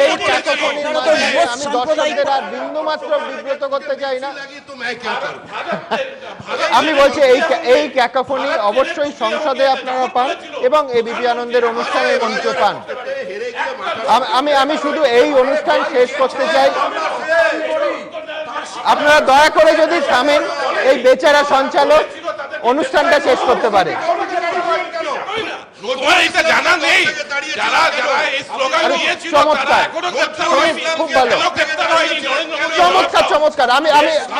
এই ক্যাকোফনি আমি দর্শকদের আর বিন্দু মাত্র বিব্রত করতে চাই না। আমি বলছি এই ক্যাকোফনি অবশ্যই সংসদে আপনারা পান এবং এবিপি আনন্দের অনুষ্ঠানে মঞ্চ পান। আমি শুধু এই অনুষ্ঠান শেষ করতে চাই, আপনারা দয়া করে যদি থামেন, এই বেচারা সঞ্চালক অনুষ্ঠানটা শেষ করতে পারে। তোমার এটা জানা নেই, যারা এই স্লোগান দিয়েছিল তারা চমৎকার, এখনো গ্রেফতার হয়নি। খুব ভালো, কেন গ্রেফতার হয়নি? নরেন্দ্র মোদী চমৎকার। আমি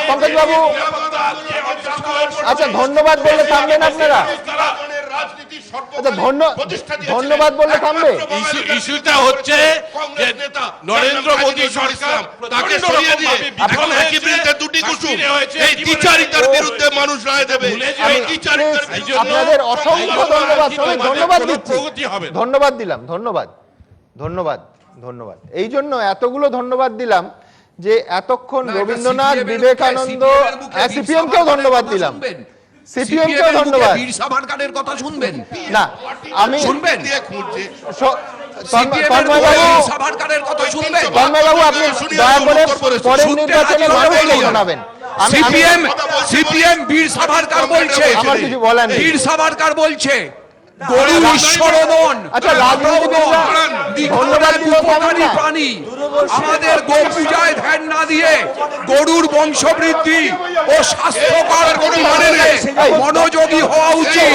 পঙ্কজ বাবু, আচ্ছা ধন্যবাদ বললে থামবেন আপনারা? আচ্ছা ধন্যবাদ বললে থামবে? ইস্যুটা হচ্ছে যে নরেন্দ্র মোদী সরকার তাকে সরিয়ে দিয়ে এখন একই বিরুদ্ধে দুটি কুসুম, এই দ্বিচারিতার বিরুদ্ধে মানুষ রায় দেবে। এই দ্বিচারিতার বিরুদ্ধে আপনাদের অসংখ্য ধন্যবাদ, সবাই ধন্যবাদ দিচ্ছি, প্রগতি হবে না। ধন্যবাদ দিলাম, ধন্যবাদ। এই জন্য এতগুলো ধন্যবাদ দিলাম যে এতক্ষণ রবীন্দ্রনাথ, বিবেকানন্দ, সিপিএম কেও ধন্যবাদ দিলাম, সিপিএমকেও ধন্যবাদ। বীর সাভারকারের কথা শুনবেন না, আমি শুনবেন, সাভারকারের কথা শুনবেন। তন্ময়বাবু আপনি দয়া করে পরের নির্বাচনে মানুষকে শোনাবেন। সিপিএম বীর সাভারকার বলছে, আমার কিছু বলার নেই। বীর সাভারকার বলছে গরু ঈশ্বর নন। আচ্ছা রাজনীতিবিদরা ধন্যবাদ দিলেও থামবেন না। প্রাণী, আমাদের গো পূজায় ধ্যান না দিয়ে গরুর বংশবৃদ্ধি ও স্বাস্থ্যকর পরিমাণে মনোযোগী হওয়া উচিত।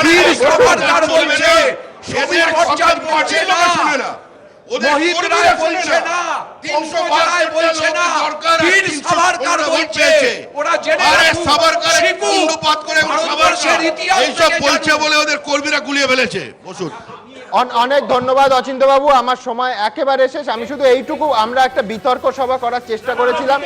বীর সাভারকার বলছে, সমীর ভট্টাচার্য বলছে না, মোহিত রায় বলছে না, পঙ্কজ রায় বলছে না, বীর সাভারকার বলছে। ওরা জেনে কুণ্ডুপাত করে এইসব বলছে বলে ওদের কর্মীরা গুলিয়ে ফেলেছে। বসুন। অনেক ধন্যবাদ অচিন্ত্যবাবু, আমার সময় একেবারে শেষ। আমি শুধু এইটুকু, আমরা একটা বিতর্ক সভা করার চেষ্টা করেছিলাম,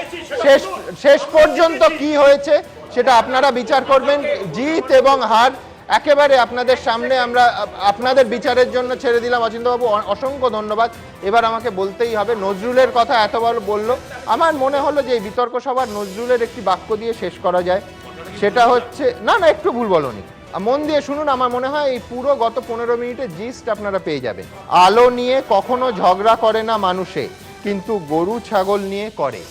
শেষ পর্যন্ত কি হয়েছে সেটা আপনারা বিচার করবেন। জিত এবং হার একেবারে আপনাদের সামনে, আমরা আপনাদের বিচারের জন্য ছেড়ে দিলাম। অচিন্ত্যবাবু অসংখ্য ধন্যবাদ। এবার আমাকে বলতেই হবে, নজরুলের কথা এতবার বললো, আমার মনে হলো যে এই বিতর্ক সভার নজরুলের একটি বাক্য দিয়ে শেষ করা যায়। সেটা হচ্ছে, না একটু ভুল বলনি, মন দিয়ে শুনুন, আমার মনে হয় এই পুরো গত 15 মিনিটের জিস্ট আপনারা পেয়ে যাবেন। আলো নিয়ে কখনো ঝগড়া করে না মানুষে, কিন্তু গরু ছাগল নিয়ে করে।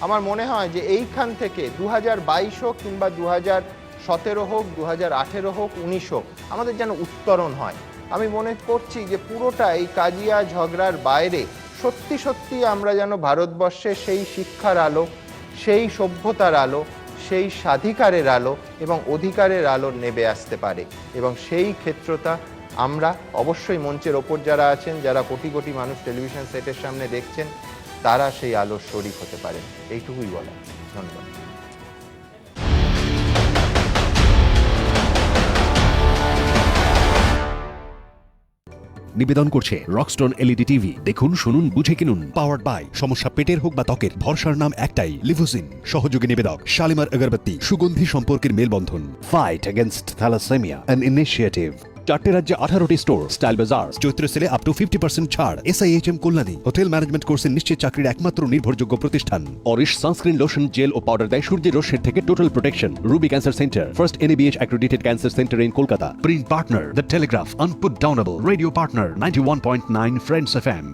আমার মনে হয় যে এইখান থেকে 2022 হোক কিংবা 2017 হোক, 2018 হোক, 19 হোক, আমাদের যেন উত্তরণ হয়। আমি মনে করছি যে পুরোটা এই কাজিয়া ঝগড়ার বাইরে সত্যি আমরা যেন ভারতবর্ষে সেই শিক্ষার আলো, সেই সভ্যতার আলো, সেই স্বাধিকারের আলো এবং অধিকারের আলো নেবে আসতে পারে। এবং সেই ক্ষেত্রটা আমরা অবশ্যই মঞ্চের ওপর যারা আছেন, যারা কোটি কোটি মানুষ টেলিভিশন সেটের সামনে দেখছেন, তারা সেই আলোর শরিক হতে পারেন। এইটুকুই বলা। ধন্যবাদ। নিবেদন করছে রকস্টোন এলইডি টিভি। দেখুন, শুনুন, বুঝে কিনুন। পাওয়ার্ড বাই, সমস্যা পেটের হোক বা ত্বকের, ভরসার নাম একটাই, লিভোসিন। সহযোগী নিবেদক শালিমার আগরবাতি, সুগন্ধি সম্পর্কের মেলবন্ধন। Fight against thalassemia, an initiative. 4টে রাজ্যে 18টি স্টোর, স্টাইল বাজার, চৈত্র সেলে আপ টু 50% ছাড়। SIHM কল্যাণী হোটেল ম্যানেজমেন্ট কোর্সে নিশ্চিত চাকরির একমাত্র নির্ভরযোগ্য প্রতিষ্ঠান। অরিশ সানস্ক্রিন লোশন, জেল ও পাউডার দেয় সূর্যের রশ্মির থেকে total protection. Ruby cancer centre, first NABH accredited cancer centre in Kolkata. Print partner the Telegraph, unputdownable radio partner 91.9 friends FM।